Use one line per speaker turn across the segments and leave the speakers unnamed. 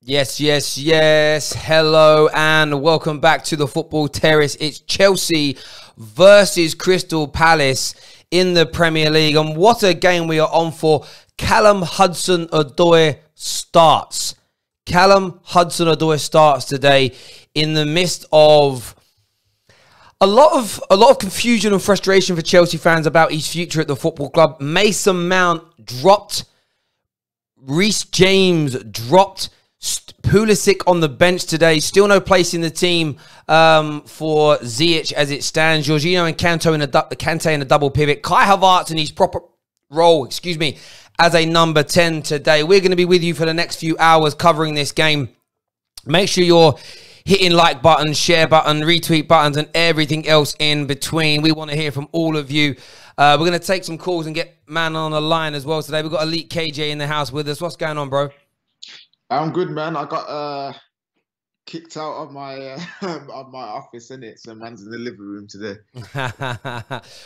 Yes, yes, yes. Hello and welcome back to the Football Terrace. It's Chelsea versus Crystal Palace in the Premier League. And what a game we are on for. Callum Hudson-Odoi starts. Callum Hudson-Odoi starts today in the midst of a lot of confusion and frustration for Chelsea fans about his future at the football club. Mason Mount dropped. Reece James dropped. Pulisic on the bench today. Still no place in the team for Ziyech as it stands. Jorginho and Kante in a double pivot. Kai Havertz in his proper role, as a number 10 today. We're going to be with you for the next few hours covering this game. Make sure you're hitting like buttons, share button, retweet buttons, and everything else in between. We want to hear from all of you. We're going to take some calls and get man on the line as well today. We've got Elite KJ in the house with us. What's going on, bro?
I'm good, man. I got kicked out of my of my office, innit? So man's in the living room today.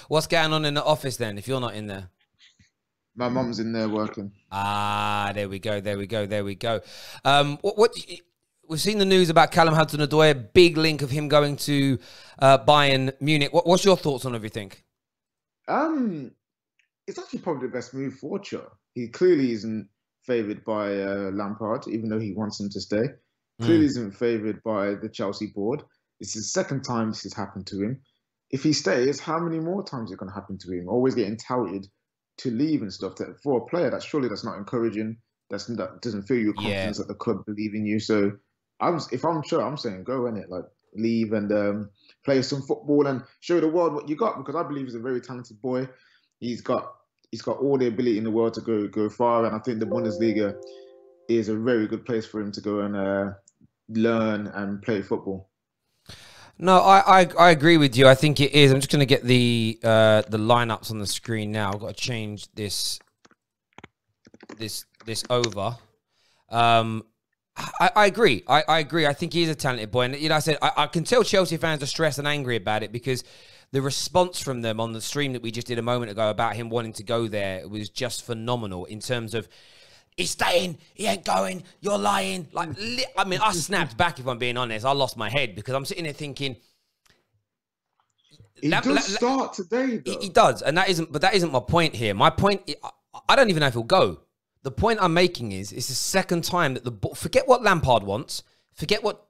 What's going on in the office then, if you're not in there?
My mum's in there working.
Ah, there we go. We've seen the news about Callum Hudson-Odoi, a big link of him going to Bayern Munich. What's your thoughts on everything?
It's actually probably the best move for Cho. He clearly isn't favoured by Lampard, even though he wants him to stay. Clearly isn't favoured by the Chelsea board. This is the second time this has happened to him. If he stays, how many more times is it going to happen to him? Always getting touted to leave and stuff. That for a player, that's not encouraging. That doesn't feel your confidence that the club believe in you. So if I'm sure, I'm saying go in it, like leave and play some football and show the world what you got. Because I believe he's a very talented boy. He's got all the ability in the world to go far, and I think the Bundesliga is a very good place for him to go and learn and play football.
No, I agree with you. I think it is. I'm just going to get the lineups on the screen now. I've got to change this over. I agree. I agree. I think he is a talented boy, and I said I can tell Chelsea fans are stressed and angry about it because the response from them on the stream that we just did a moment ago about him wanting to go there was just phenomenal in terms of, he's staying, he ain't going, you're lying. I snapped back, if I'm being honest. I lost my head because I'm sitting there thinking...
He does start today, though.
He does, and that isn't my point here. My point, I don't even know if he'll go. The point I'm making is, it's the second time that forget what Lampard wants, forget what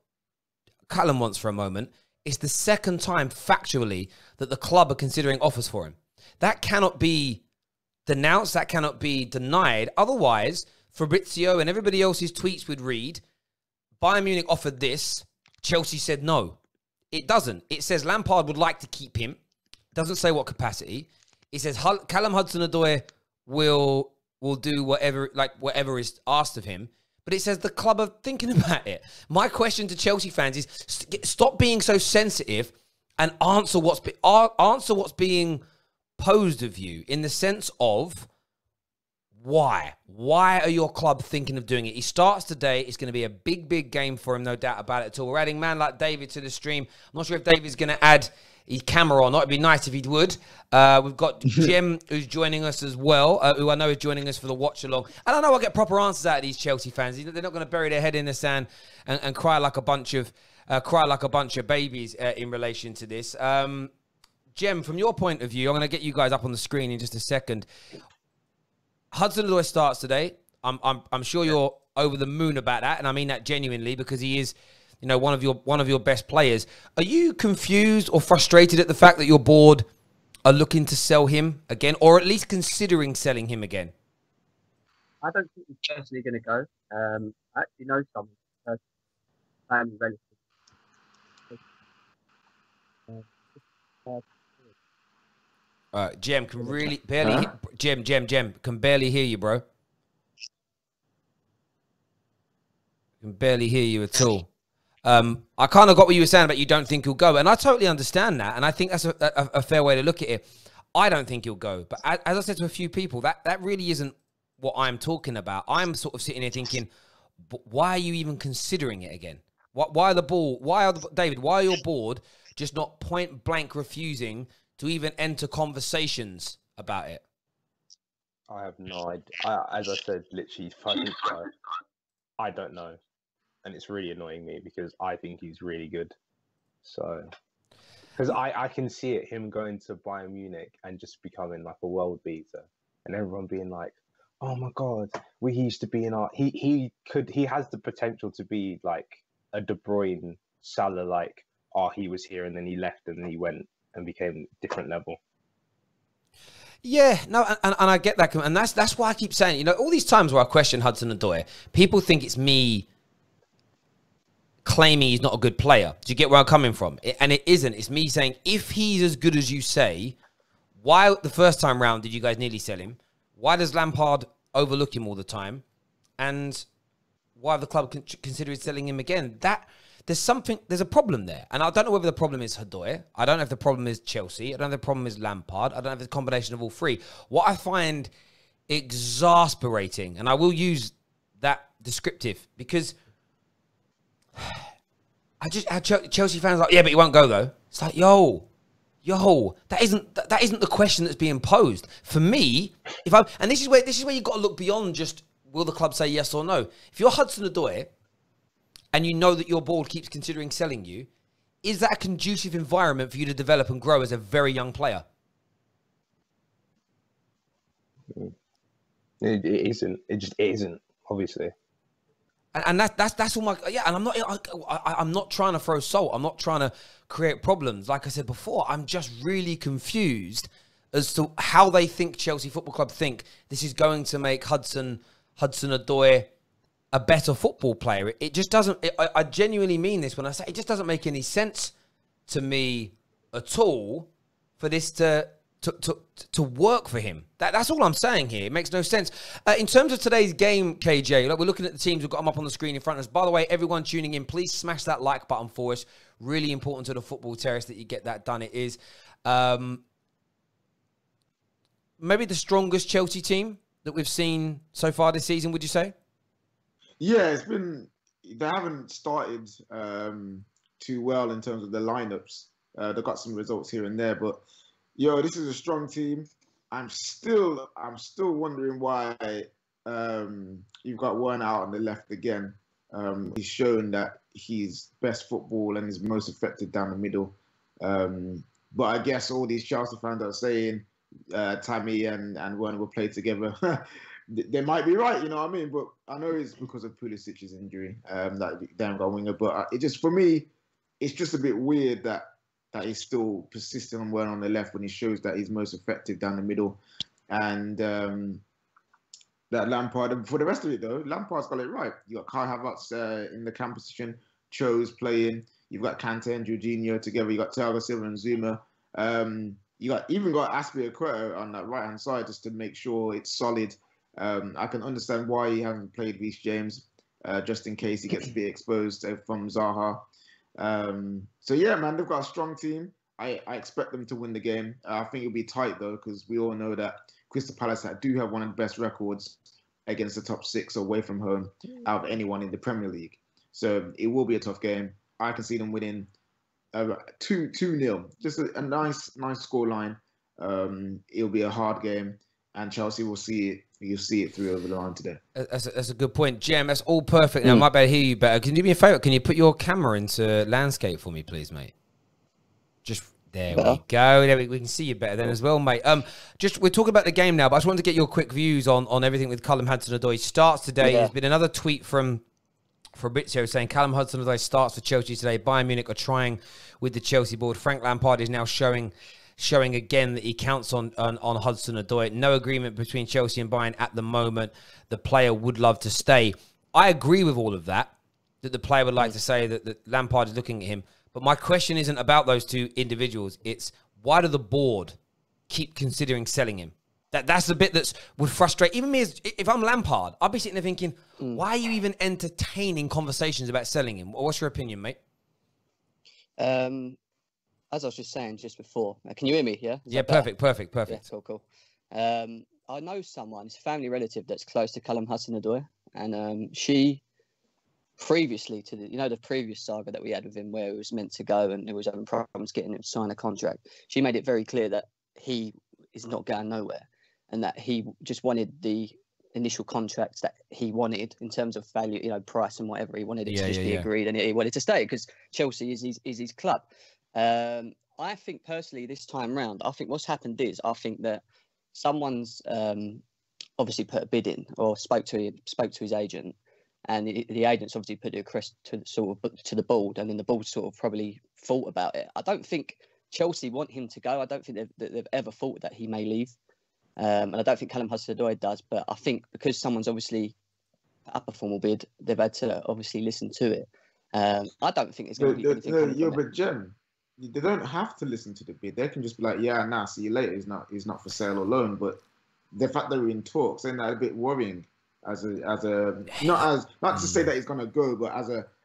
Callum wants for a moment. It's the second time, factually, that the club are considering offers for him. That cannot be denounced. That cannot be denied. Otherwise, Fabrizio and everybody else's tweets would read, Bayern Munich offered this, Chelsea said no. It doesn't. It says Lampard would like to keep him. It doesn't say what capacity. It says Callum Hudson-Odoi will do whatever is asked of him. But it says the club are thinking about it. My question to Chelsea fans is, stop being so sensitive and answer what's being posed of you in the sense of why? Why are your club thinking of doing it? He starts today. It's going to be a big, big game for him, no doubt about it at all. We're adding man like David to the stream. I'm not sure if David's going to add his camera or not. It'd be nice if he would. We've got Jim who's joining us as well, who I know is joining us for the watch along. And I know I'll get proper answers out of these Chelsea fans. They're not going to bury their head in the sand and cry like a bunch of babies in relation to this. Jem, from your point of view, I'm going to get you guys up on the screen in just a second. Hudson-Odoi starts today. I'm sure you're over the moon about that, and I mean that genuinely because he is, one of your best players. Are you confused or frustrated at the fact that your board are looking to sell him again, or at least considering selling him again?
I don't think he's personally going to go. I actually know someone, family relative.
Jem can really barely. Jem can barely hear you, bro. Can barely hear you at all. I kind of got what you were saying about you don't think he'll go, and I totally understand that, and I think that's a fair way to look at it. I don't think he'll go, but as I said to a few people, that really isn't what I'm talking about. I'm sort of sitting here thinking, why are you even considering it again? David, why are your board just not point blank refusing to even enter conversations about it?
I have no idea. As I said, literally 5 weeks ago, I don't know. and it's really annoying me because I think he's really good. So, because I can see it, him going to Bayern Munich and just becoming like a world beater, and everyone being like, "Oh my God, he used to be in our." He has the potential to be like a De Bruyne, Salah, like, oh, he was here and then he left and then he went and became different level.
Yeah, no, and I get that, and that's why I keep saying, you know, all these times where I question Hudson-Odoi, people think it's me claiming he's not a good player. Do you get where I'm coming from? And it isn't. It's me saying, if he's as good as you say, why the first time round did you guys nearly sell him? Why does Lampard overlook him all the time? And why have the club considered selling him again? There's a problem there. And I don't know whether the problem is Hudson. I don't know if the problem is Chelsea. I don't know if the problem is Lampard. I don't know if it's a combination of all three. What I find exasperating, and I will use that descriptive, because I just had Chelsea fans like, yeah, but he won't go though. It's like, yo, that isn't the question that's being posed. For me, and this is where you've got to look beyond just, will the club say yes or no? If you're Hudson-Odoi, and you know that your board keeps considering selling you, is that a conducive environment for you to develop and grow as a very young player?
It isn't. It just isn't, obviously.
And that's all my, yeah. And I'm not trying to throw salt. I'm not trying to create problems. Like I said before, I'm just really confused as to how they think Chelsea Football Club think this is going to make Hudson-Odoi a better football player. It just doesn't. I genuinely mean this when I say it just doesn't make any sense to me at all for this to work for him. That's all I'm saying here. It makes no sense. In terms of today's game, KJ, like, we're looking at the teams. We've got them up on the screen in front of us. By the way, everyone tuning in, please smash that like button for us. Really important to the Football Terrace that you get that done. It is maybe the strongest Chelsea team that we've seen so far this season, would you say?
Yeah, they haven't started too well in terms of the lineups. They've got some results here and there, but this is a strong team. I'm still wondering why you've got one out on the left again. He's shown that he's best football and is most effective down the middle. But I guess all these Chelsea fans are saying Tammy and Werner will play together. They might be right, you know what I mean? But I know it's because of Pulisic's injury, that damn goal winger. But for me, it's just a bit weird that he's still persisting on Werner on the left when he shows that he's most effective down the middle. And that Lampard, and for the rest of it though, Lampard's got it right. You got Kai Havertz in the cam position, Cho's playing. You've got Kante and Jorginho together. You got Thiago Silva and Zuma. You got Azpilicueta on that right hand side just to make sure it's solid. I can understand why he hasn't played Reece James, just in case he gets a bit exposed from Zaha. So yeah, man, they've got a strong team. I expect them to win the game. I think it'll be tight though, because we all know that Crystal Palace do have one of the best records against the top six away from home out of anyone in the Premier League. So it will be a tough game. I can see them winning 2-0. Just a nice scoreline. It'll be a hard game, and Chelsea will see it. You'll see it through over the line today.
That's a good point, Jem. That's all perfect. Now I might better hear you better. Can you do me a favour? Can you put your camera into landscape for me, please, mate? Just there we go. There we can see you better then as well, mate. We're talking about the game now, but I just wanted to get your quick views on everything with Callum Hudson-Odoi. Starts today. There's been another tweet from Fabrizio saying Callum Hudson-Odoi starts for Chelsea today. Bayern Munich are trying with the Chelsea board. Frank Lampard is now showing again that he counts on Hudson-Odoi. No agreement between Chelsea and Bayern at the moment. The player would love to stay. I agree with all of that the player would like to say that Lampard is looking at him. But my question isn't about those two individuals. It's why do the board keep considering selling him? That's the bit that would frustrate even me. If I'm Lampard, I'd be sitting there thinking, why are you even entertaining conversations about selling him? What's your opinion, mate?
As I was just saying just before, can you hear me? Yeah.
Yeah. Perfect.
Yeah, cool. I know someone, it's a family relative that's close to Callum Hudson-Odoi, and she previously to the previous saga that we had with him, where he was meant to go and he was having problems getting him to sign a contract. She made it very clear that he is not going nowhere, and that he just wanted the initial contracts that he wanted in terms of value, price and whatever. He wanted it to just be
yeah.
agreed, and he wanted to stay because Chelsea is his club. I think personally this time round, I think what's happened is I think that someone's obviously put a bid in or spoke to his agent, and the agent's obviously put a request to the board, and then the board sort of probably thought about it. I don't think Chelsea want him to go. I don't think they've ever thought that he may leave. And I don't think Callum Hudson-Odoi does, but I think because someone's obviously put up a formal bid, they've had to obviously listen to it. I don't think it's going to be anything coming from it.
But Jem, they don't have to listen to the bid. They can just be like, yeah, nah, see you later. He's not for sale or loan. But the fact that we're in talks, ain't that a bit worrying? Not to say that he's going to go, but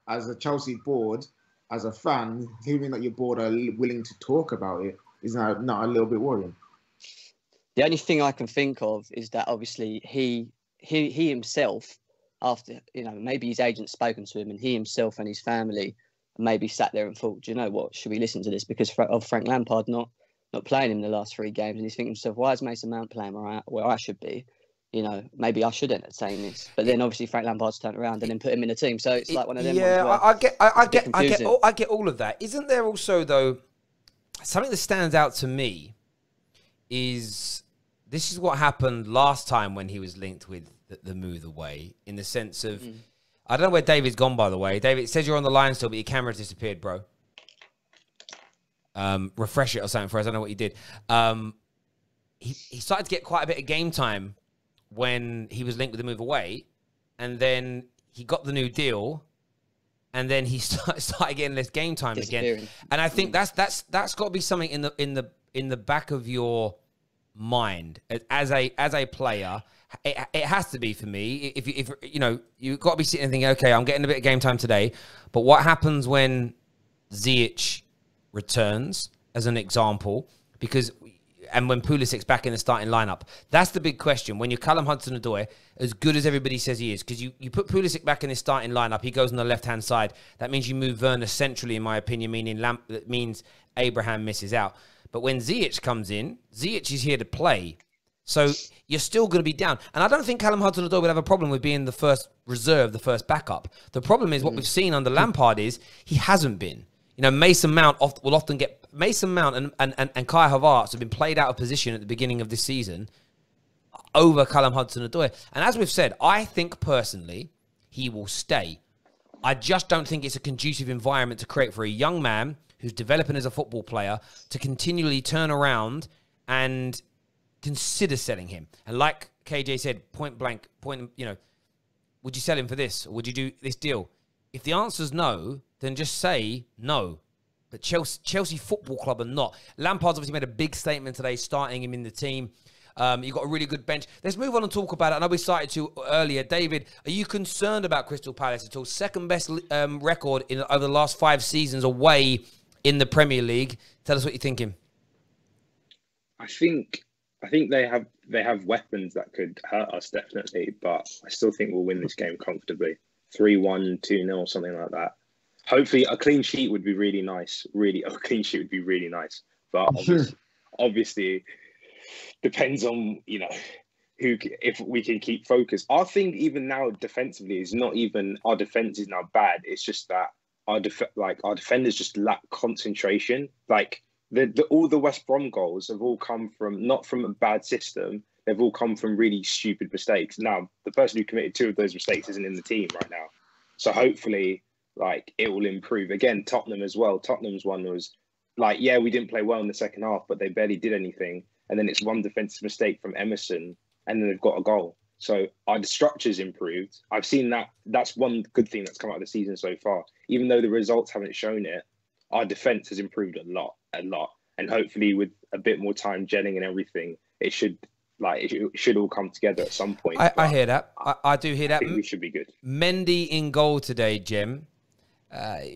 as a Chelsea board, as a fan, hearing that your board are willing to talk about it is not a little bit worrying.
The only thing I can think of is that obviously he himself, after maybe his agent's spoken to him, and he himself and his family maybe sat there and thought, do you know what, should we listen to this because of Frank Lampard not playing him the last 3 games, and he's thinking to himself, why is Mason Mount playing where I should be? Maybe I should entertain this. But then obviously Frank Lampard's turned around and then put him in the team, so it's like one of them.
Yeah,
ones
I get all of that. Isn't there also though something that stands out to me? This is what happened last time when he was linked with the move away, in the sense of, I don't know where David's gone, by the way. David, it says you're on the line still, but your camera disappeared, bro. Refresh it or something for us. I don't know what you did. He started to get quite a bit of game time when he was linked with the move away, and then he got the new deal, and then he started getting less game time again. And I think that's got to be something in the back of your mind as a player. It has to be for me. If you've got to be sitting and thinking, okay, I'm getting a bit of game time today, but what happens when Ziyech returns, as an example, and when Pulisic's back in the starting lineup? That's the big question. When you're Callum Hudson-Odoi, as good as everybody says he is, because you put Pulisic back in his starting lineup, he goes on the left-hand side. That means you move Werner centrally, in my opinion, that means Abraham misses out. But when Ziyech comes in, Ziyech is here to play. So you're still going to be down. And I don't think Callum Hudson-Odoi would have a problem with being the first reserve, the first backup. The problem is what we've seen under Lampard is he hasn't been. Mason Mount will often get... Mason Mount and Kai Havertz have been played out of position at the beginning of this season over Callum Hudson-Odoi. And as we've said, I think personally he will stay. I just don't think it's a conducive environment to create for a young man who's developing as a football player to continually turn around and consider selling him. And like KJ said, point blank, would you sell him for this? Or would you do this deal? If the answer's no, then just say no. But Chelsea Football Club are not. Lampard's obviously made a big statement today, starting him in the team. You've got a really good bench. Let's move on and talk about it. I know we started to earlier. David, are you concerned about Crystal Palace at all? Second best record over the last 5 seasons away in the Premier League. Tell us what you're thinking.
I think they have weapons that could hurt us, definitely, but I still think we'll win this game comfortably. 3-1, 2-0, something like that. Hopefully, a clean sheet would be really nice. A clean sheet would be really nice. But obviously depends on, if we can keep focus. Our thing, even now, defensively, is not even our defense is now bad. It's just that our defenders just lack concentration. Like all the West Brom goals have all come from not from a bad system. They've all come from really stupid mistakes. Now, the person who committed 2 of those mistakes isn't in the team right now. So hopefully, it will improve. Again, Tottenham as well. Tottenham's one was we didn't play well in the second half, but they barely did anything. And then it's one defensive mistake from Emerson, and then they've got a goal. So our structure's improved. I've seen that. That's one good thing that's come out of the season so far. Even though the results haven't shown it, our defense has improved a lot. And hopefully with a bit more time gelling and everything, it should all come together at some point.
I hear that. I do hear that.
I think we should be good.
Mendy in goal today, Jim.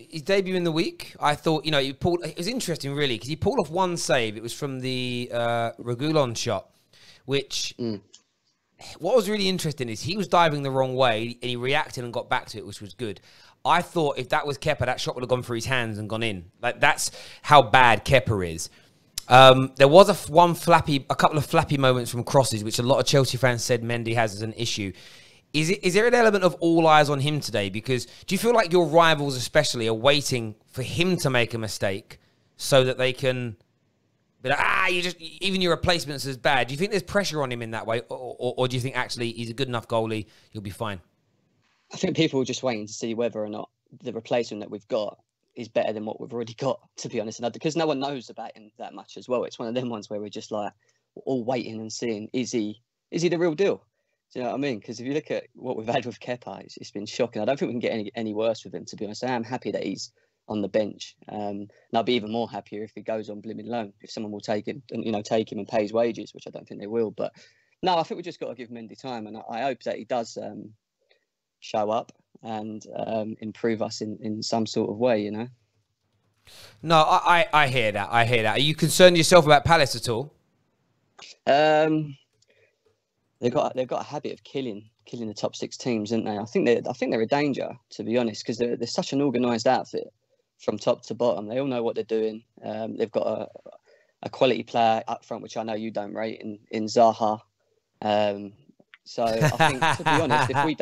His debut in the week, I thought, it was interesting, really, because he pulled off one save. It was from the Ronaldo Chop, which, what was really interesting is he was diving the wrong way, and he reacted and got back to it, which was good. I thought if that was Kepa, that shot would have gone through his hands and gone in. That's how bad Kepa is. There was a couple of flappy moments from crosses, which a lot of Chelsea fans said Mendy has as an issue. Is there an element of all eyes on him today? Because do you feel like your rivals especially are waiting for him to make a mistake so that they can be like, even your replacement's as bad? Do you think there's pressure on him in that way? Or do you think actually he's a good enough goalie, he'll be fine?
I think people are just waiting to see whether or not the replacement that we've got is better than what we've already got, to be honest. And because no one knows about him that much as well. It's one of them ones where we're just like all waiting and seeing, is he the real deal? Do you know what I mean? Because if you look at what we've had with Kepa, it's been shocking. I don't think we can get any worse with him, to be honest. I am happy that he's on the bench. And I'll be even more happier if he goes on blimmin' loan, if someone will take him and pay his wages, which I don't think they will. But no, I think we just got to give Mendy time. And I hope that he does show up and improve us in some sort of way, you know?
No, I hear that. I hear that. Are you concerned yourself about Palace at all?
They've got a habit of killing the top 6 teams, haven't they? I think they're a danger, to be honest, because they're such an organised outfit from top to bottom. They all know what they're doing. They've got a quality player up front, which I know you don't rate, in Zaha. So I think, to be honest, if we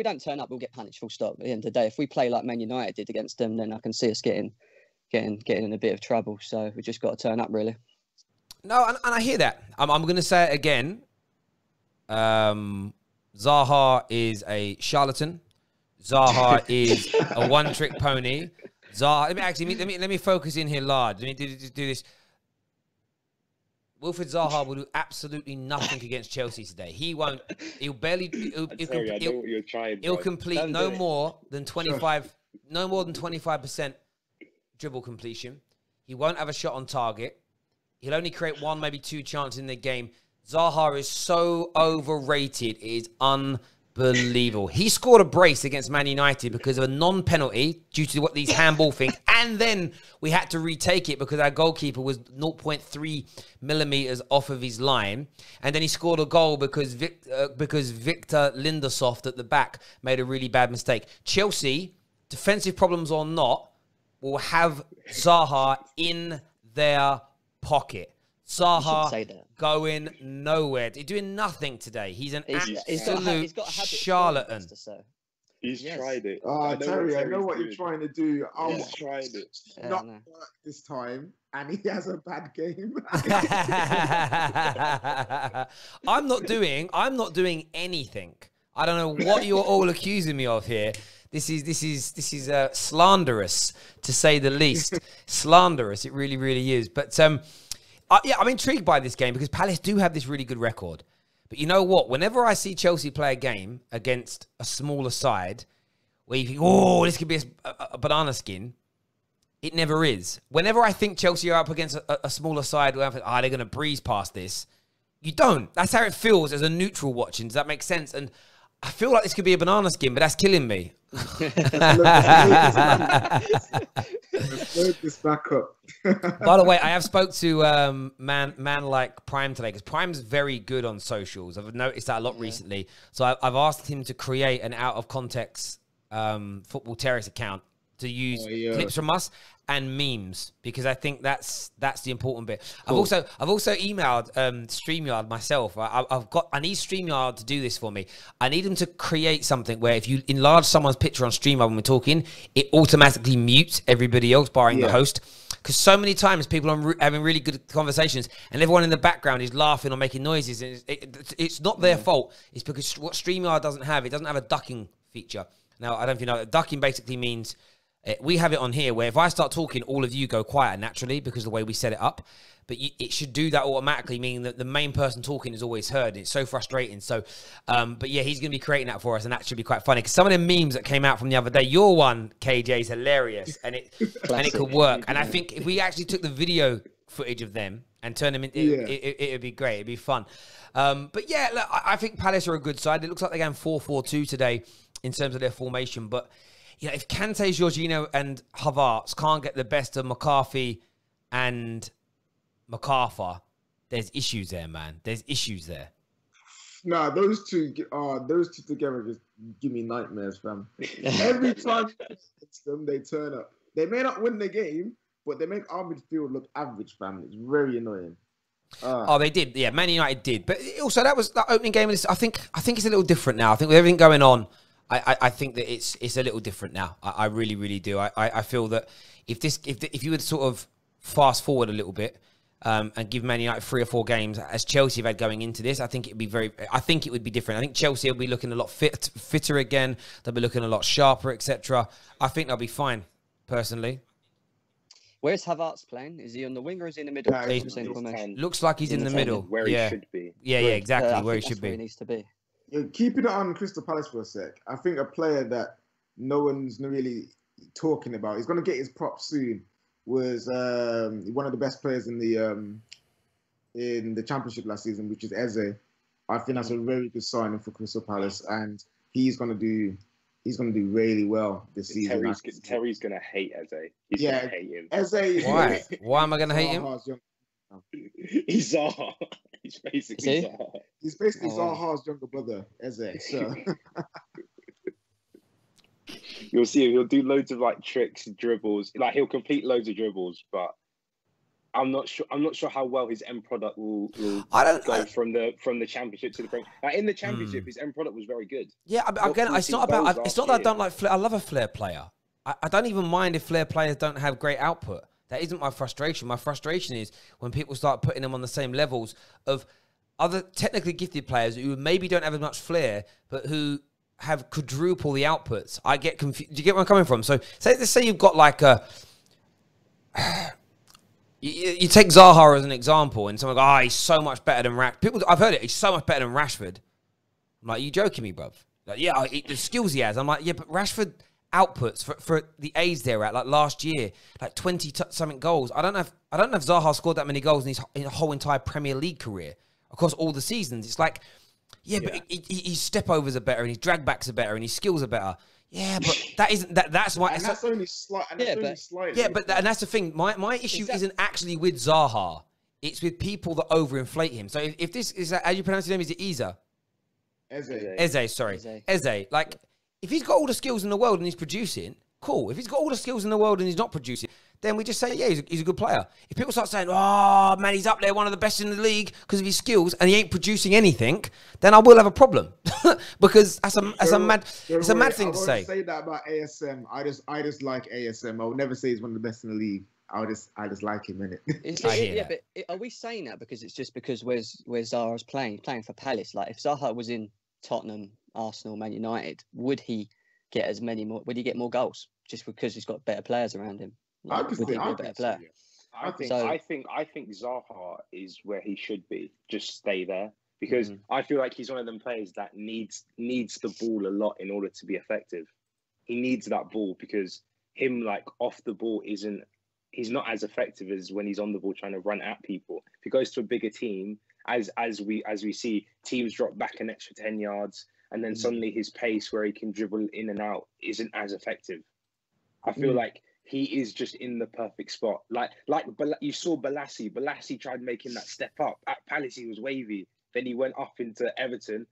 don't turn up, we'll get punished. Full stop. At the end of the day, if we play like Man United did against them, then I can see us getting in a bit of trouble. So we just got to turn up, really.
No, and I hear that. I'm going to say it again. Zaha is a charlatan. Zaha is a one-trick pony. Zaha. Let me focus in here, lad. Let me do this. Wilfried Zaha will do absolutely nothing against Chelsea today. He won't. He'll barely. He'll complete no more than 25% dribble completion. He won't have a shot on target. He'll only create 1, maybe 2 chances in the game. Zaha is so overrated. It is unbelievable. He scored a brace against Man United because of a non-penalty due to what these handball things. And then we had to retake it because our goalkeeper was 0.3 millimeters off of his line. And then he scored a goal because Victor Lindesoft at the back made a really bad mistake. Chelsea, defensive problems or not, will have Zaha in their pocket. Zaha going nowhere. He's doing nothing today. He's an absolute charlatan.
He's tried it.
Terry, I know what you're trying to do.
He's tried it.
Not work this time, and he has a bad game.
I'm not doing anything. I don't know what you're all accusing me of here. This is slanderous, to say the least. Slanderous, it really, really is. But yeah, I'm intrigued by this game because Palace do have this really good record. But you know what? Whenever I see Chelsea play a game against a smaller side, where you think, oh, this could be a banana skin, it never is. Whenever I think Chelsea are up against a smaller side, where I think, they're going to breeze past this, you don't. That's how it feels as a neutral watching. Does that make sense? And I feel like this could be a banana skin, but that's killing me.
Let's load this back up.
By the way, I have spoke to man like Prime today, because Prime's very good on socials. I've noticed that a lot recently. So I've asked him to create an out of context Football Terrace account to use clips from us and memes, because I think that's the important bit. Cool. I've also emailed StreamYard myself. I need StreamYard to do this for me. I need them to create something where if you enlarge someone's picture on StreamYard when we're talking, it automatically mutes everybody else barring the host. Because so many times people are having really good conversations and everyone in the background is laughing or making noises. And it's not their fault. It's because what StreamYard doesn't have, it doesn't have a ducking feature. Now, I don't know if you know, ducking basically means we have it on here where if I start talking, all of you go quiet naturally because of the way we set it up. But it should do that automatically, meaning that the main person talking is always heard. It's so frustrating. So, but yeah, he's going to be creating that for us, and that should be quite funny. Because some of the memes that came out from the other day, your one, KJ, is hilarious, and it could work. And I think if we actually took the video footage of them and turned them into, it would be great. It'd be fun. But yeah, look, I think Palace are a good side. It looks like they're going 4-4-2 today in terms of their formation. But yeah, if Kante, Jorginho, and Havertz can't get the best of McCarthy and MacArthur, there's issues there, man. There's issues there.
Nah, those two together just give me nightmares, fam. Every time it's them, they turn up. They may not win the game, but they make our midfield look average, fam. It's very annoying.
Oh, they did. Yeah, Man United did. But also, that was the opening game. I think it's a little different now. I think with everything going on, I think that it's a little different now. I really, really do. I feel that if you would sort of fast forward a little bit and give Man United 3 or 4 games as Chelsea have had going into this, I think it would be different. I think Chelsea will be looking a lot fitter again. They'll be looking a lot sharper, etc. I think they'll be fine, personally.
Where's Havertz playing? Is he on the wing or is he in the middle?
Yeah,
It's the same formation.
Looks like he's in the middle.
Where he should be.
Yeah, exactly.
I
where he
think
should
that's where
be.
he needs to be.
Keeping it on Crystal Palace for a sec, I think a player that no one's really talking about, he's going to get his props soon, was one of the best players in the Championship last season, which is Eze. I think that's a very good signing for Crystal Palace, and he's going to do really well this season.
Terry's going to hate Eze. He's going to hate him.
Eze.
Why? Why am I going to hate him?
He's Zaha. He's basically Zaha.
He's basically Zaha's younger brother, Eze. So.
You'll see him. He'll do loads of like tricks, dribbles. Like he'll complete loads of dribbles, but I'm not sure how well his end product will go from the Championship to the Premier. Like in the Championship, his end product was very good.
Yeah, again, it's not that I don't like Flair. I love a Flair player. I don't even mind if Flair players don't have great output. That isn't my frustration. My frustration is when people start putting them on the same levels of other technically gifted players who maybe don't have as much flair, but who have quadruple the outputs. I get confused. Do you get where I'm coming from? So let's say you've got like a... You take Zaha as an example, and someone goes, he's so much better than Rashford. I've heard it. He's so much better than Rashford. I'm like, you joking me, bruv? Like, yeah, the skills he has. I'm like, yeah, but Rashford outputs for the age they're at, like last year, like 20-something goals. I don't know if Zaha scored that many goals in his whole entire Premier League career across all the seasons. It's like, but his step overs are better, and his drag backs are better, and his skills are better. Yeah, but that isn't that. That's why.
And that's only slight.
And that's the thing. My issue isn't actually with Zaha. It's with people that overinflate him. So if this is how you pronounce his name, is it Eze? Eze, sorry. Eze. Like, if he's got all the skills in the world and he's producing, cool. If he's got all the skills in the world and he's not producing, then we just say, yeah, he's a good player. If people start saying, oh, man, he's up there, one of the best in the league because of his skills, and he ain't producing anything, then I will have a problem. Because that's a mad thing to say.
I say that about ASM. I just like ASM. I would never say he's one of the best in the league. I just like him, innit?
But are we saying that because it's just because where Zaha's playing for Palace? Like, if Zaha was in Tottenham, Arsenal, Man United, would he get Would he get more goals just because he's got better players around him? Like, would he be a better player?
I think Zaha is where he should be. Just stay there, because I feel like he's one of them players that needs the ball a lot in order to be effective. He needs that ball, because him like off the ball he's not as effective as when he's on the ball trying to run at people. If he goes to a bigger team, as we see, teams drop back an extra 10 yards, and then suddenly his pace where he can dribble in and out isn't as effective. I feel like he is just in the perfect spot. Like you saw Balassi. Balassi tried making that step up. At Palace, he was wavy. Then he went up into Everton.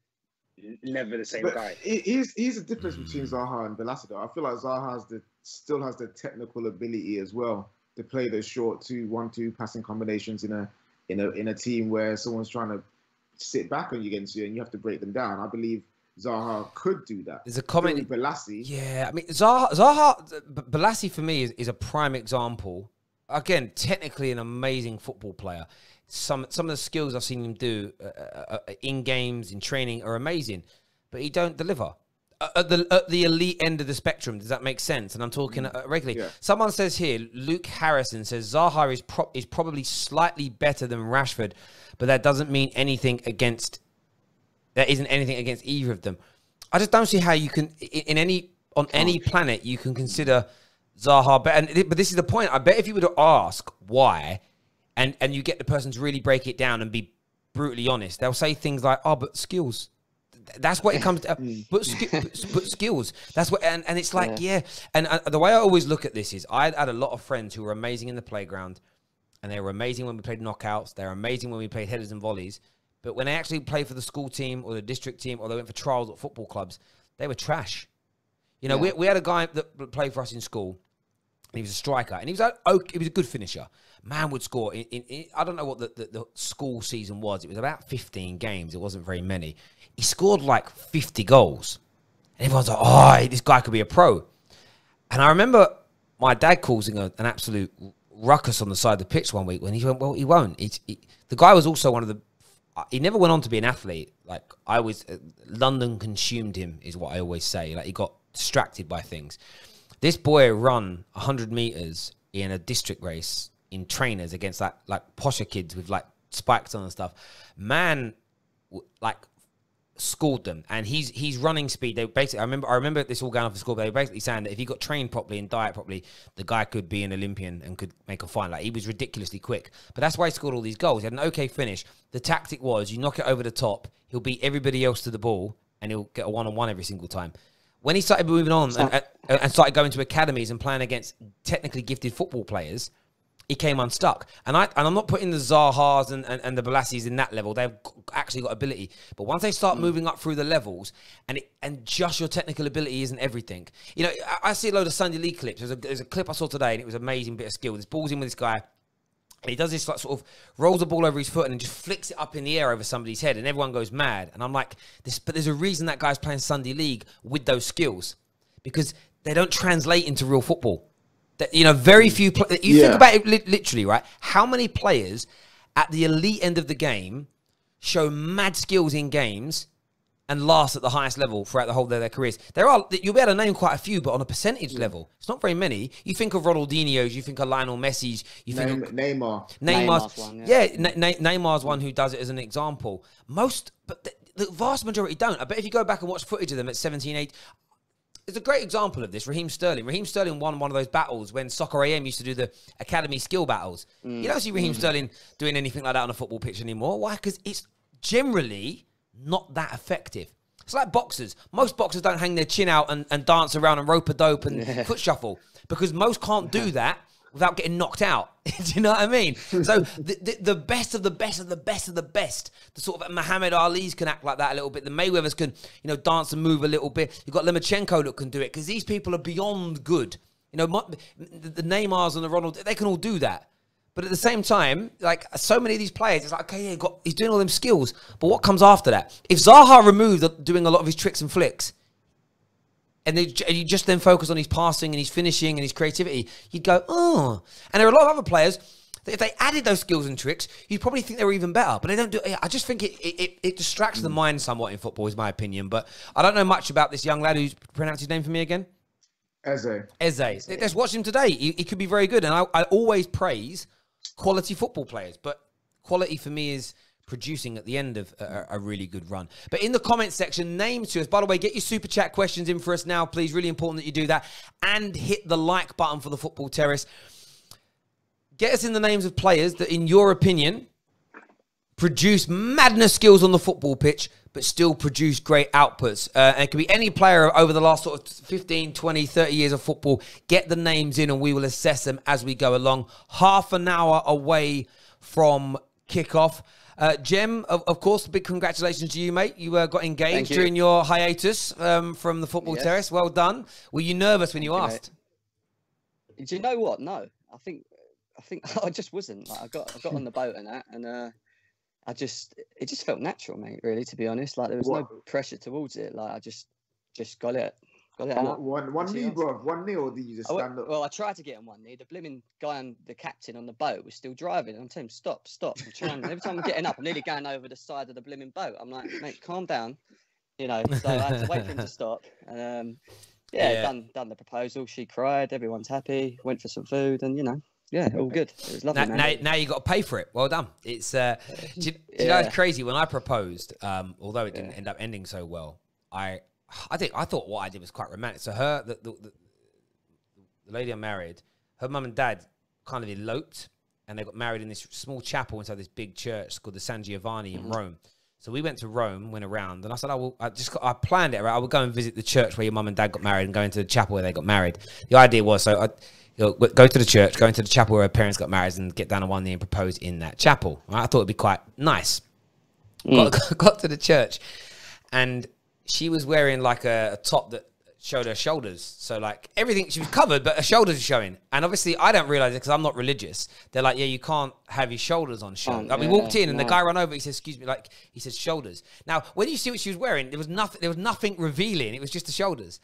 Never the same guy.
He's a difference between Zaha and Balassi, though. I feel like Zaha still has the technical ability as well to play those short 2-1-2 passing combinations in a team where someone's trying to sit back on you against you and you have to break them down. I believe Zaha could do that. There's a comment with Balassi.
Yeah, I mean Balassi for me is a prime example. Again, technically an amazing football player. Some of the skills I've seen him do in games, in training, are amazing, but he don't deliver at the elite end of the spectrum. Does that make sense? And I'm talking regularly. Yeah. Someone says here, Luke Harrison says Zaha is probably slightly better than Rashford, but that doesn't mean anything against. There isn't anything against either of them. I just don't see how you can, on any planet, you can consider Zaha better. But this is the point. I bet if you were to ask why, and you get the person to really break it down and be brutally honest, they'll say things like, "Oh, but skills." That's what it comes to. But skills. That's what, and it's like, yeah. And the way I always look at this is, I had a lot of friends who were amazing in the playground, and they were amazing when we played knockouts. They're amazing when we played headers and volleys. But when they actually played for the school team or the district team, or they went for trials at football clubs, they were trash. You know, we had a guy that played for us in school, He was a striker, and he was a good finisher. Man would score. I don't know what the school season was. It was about 15 games. It wasn't very many. He scored like 50 goals. And everyone's like, oh, this guy could be a pro. And I remember my dad causing an absolute ruckus on the side of the pitch one week when he went, well, he won't. The guy was also one of the... He never went on to be an athlete. Like, London consumed him, is what I always say. Like, he got distracted by things. This boy run 100 meters in a district race in trainers against like posher kids with like spikes on and stuff. Man, like schooled them, and he's running speed. They basically, I remember this all going off the school. But they were basically saying that if he got trained properly and diet properly, the guy could be an Olympian and could make a fine. Like, he was ridiculously quick, but that's why he scored all these goals. He had an okay finish. The tactic was you knock it over the top, he'll beat everybody else to the ball, and he'll get a one-on-one every single time. When he started moving on and started going to academies and playing against technically gifted football players, he came unstuck. And I'm not putting the Zahas and the Balassis in that level. They've actually got ability. But once they start moving up through the levels, and just your technical ability isn't everything. You know, I see a load of Sunday League clips. There's a clip I saw today, and it was an amazing bit of skill. This ball's in with this guy. And he does this, like, sort of rolls the ball over his foot and then just flicks it up in the air over somebody's head, and everyone goes mad. And I'm like, but there's a reason that guy's playing Sunday League with those skills, because they don't translate into real football. That, you know, very few. Think about it literally, right? How many players at the elite end of the game show mad skills in games and last at the highest level throughout the whole of their careers? You'll be able to name quite a few, but on a percentage level, it's not very many. You think of Ronaldinho's, you think of Lionel Messi's, you think of
Neymar's
one,
Neymar's one who does it as an example. But the vast majority don't. I bet if you go back and watch footage of them at 17, 18, it's a great example of this. Raheem Sterling. Raheem Sterling won one of those battles when Soccer AM used to do the academy skill battles. You don't see Raheem Sterling doing anything like that on a football pitch anymore. Why? Because it's generally not that effective. It's like boxers. Most boxers don't hang their chin out and dance around and rope-a-dope and foot shuffle, because most can't do that without getting knocked out. Do you know what I mean? So the best of the best of the best of the best, the sort of Muhammad Ali's can act like that a little bit. The Mayweathers can, you know, dance and move a little bit. You've got Lomachenko that can do it, because these people are beyond good. You know, the Neymars and the Ronald, they can all do that. But at the same time, like, so many of these players, it's like, okay, yeah, he's doing all them skills, but what comes after that? If Zaha removed doing a lot of his tricks and flicks, and you just then focus on his passing and his finishing and his creativity, you'd go, oh. And there are a lot of other players that if they added those skills and tricks, you'd probably think they were even better. But they don't do it. I just think it distracts the mind somewhat in football, is my opinion. But I don't know much about this young lad who's pronounced his name for me again. Eze. Let's watch him today. He could be very good. And I always praise quality football players. But quality for me is producing at the end of a really good run. But in the comments section, names to us. By the way, get your super chat questions in for us now, please. Really important that you do that. And hit the like button for the Football Terrace. Get us in the names of players that, in your opinion, produce madness skills on the football pitch, but still produce great outputs. And it could be any player over the last sort of 15, 20, 30 years of football. Get the names in and we will assess them as we go along. Half an hour away from kickoff. Jem, of course, big congratulations to you, mate. You got engaged during your hiatus from the Football Terrace. Well done. Were you nervous when you asked?
Do you know what? No, I think I just wasn't. Like, I got on the boat and that, and it just felt natural, mate. Really, to be honest, like there was no pressure towards it. Like I just got it.
One knee, bro. 1-0, or did you just stand up?
Well, I tried to get on one knee. The blimmin' guy and the captain on the boat was still driving. I'm telling him, stop. I'm trying. Every time I'm getting up, I'm nearly going over the side of the blimmin' boat. I'm like, mate, calm down. You know, so I had to wait for him to stop. And done the proposal. She cried. Everyone's happy. Went for some food, and you know, yeah, all good. It was lovely.
Now you got to pay for it. Well done. It's do you know, it's crazy. When I proposed, although it didn't end up ending so well, I thought what I did was quite romantic. So the lady I married, her mum and dad kind of eloped, and they got married in this small chapel inside this big church called the San Giovanni in Rome. So we went to Rome, went around, and I said, I planned it. Right? I would go and visit the church where your mum and dad got married and go into the chapel where they got married. The idea was, go to the church, go into the chapel where her parents got married, and get down on one knee and propose in that chapel. Right? I thought it'd be quite nice. Got to the church, and she was wearing like a top that showed her shoulders. So like everything, she was covered, but her shoulders were showing. And obviously I don't realize it because I'm not religious. They're like, yeah, you can't have your shoulders on show. Like, we walked in and the guy ran over. He said, excuse me, like he said shoulders. Now, when you see what she was wearing, there was nothing revealing. It was just the shoulders.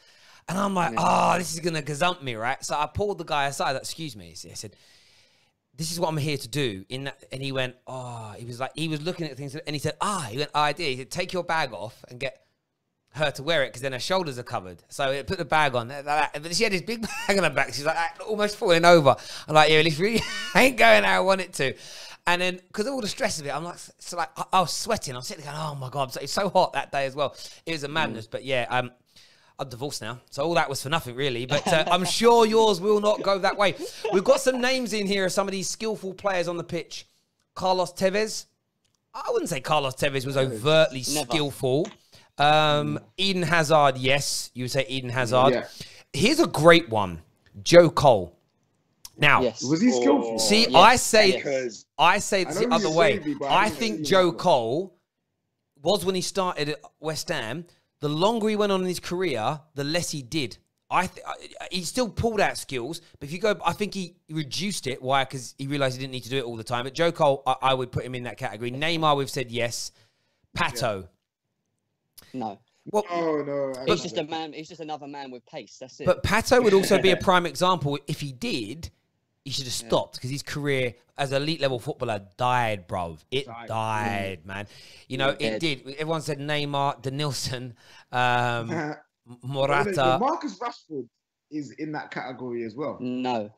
And I'm like, this is going to gazump me, right? So I pulled the guy aside, like, excuse me. I said, this is what I'm here to do. And he went, he was looking at things and he said, I did. He said, take your bag off and get her to wear it because then her shoulders are covered. So it put the bag on. But she had this big bag on her back. She's like almost falling over. I'm like, yeah, this really ain't going how I want it to. And then because of all the stress of it, I'm like, I was sweating. I'm sitting there going, oh my God, it's so hot that day as well. It was a madness. But yeah, I'm divorced now. So all that was for nothing really. But I'm sure yours will not go that way. We've got some names in here of some of these skillful players on the pitch. Carlos Tevez. I wouldn't say Carlos Tevez was overtly skillful. Eden Hazard, yes. You would say Eden Hazard. Yeah. Here's a great one. Joe Cole. Now,
was he skillful?
See, I say this the other way. I think Joe Cole was when he started at West Ham. The longer he went on in his career, the less he did. He still pulled out skills, but if you go, I think he reduced it. Why? Because he realized he didn't need to do it all the time. But Joe Cole, I would put him in that category. Neymar, we've said yes. Pato.
Yeah. No.
Well, no.
He's just a man. He's just another man with pace. That's it.
But Pato would also be a prime example. If he did, he should have stopped because his career as an elite level footballer died, bruv. It died, man. You know, it did. Everyone said Neymar, Denilson, Morata.
Marcus Rashford is in that category as well.
No.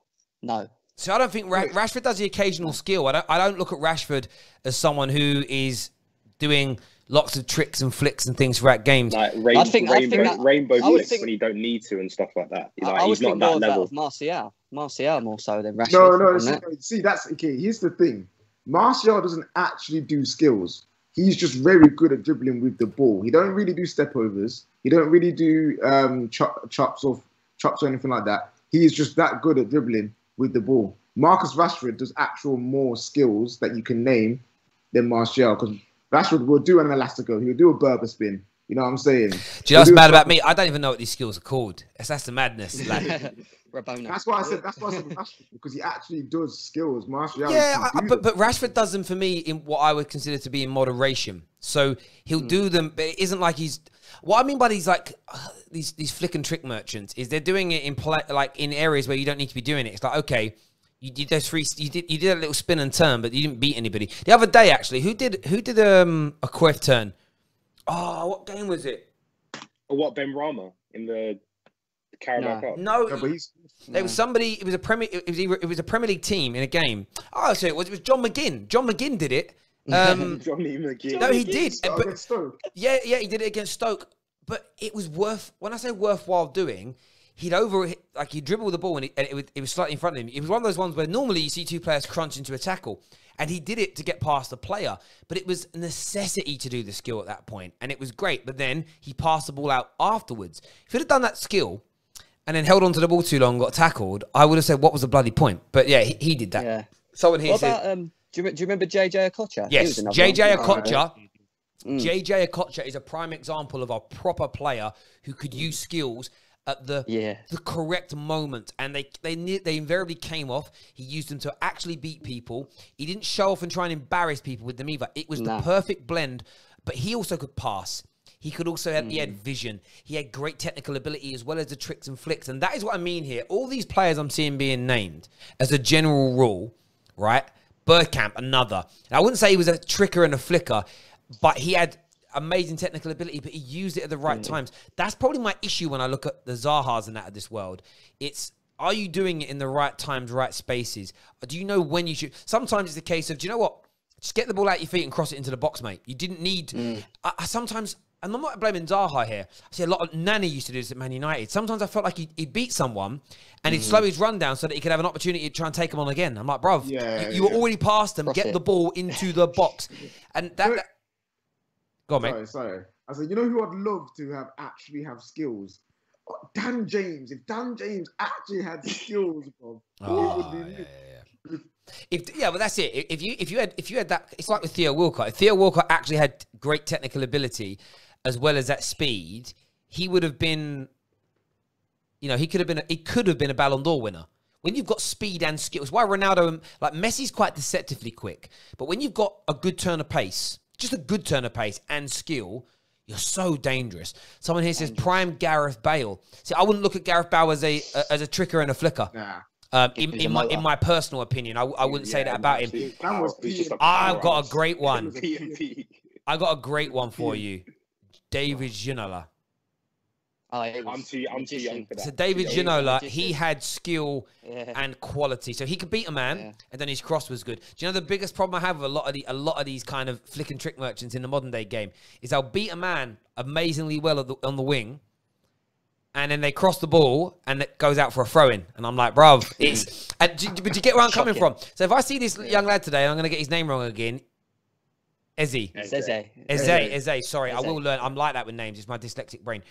So I don't think Rashford does the occasional skill. I don't look at Rashford as someone who is doing lots of tricks and flicks and things throughout games.
Like rainbow flicks when you don't need to and stuff like that. Like,
he's not that level. Of Martial more so than Rashford.
No. See, that's okay. Here's the thing. Martial doesn't actually do skills. He's just very good at dribbling with the ball. He don't really do stepovers. He don't really do chops or anything like that. He is just that good at dribbling with the ball. Marcus Rashford does actual more skills that you can name than Martial because Rashford will do an elastico. He'll do a Berber spin. You know what I'm saying?
Do you know what's mad about me? I don't even know what these skills are called. That's the madness. Like,
That's why I said Rashford because he actually does skills. Martial.
Yeah, but Rashford does them for me in what I would consider to be in moderation. So he'll do them, but it isn't like he's. What I mean by these these flick and trick merchants is they're doing it in areas where you don't need to be doing it. It's like, okay, you did those three. You did a little spin and turn, but you didn't beat anybody. The other day, actually, who did a quiff turn? Oh, what game was it?
What, Ben Rama in the Carabao Cup?
No, there was somebody. It was a Premier League team in a game. Oh, so it was John McGinn. John McGinn did it.
Johnny McGinn.
No, he did.
Against Stoke.
Yeah, he did it against Stoke. But it was when I say worthwhile doing, he'd dribble the ball and it was slightly in front of him. It was one of those ones where normally you see two players crunch into a tackle. And he did it to get past the player. But it was a necessity to do the skill at that point. And it was great. But then he passed the ball out afterwards. If he'd have done that skill and then held onto the ball too long and got tackled, I would have said, what was the bloody point? But yeah, he did that.
Yeah.
Someone here said...
do you remember JJ Okocha?
Yes, JJ Okocha. JJ Okocha is a prime example of a proper player who could use skills at the correct moment, and they invariably came off. He used them to actually beat people. He didn't show off and try and embarrass people with them either. It was the perfect blend, but he also could pass. He could also he had vision. He had great technical ability as well as the tricks and flicks, and that is what I mean here. All these players I'm seeing being named as a general rule, right? Bergkamp, another. And I wouldn't say he was a tricker and a flicker, but he had amazing technical ability, but he used it at the right times. That's probably my issue when I look at the Zahas and that of this world. It's, are you doing it in the right times, right spaces? Do you know when you should? Sometimes it's the case of, do you know what? Just get the ball out your feet and cross it into the box, mate. You didn't need... sometimes, and I'm not blaming Zaha here. I see a lot of... Nani used to do this at Man United. Sometimes I felt like he'd beat someone and he'd slow his run down so that he could have an opportunity to try and take him on again. I'm like, bruv, you were already past them. Get the ball into the box. And that Go on, mate.
Sorry. I said, you know who I'd love to actually have skills? Dan James. If Dan James actually had skills, bro,
but that's it. If you had that, it's like with Theo Walcott. If Theo Walcott actually had great technical ability as well as that speed, he would have been You know, he could have been a Ballon d'Or winner. When you've got speed and skill, it's why Ronaldo, like Messi's quite deceptively quick. But when you've got a good turn of pace, just a good turn of pace and skill, you're so dangerous. Someone here says prime Gareth Bale. See, I wouldn't look at Gareth Bale as a tricker and a flicker.
Nah.
In my personal opinion, I wouldn't say that about him.
I've
got a great one.
P&P.
I got a great one for you. David Ginola.
Oh,
I'm too young for that.
So David Ginola,
magician.
he had skill and quality, so he could beat a man, and then his cross was good. Do you know the biggest problem I have with a lot of these kind of flick and trick merchants in the modern day game is they'll beat a man amazingly well on the wing, and then they cross the ball and it goes out for a throw in, and I'm like, bruv, it's. But you get where I'm coming from? So if I see this young lad today, and I'm going to get his name wrong again. Eze. Sorry, I will learn. I'm like that with names. It's my dyslexic brain.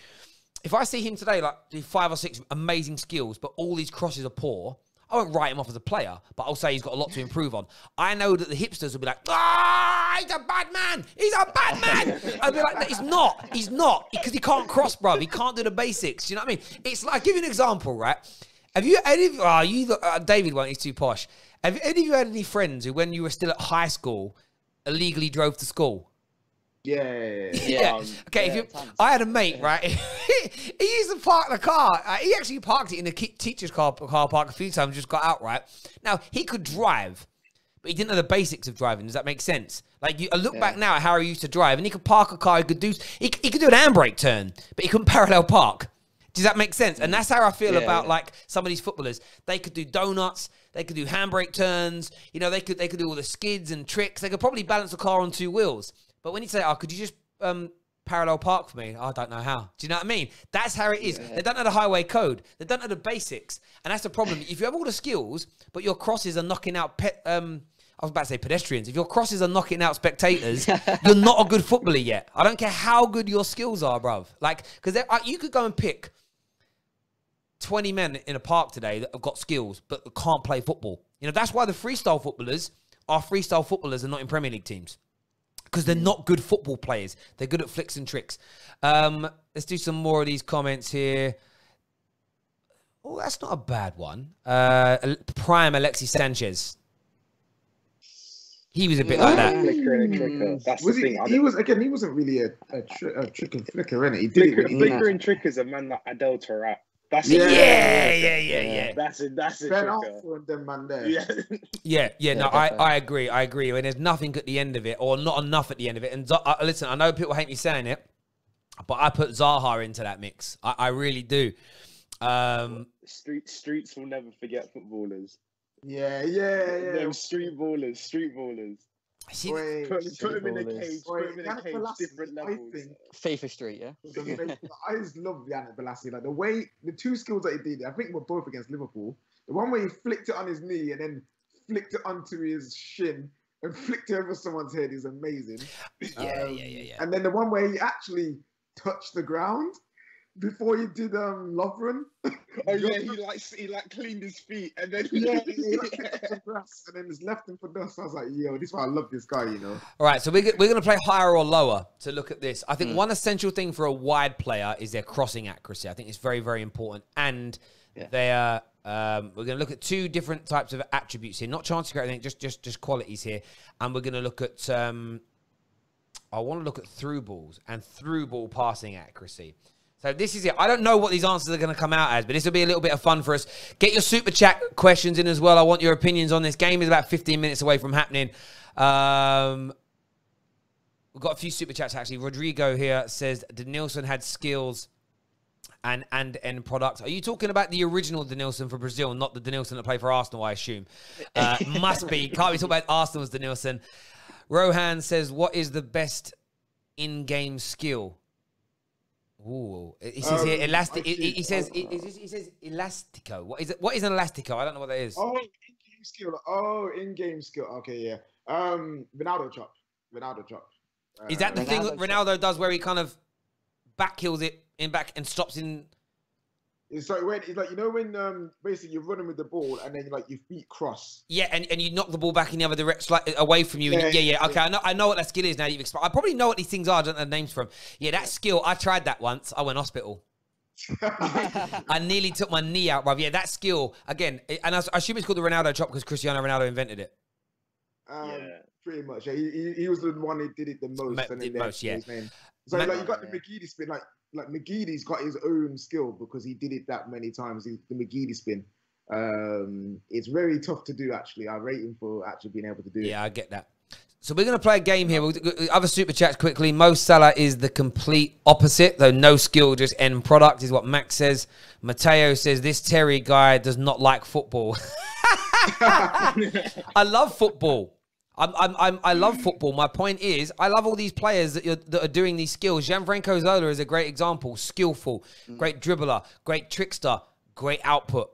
If I see him today, like, do 5 or 6 amazing skills, but all these crosses are poor, I won't write him off as a player, but I'll say he's got a lot to improve on. I know that the hipsters will be like, he's a bad man. He's a bad man. I'll be like, no, he's not, because he can't cross, bruv. He can't do the basics. You know what I mean? It's like, I'll give you an example, right? Have you, David won't, he's too posh. Have any of you had any friends who, when you were still at high school, illegally drove to school?
Yeah.
Okay, I had a mate, right? he used to park the car. He actually parked it in the teacher's car park a few times, just got out, right? Now, he could drive, but he didn't know the basics of driving. Does that make sense? Like, I look back now at how he used to drive, and he could park a car, he could do an handbrake turn, but he couldn't parallel park. Does that make sense? And that's how I feel about, like, some of these footballers. They could do donuts, they could do handbrake turns, you know, they could do all the skids and tricks. They could probably balance a car on 2 wheels. But when you say, could you just parallel park for me? I don't know how. Do you know what I mean? That's how it is. They don't know the highway code. They don't know the basics. And that's the problem. If you have all the skills, but your crosses are knocking out, I was about to say pedestrians. If your crosses are knocking out spectators, you're not a good footballer yet. I don't care how good your skills are, bruv. Like, because you could go and pick 20 men in a park today that have got skills, but can't play football. You know, that's why the freestyle footballers and not in Premier League teams. Because they're not good football players. They're good at flicks and tricks. Let's do some more of these comments here. Oh, that's not a bad one. Prime Alexis Sanchez. He was a bit like that.
Flicker and tricker. That's the thing.
He wasn't really a trick and flicker, innit? He did
flicker and trickers a man like Adel Taarabt. That's
Yeah.
That's a
Ben
tricker.
Arthur and them man there.
Yeah. No, I agree. When there's nothing at the end of it, or not enough at the end of it. And listen, I know people hate me saying it, but I put Zaha into that mix. I really do.
Streets will never forget footballers.
Yeah.
Them street ballers.
See,
Put him in a cage. Put him in a cage. Different levels.
FIFA Street, yeah.
I just love Yannick Bolasie. Like the 2 skills that he did, I think were both against Liverpool. The one where he flicked it on his knee and then flicked it onto his shin and flicked it over someone's head is amazing.
Yeah.
And then the one where he actually touched the ground before he did Lovren.
Oh yeah, he cleaned his feet and then
he picked up the grass and then just left him for dust. I was like, yo, this is why I love this guy, you know.
All right, so we're going to play higher or lower to look at this. I think one essential thing for a wide player is their crossing accuracy. I think it's very, very important. And we're going to look at 2 different types of attributes here. Not chance to create anything, just qualities here. And we're going to look at, I want to look at through balls and through ball passing accuracy. So this is it. I don't know what these answers are going to come out as, but this will be a little bit of fun for us. Get your super chat questions in as well. I want your opinions on this. Game is about 15 minutes away from happening. We've got a few super chats, actually. Rodrigo here says, Denilson had skills and end product. Are you talking about the original Denilson for Brazil, not the Denilson that played for Arsenal, I assume? Must be. Can't be talking about Arsenal's Denilson. Rohan says, what is the best in-game skill? Ooh, he says here elastic. He says elastico. What is it? What is an elastico? I don't know what that is.
Oh, in-game skill. In-game skill. Okay, yeah. Ronaldo Chop.
Is that the thing that Ronaldo does, where he kind of back kills it in back and stops in?
It's like when basically you're running with the ball and then your feet cross.
Yeah, and you knock the ball back in the other direction, like away from you. Yeah. Okay, I know what that skill is now. You've explained. I probably know what these things are. I don't know the names from. Yeah, that skill. I tried that once. I went hospital. I nearly took my knee out, bruv. Yeah, that skill, again, and I assume it's called the Ronaldo Chop because Cristiano Ronaldo invented it.
Pretty much. Yeah. He was the one who did it the most.
Did most, yeah.
His name. So like you got the McGeady spin, like McGeady's got his own skill because he did it that many times. The McGeady spin. It's very tough to do actually. I rate him for actually being able to do it.
Yeah, I get that. So we're going to play a game here. Other super chats quickly. Mo Salah is the complete opposite, though no skill, just end product is what Max says. Mateo says this Terry guy does not like football. I love football. I love football. My point is, I love all these players that are doing these skills. Gianfranco Zola is a great example. Skillful, great dribbler, great trickster, great output.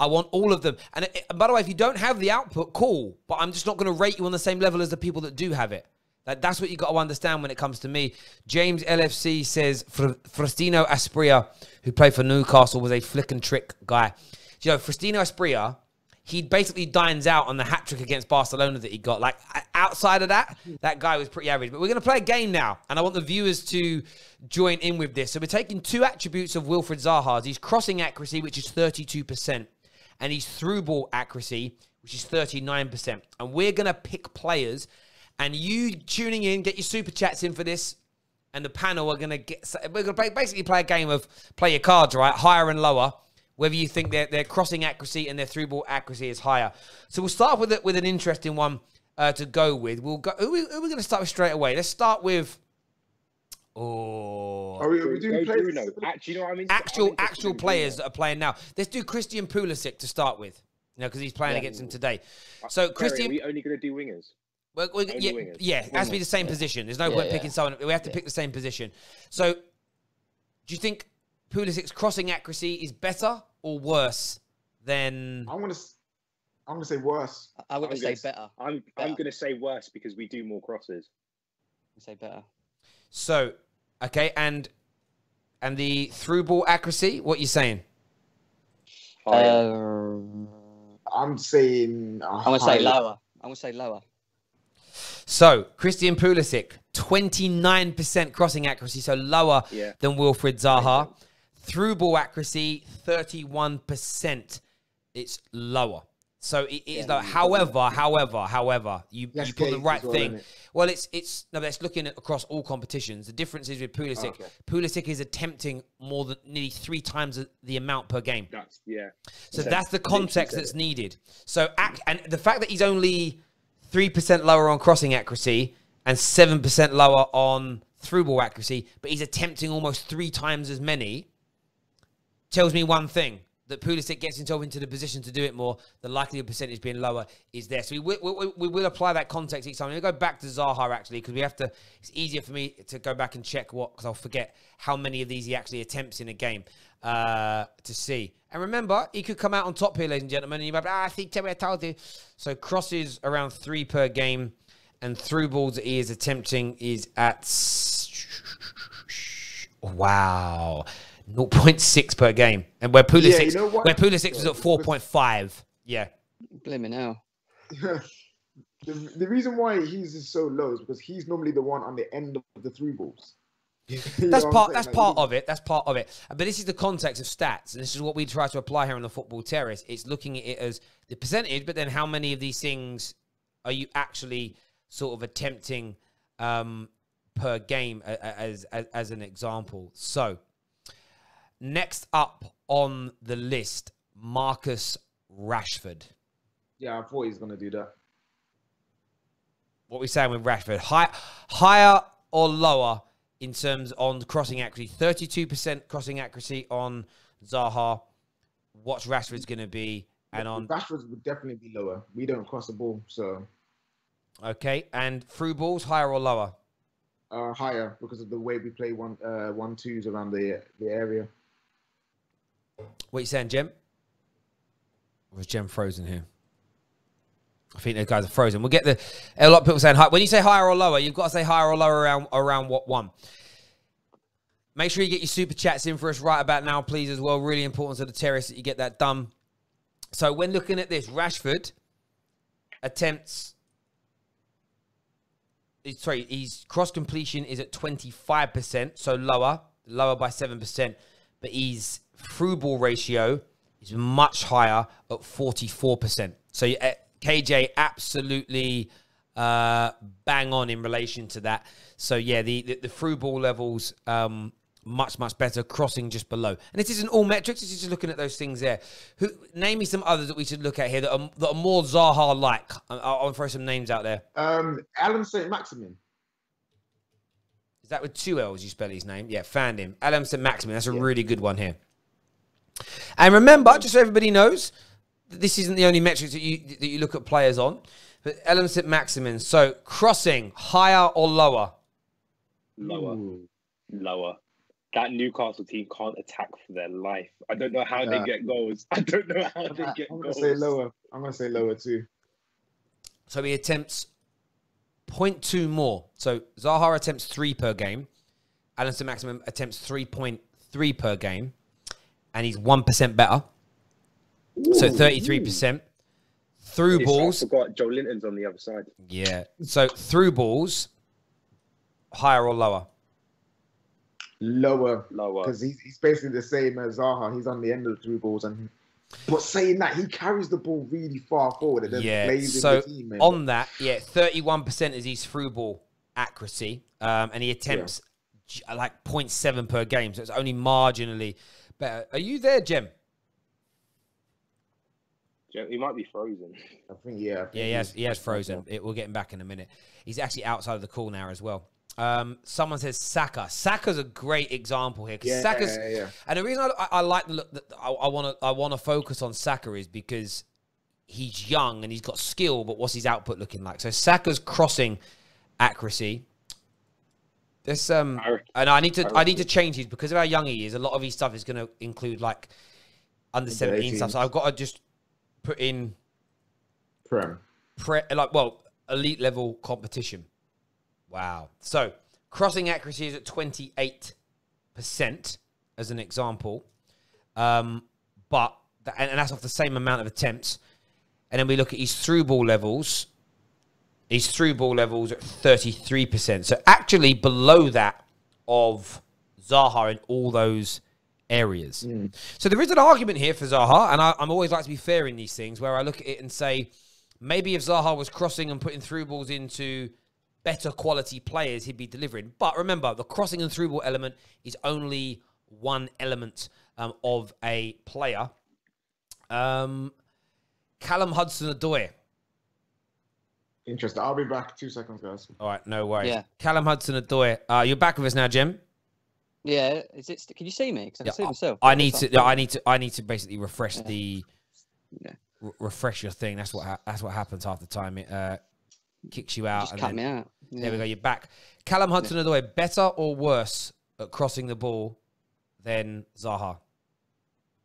I want all of them. And by the way, if you don't have the output, cool. But I'm just not going to rate you on the same level as the people that do have it. That's what you got to understand when it comes to me. James LFC says, Faustino Asprilla, who played for Newcastle, was a flick and trick guy. You know, Faustino Asprilla, he basically dines out on the hat-trick against Barcelona that he got. Like, outside of that, that guy was pretty average. But we're going to play a game now, and I want the viewers to join in with this. So we're taking two attributes of Wilfried Zaha's. He's crossing accuracy, which is 32%, and he's through ball accuracy, which is 39%. And we're going to pick players, and you tuning in, get your super chats in for this, and the panel are going to get... We're going to basically play a game of play your cards, right? Higher and lower. Whether you think their crossing accuracy and their through ball accuracy is higher. So we'll start with it with an interesting one to go with. We'll go. Who are we going to start with straight away? Let's start with.
Are we doing players?
Actually, you know what I mean?
Actual players that are playing now. Let's do Christian Pulisic to start with. You know, because he's playing against him today. So Christian,
are we only going to do wingers?
Yeah, it has to be the same position. There's no point picking someone. We have to pick the same position. So, do you think Pulisic's crossing accuracy is better or worse than...
I'm gonna say worse.
I would say better.
I'm going to say worse because we do more crosses.
I say better.
So, okay, and the through ball accuracy, what are you saying?
I'm saying...
I'm going to say lower. I'm going to say lower.
So, Christian Pulisic, 29% crossing accuracy, so lower than Wilfried Zaha. Through ball accuracy, 31%. It's lower. So it is low. However, you put the right thing. Well, it's that's looking at across all competitions. The difference is with Pulisic. Okay. Pulisic is attempting more than nearly 3 times the amount per game. So that's the context that's needed. So and the fact that he's only 3% lower on crossing accuracy and 7% lower on through ball accuracy, but he's attempting almost 3 times as many, tells me one thing, that Pulisic gets himself into the position to do it more, the likelihood percentage being lower is there. So we will apply that context each time. We'll go back to Zaha, actually, because we have to... It's easier for me to go back and check because I'll forget how many of these he actually attempts in a game to see. And remember, he could come out on top here, ladies and gentlemen, and you're like, I think Terry, I told you. So crosses around 3 per game, and through balls that he is attempting is at... Wow... 0.6 per game, and where Pulisic, was at 4.5. Yeah,
blimey now.
The reason why he's so low is because he's normally the one on the end of the through balls.
That's part of it. That's part of it. But this is the context of stats, and this is what we try to apply here on the Football Terrace. It's looking at it as the percentage, but then how many of these things are you actually sort of attempting per game as an example? So. Next up on the list, Marcus Rashford.
Yeah, I thought he was going to do that.
What are we saying with Rashford? Higher or lower in terms on crossing accuracy? 32% crossing accuracy on Zaha. What's Rashford's going to be? And on
Rashford's would definitely be lower. We don't cross the ball, so...
Okay, and through balls, higher or lower?
Higher, because of the way we play 1-2s around the area.
What are you saying, Jem? Or is Jem frozen here? I think those guys are frozen. We'll get a lot of people saying high. When you say higher or lower, you've got to say higher or lower around what one. Make sure you get your super chats in for us right about now, please, as well. Really important to the terrace that you get that done. So when looking at this, Rashford attempts... Sorry, his cross completion is at 25%, so lower by 7%. but his through ball ratio is much higher at 44%. So KJ absolutely bang on in relation to that. So yeah, the through ball levels much better, crossing just below. And this isn't all metrics, this is just looking at those things there. Name me some others that we should look at here that are more Zaha-like. I'll throw some names out there.
Alan St. Maximin.
Is that with 2 L's you spell his name? Yeah, found him. Alan St. Maximin, that's a really good one here. And remember, just so everybody knows, this isn't the only metrics that you look at players on, but Alan St. Maximin. So crossing, higher or lower?
Lower. Lower. That Newcastle team can't attack for their life. I don't know how they get goals. I don't know how they get goals.
I'm going to say lower. I'm going to say lower too.
So he attempts 0.2 more. So Zaha attempts 3 per game. Alan St. Maximin attempts 3.3 per game. And he's 1% better. So 33%. Through balls.
I forgot Joe Linton's on the other side.
Yeah. So through balls, higher or lower?
Lower.
Lower.
Because he's basically the same as Zaha. He's on the end of the through balls. But saying that, he carries the ball really far forward and then plays in the team. Man.
On that, 31% is his through ball accuracy. And he attempts like 0.7 per game. So it's only marginally better. Are you there, Jem?
He might be frozen.
I think, yeah.
He has frozen. We'll get him back in a minute. He's actually outside of the call now as well. Someone says Saka. Saka's a great example here because Saka's. And the reason I like the look that I want to focus on Saka is because he's young and he's got skill, but what's his output looking like? So Saka's crossing accuracy. There's and I need to change his because of how young he is. A lot of his stuff is going to include like under 17 stuff. So I've got to just put in elite level competition. Wow. So crossing accuracy is at 28% as an example. And that's off the same amount of attempts. And then we look at his through ball levels. His through ball levels at 33%. So actually below that of Zaha in all those areas. So there is an argument here for Zaha, and I'm always like to be fair in these things, where I look at it and say, maybe if Zaha was crossing and putting through balls into better quality players, he'd be delivering. But remember, the crossing and through ball element is only one element of a player. Callum Hudson-Odoi.
Interesting. I'll be back 2 seconds, guys.
All right, no worries.
Yeah.
Callum Hudson-Odoi. You're back with us now, Jim.
Yeah. Is it? Can you see me? Because I can see myself.
I need to basically refresh refresh your thing. That's what happens half the time. It kicks you out.
Just cut me out. Yeah.
There we go. You're back. Callum Hudson-Odoi, better or worse at crossing the ball than Zaha?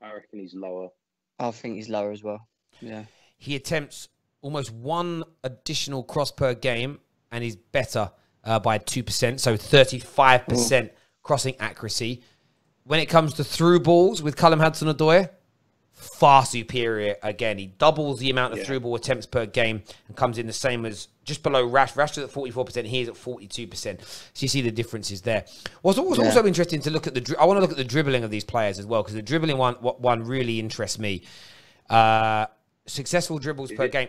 I reckon he's lower.
I think he's lower as well. Yeah.
He attempts almost 1 additional cross per game, and he's better by 2%, so 35% crossing accuracy. When it comes to through balls with Callum Hudson-Odoi, far superior again. He doubles the amount of through ball attempts per game and comes in the same as just below Rashford at 44%. He is at 42%. So you see the differences there. What's also interesting to look at I want to look at the dribbling of these players as well, because the dribbling one really interests me. Successful dribbles per game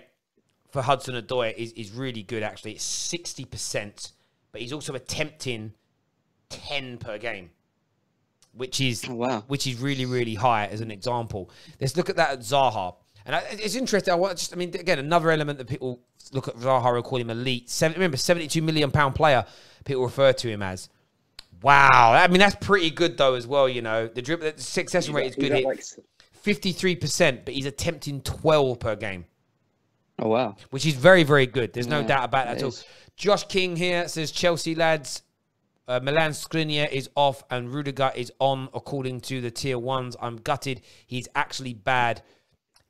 for Hudson-Odoi is really good, actually. It's 60%, but he's also attempting 10 per game, which is really, really high as an example. Let's look at that at Zaha. And it's interesting. Again, another element that people look at Zaha and call him elite. Remember, £72 million player, people refer to him as. Wow. I mean, that's pretty good, though, as well, you know. The success rate is good here. 53%, but he's attempting 12 per game.
Oh, wow.
Which is very, very good. There's no doubt about that at all. Josh King here says, Chelsea lads, Milan Skriniar is off and Rudiger is on, according to the tier 1s. I'm gutted. He's actually bad.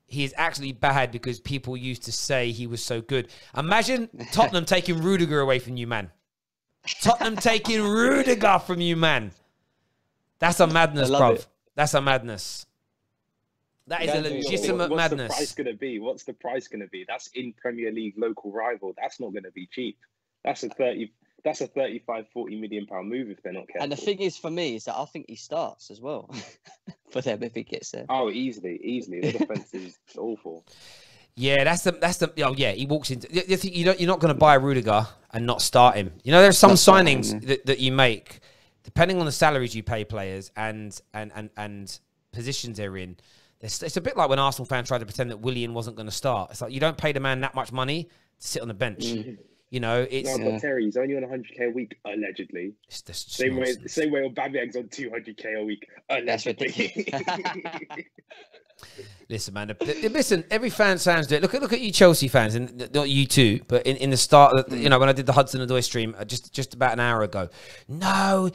He is actually bad because people used to say he was so good. Imagine Tottenham taking Rudiger away from you, man. Tottenham taking Rudiger from you, man. That's a madness, bruv. That's a madness. That is a legitimate madness.
What's the price going to be? What's the price going to be? That's in Premier League local rival. That's not going to be cheap. That's That's a 35, 40 million pound move if they're not careful.
And the thing is, for me, is that I think he starts as well for them if he gets there.
Oh, easily. The defense is awful.
Yeah, that's the. Oh, yeah, he walks into. You're not going to buy Rudiger and not start him. You know, there's some signings that you make, depending on the salaries you pay players and positions they're in. It's a bit like when Arsenal fans tried to pretend that Willian wasn't going to start. It's like you don't pay the man that much money to sit on the bench. You know, it's.
No, but Terry, he's only on 100k a week, allegedly. Same way Aubameyang's on 200k a week, allegedly.
Listen, man. Listen, every fan sounds do it. Look at you Chelsea fans, and not you too, but in the start, you know, when I did the Hudson-Odoi stream just about an hour ago. No,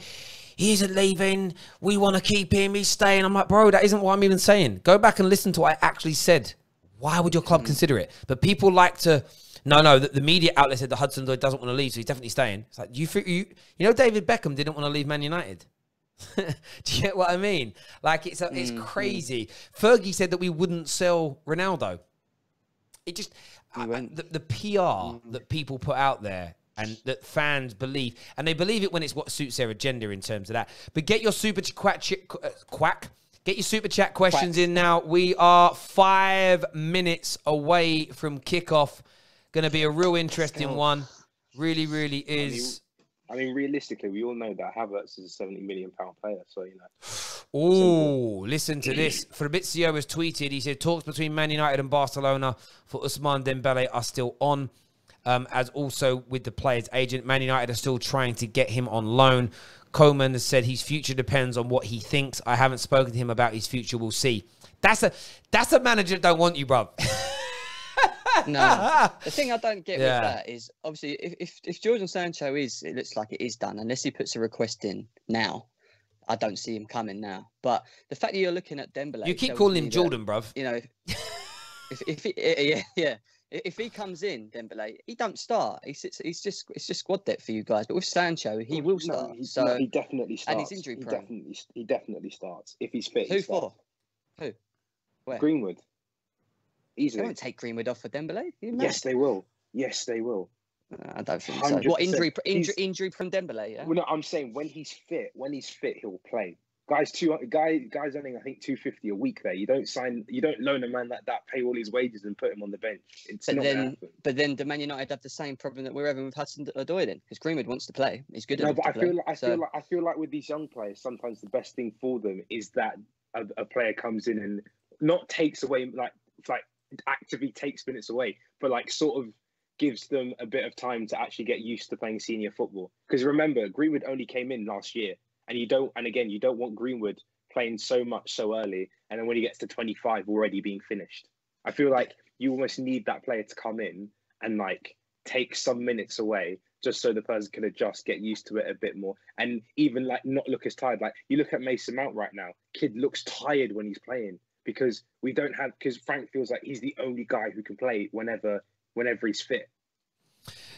he isn't leaving. We want to keep him. He's staying. I'm like, bro, that isn't what I'm even saying. Go back and listen to what I actually said. Why would your club consider it? But people like to. No, the media outlet said that Hudson-Odoi doesn't want to leave, so he's definitely staying. It's like, you know, David Beckham didn't want to leave Man United. Do you get what I mean? Like, it's crazy. Fergie said that we wouldn't sell Ronaldo. It just, the PR that people put out there and that fans believe, and they believe it when it's what suits their agenda in terms of that. But get your super Get your super chat questions in now. We are 5 minutes away from kickoff. Going to be a real interesting one. Really, really is.
I mean, realistically, we all know that Havertz is a £70 million player. So, you know.
Oh, listen to this. Fabrizio has tweeted. He said, talks between Man United and Barcelona for Ousmane Dembele are still on. As also with the player's agent. Man United are still trying to get him on loan. Coleman has said his future depends on what he thinks. I haven't spoken to him about his future. We'll see. That's a manager that don't want you, bro.
No, the thing I don't get with that is obviously if Jordan Sancho it looks like it is done, unless he puts a request in now. I don't see him coming now. But the fact that you're looking at Dembele,
you keep calling him Jordan, bruv.
You know, if he comes in, Dembele, he don't start. It's just squad depth for you guys. But with Sancho, he will start.
He definitely starts.
And he's injury prone.
He definitely starts if he's fit.
Who for? Who? Where?
Greenwood. Easily.
They won't take Greenwood off for Dembele.
Yes, they will. Yes, they will.
I don't think so. What injury from Dembele? Yeah.
Well, no, I'm saying when he's fit, he'll play. Guys earning I think 250 a week there. You don't loan a man like that, pay all his wages and put him on the bench. But then do Man United have the same problem that we're having with Hudson-Odoi then? Because Greenwood wants to play. He's good enough to play. I feel like with these young players, sometimes the best thing for them is that a player comes in and not takes away like actively takes minutes away, but like sort of gives them a bit of time to actually get used to playing senior football. Because remember, Greenwood only came in last year, and you don't want Greenwood playing so much so early, and then when he gets to 25, already being finished. I feel like you almost need that player to come in and like take some minutes away, just so the person can adjust, get used to it a bit more, and even like not look as tired. Like you look at Mason Mount right now, kid looks tired when he's playing. Because Frank feels like he's the only guy who can play whenever he's fit.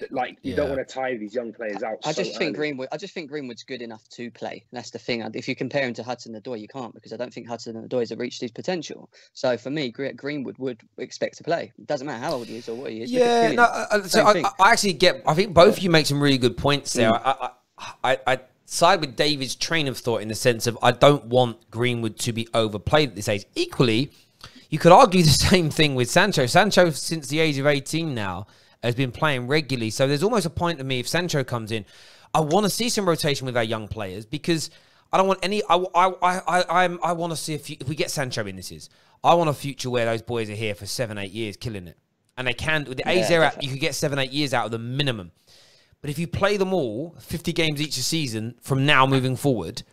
Like you don't want to tire these young players out. I just think Greenwood's good enough to play. That's the thing. If you compare him to Hudson-Odoi, you can't, because I don't think Hudson-Odoi has reached his potential. So for me, Greenwood would expect to play. It doesn't matter how old he is or what he is.
Yeah, I actually get. I think both of you make some really good points there. I side with David's train of thought in the sense of I don't want Greenwood to be overplayed at this age. Equally, you could argue the same thing with Sancho. Sancho, since the age of 18 now, has been playing regularly. So there's almost a point to me, if Sancho comes in, I want to see some rotation with our young players, because I don't want any... I want to see if we get Sancho in, I want a future where those boys are here for 7-8 years killing it. And they can, with the age they're at, you could get 7-8 years out of them minimum. But if you play them all, 50 games each a season from now moving forward,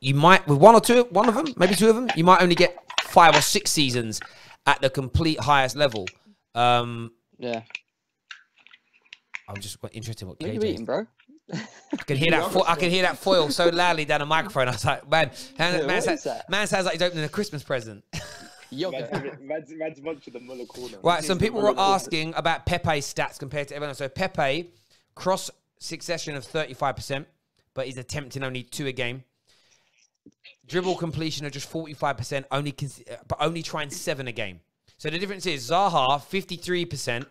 you might, with one of them, maybe two of them, you might only get 5 or 6 seasons at the complete highest level.
Yeah.
I'm just interested in what KJ
are you eating, bro?
I can hear that foil so loudly down the microphone. I was like, man sounds like he's opening a Christmas present.
Man's munching the Muller corner.
Right, some people were asking about Pepe's stats compared to everyone else. So Pepe, cross succession of 35%, but he's attempting only 2 a game. Dribble completion of just 45%, but only trying 7 a game. So the difference is Zaha, 53%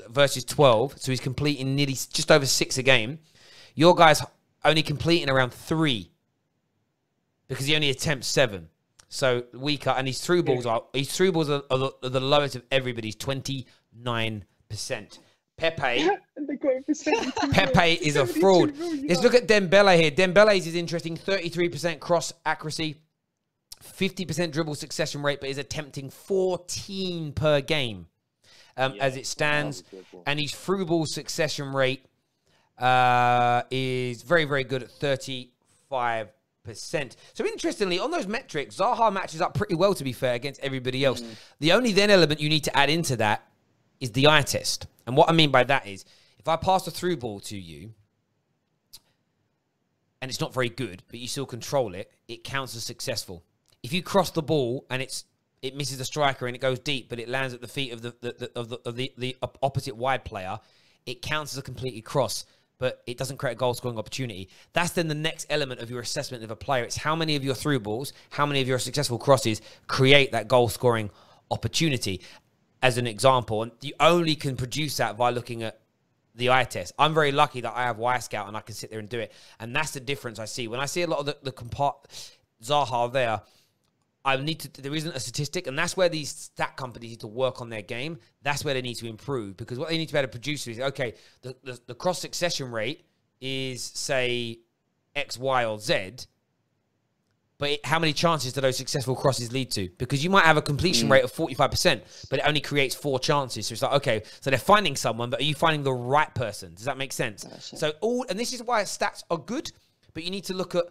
versus 12, so he's completing nearly just over 6 a game. Your guy's only completing around 3 because he only attempts 7. So weaker, and his through balls are the lowest of everybody's 29%. Pepe is a fraud. Let's look at Dembele here. Dembele's is interesting. 33% cross accuracy, 50% dribble succession rate, but is attempting 14 per game as it stands. And his through ball succession rate is very, very good at 35%. So interestingly, on those metrics, Zaha matches up pretty well, to be fair, against everybody else. The only then element you need to add into that is the eye test. And what I mean by that is, if I pass a through ball to you, and it's not very good, but you still control it, it counts as successful. If you cross the ball and it misses the striker and it goes deep, but it lands at the feet of the opposite wide player, it counts as a completed cross, but it doesn't create a goal-scoring opportunity. That's then the next element of your assessment of a player. It's how many of your through balls, how many of your successful crosses create that goal-scoring opportunity, as an example. And you only can produce that by looking at the eye test. I'm very lucky that I have Y-Scout and I can sit there and do it. And that's the difference I see. When I see a lot of the Zaha there, there isn't a statistic, and that's where these stat companies need to work on their game. That's where they need to improve, because what they need to be able to produce is, okay, the cross succession rate is, say, X, Y, or Z, but how many chances do those successful crosses lead to? Because you might have a completion rate of 45%, but it only creates 4 chances. So it's like, okay, so they're finding someone, but are you finding the right person? Does that make sense? So and this is why stats are good, but you need to look at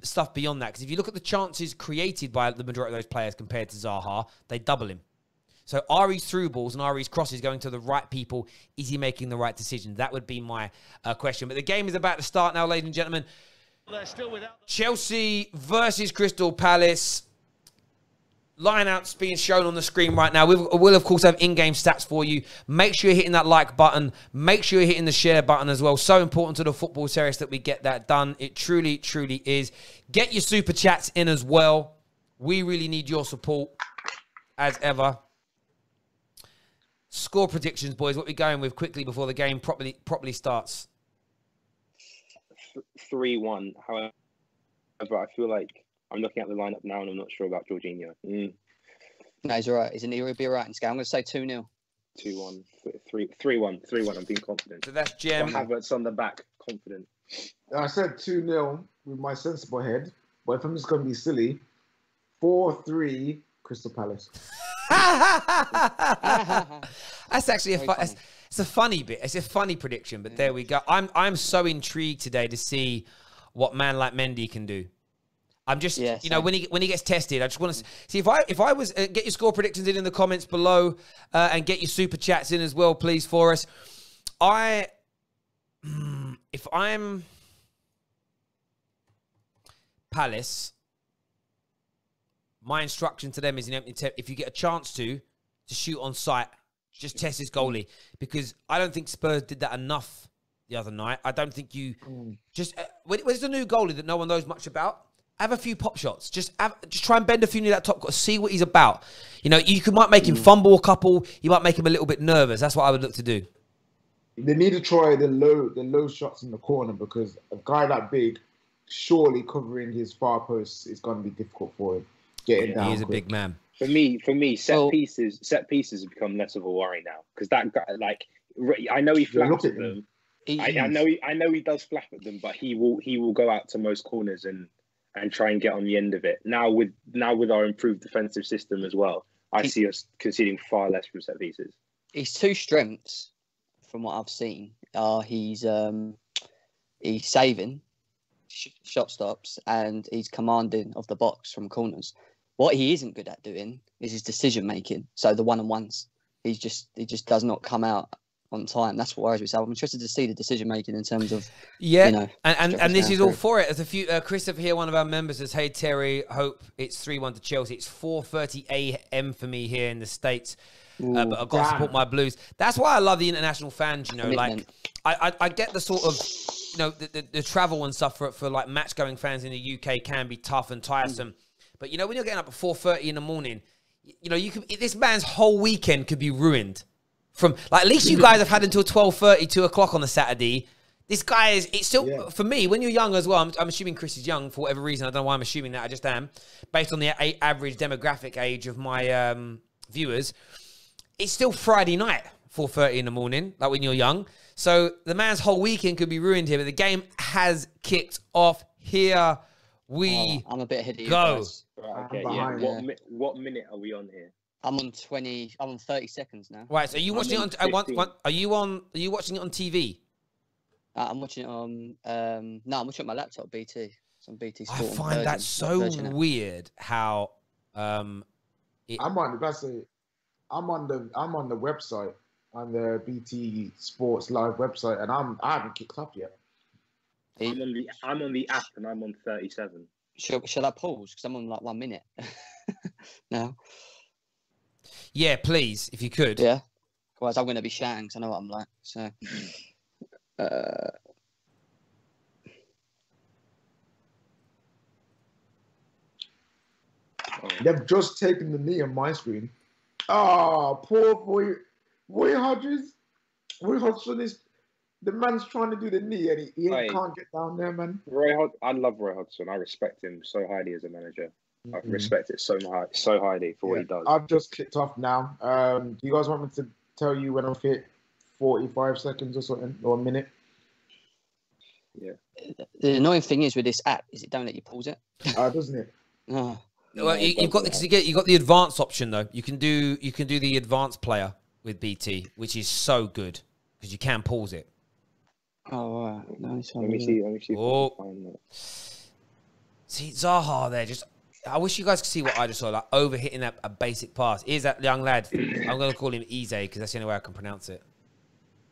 stuff beyond that. Because if you look at the chances created by the majority of those players compared to Zaha, they double him. So are his through balls and are his crosses going to the right people? Is he making the right decision? That would be my question. But the game is about to start now, ladies and gentlemen. Chelsea versus Crystal Palace. Lineouts being shown on the screen right now. We'll, of course, have in-game stats for you. Make sure you're hitting that like button. Make sure you're hitting the share button as well. So important to the Football Terrace that we get that done. It truly, truly is. Get your super chats in as well. We really need your support, as ever. Score predictions, boys. What are we going with quickly before the game properly starts?
3-1. However, I feel like I'm looking at the lineup now and I'm not sure about Jorginho.
No, he's all right. He'll be all right in scale. I'm going to say 2-0.
2-1. 3-1. I'm being confident.
So that's Gem.
Havertz on the back. Confident.
I said 2-0 with my sensible head, but if I'm just going to be silly, 4-3 Crystal Palace.
That's actually it's a funny bit. It's a funny prediction, but there we go. I'm so intrigued today to see what man like Mendy can do. I'm just, when he gets tested, I just want to see if I was get your score predictions in the comments below and get your super chats in as well, please, for us. If I'm Palace, my instruction to them is if you get a chance to shoot on sight, just test this goalie, because I don't think Spurs did that enough the other night. I don't think you where's the new goalie that no one knows much about? Have a few pop shots. Just try and bend a few near that top. See what he's about. You might make him fumble a couple. You might make him a little bit nervous. That's what I would look to do.
They need to try the low shots in the corner, because a guy that big, surely covering his far post is going to be difficult for him. Getting down.
He is a big man.
For me, set pieces have become less of a worry now, because that guy, I know he flaps at them. I know he does flap at them, but he will go out to most corners and try and get on the end of it. Now with our improved defensive system as well, I see us conceding far less from set pieces.
His 2 strengths, from what I've seen, are he's saving shot stops and he's commanding of the box from corners. What he isn't good at doing is his decision making. So the one-on-ones, he just does not come out on time. That's what worries me. So I'm interested to see the decision making in terms of
and this is all for it. There's a few. Christopher here, one of our members, says, "Hey Terry, hope it's 3-1 to Chelsea." It's 4:30 a.m. for me here in the States, but I've got to support my Blues. That's why I love the international fans. I get the sort of the travel and stuff for like match going fans in the UK can be tough and tiresome. But when you're getting up at 4:30 in the morning, this man's whole weekend could be ruined. From at least you guys have had until 12:30, 2 o'clock on the Saturday. This guy is, it's still,
Yeah.
for me, when you're young as well, I'm assuming Chris is young for whatever reason. I don't know why I'm assuming that. I just am. Based on the average demographic age of my viewers, it's still Friday night, 4:30 in the morning, like when you're young. So the man's whole weekend could be ruined here, but the game has kicked off. Here we
I'm a bit ahead of you
go.
guys.
Right, okay,
behind.
Yeah.
What minute are we on here?
I'm on 30 seconds now.
Right, so are you watching it on,
15.
are you watching it on TV?
I'm watching it on. No, I'm watching it on my laptop. BT. It's on BT
I
Sport.
find that so weird how
I'm on the website, on the BT Sports Live website, and I haven't kicked up yet.
I'm on the app and I'm on 37.
Shall I pause? Because I'm on like 1 minute. No.
yeah, please, if you could.
Yeah. Otherwise, I'm going to be shouting because I know what I'm like. So.
They've just taken the knee on my screen. Oh, poor boy, Roy Hodges. Roy Hodgson is the man's trying to do the knee and he
Hey.
can't get down there, man.
I love Roy Hodgson. I respect him so highly as a manager. I respect it so highly for what he does.
I've just kicked off now. Do you guys want me to tell you when I've hit 45 seconds or something, or a minute?
Yeah.
The annoying thing is with this app is it don't let you pause it.
Doesn't it?
Oh.
Well, you've got the advanced option though. You can do the advanced player with BT, which is so good because you can pause it.
Oh, right. No,
Let me see. If
Oh.
I can find that.
See Zaha there. Just I wish you guys could see what I just saw, like over hitting a basic pass. Here's that young lad. I'm going to call him Eze because that's the only way I can pronounce it.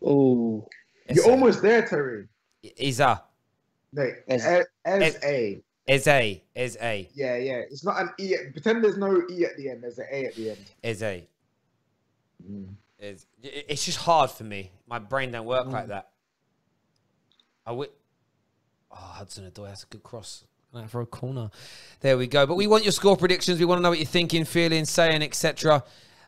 Oh.
You're almost there, Terry.
Iza.
No,
Ez-
Eze.
Eze.
Yeah. It's not an E. Pretend there's no E at the end. There's an A at the end.
Eze. It's just hard for me. My brain don't work like that. Hudson-Odoi, that's a good cross. For a corner. There we go. But we want your score predictions. We want to know what you're thinking, feeling, saying, etc.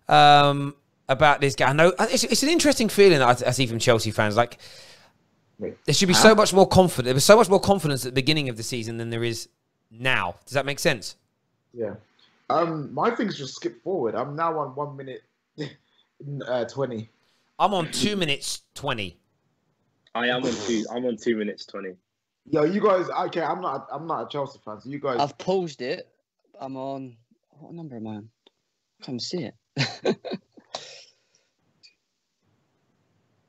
About this guy. I know it's an interesting feeling that I see from Chelsea fans. Like, there should be so much more confidence. There was so much more confidence at the beginning of the season than there is now. Does that make sense?
Yeah. My things just skip forward. I'm now on 1 minute 20.
I'm on 2 minutes 20.
I'm on 2 minutes 20.
Yo, you guys. Okay, I'm not a Chelsea fan. So you guys.
I've paused it. I'm on. What number am I on? I can't see it.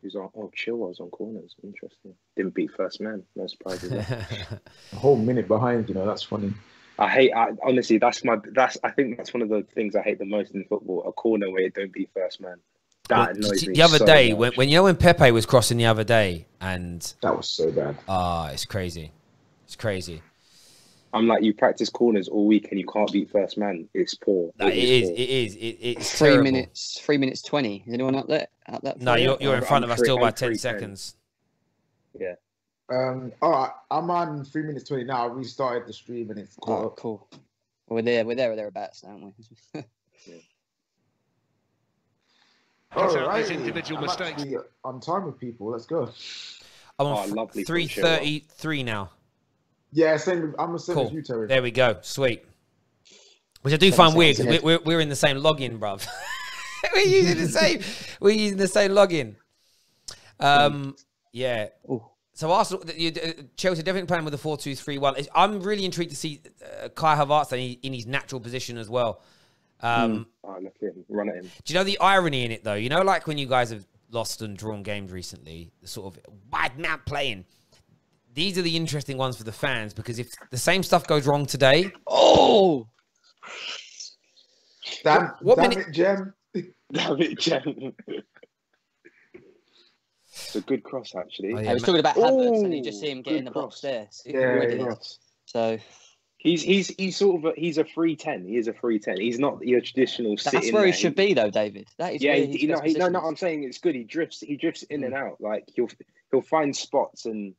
He's on. Oh, Chilwell's on corners. Interesting. Didn't beat first man. No surprise.
A whole minute behind. That's funny.
Honestly, I think that's one of the things I hate the most in football. A corner where you don't beat first man. That annoys me.
The other
so
day,
much.
when Pepe was crossing the other day, and
That was so bad.
it's crazy. It's crazy.
I'm like, you practice corners all week and you can't beat first man. It's poor.
No, it's
3
terrible.
minutes. 3 minutes 20. Is anyone up there?
No, you're in front of us still by 10
3:10.
seconds.
Yeah.
All right, I'm on 3 minutes 20 now. I restarted the stream and it's caught
Oh,
up.
cool. We're there or thereabouts, aren't we?
Alright,
individual
I'm
mistakes.
actually on time with people. Let's go.
I'm on
lovely from
3:33 now.
Yeah, I'm the same
Cool.
as you, Terry.
There we go. Sweet. Which I do find weird because we're in the same login, bruv. We're using the same login. Yeah.
Ooh.
So Arsenal, Chelsea definitely playing with a 4-2-3-1. I'm really intrigued to see Kai Havertz in his natural position as well.
Oh, look at him. Run at him.
Do you know the irony in it though? You know, like when you guys have lost and drawn games recently, the sort of wide man playing. These are the interesting ones for the fans because if the same stuff goes wrong today,
Damn
minute-
it, Jem.
Damn it, Jen. It's a good cross, actually.
Oh,
I
yeah,
was talking about Havertz, and you
Ooh,
just see him get
good
in the box
cross.
there.
Yeah.
So
He's sort of he's a 3-10. He is a 3-10. He's not your traditional
that's
sitting
where he
there.
should be, though, David. That is
Yeah,
where his best position is.
I'm saying it's good. He drifts in and out. Like he'll find spots and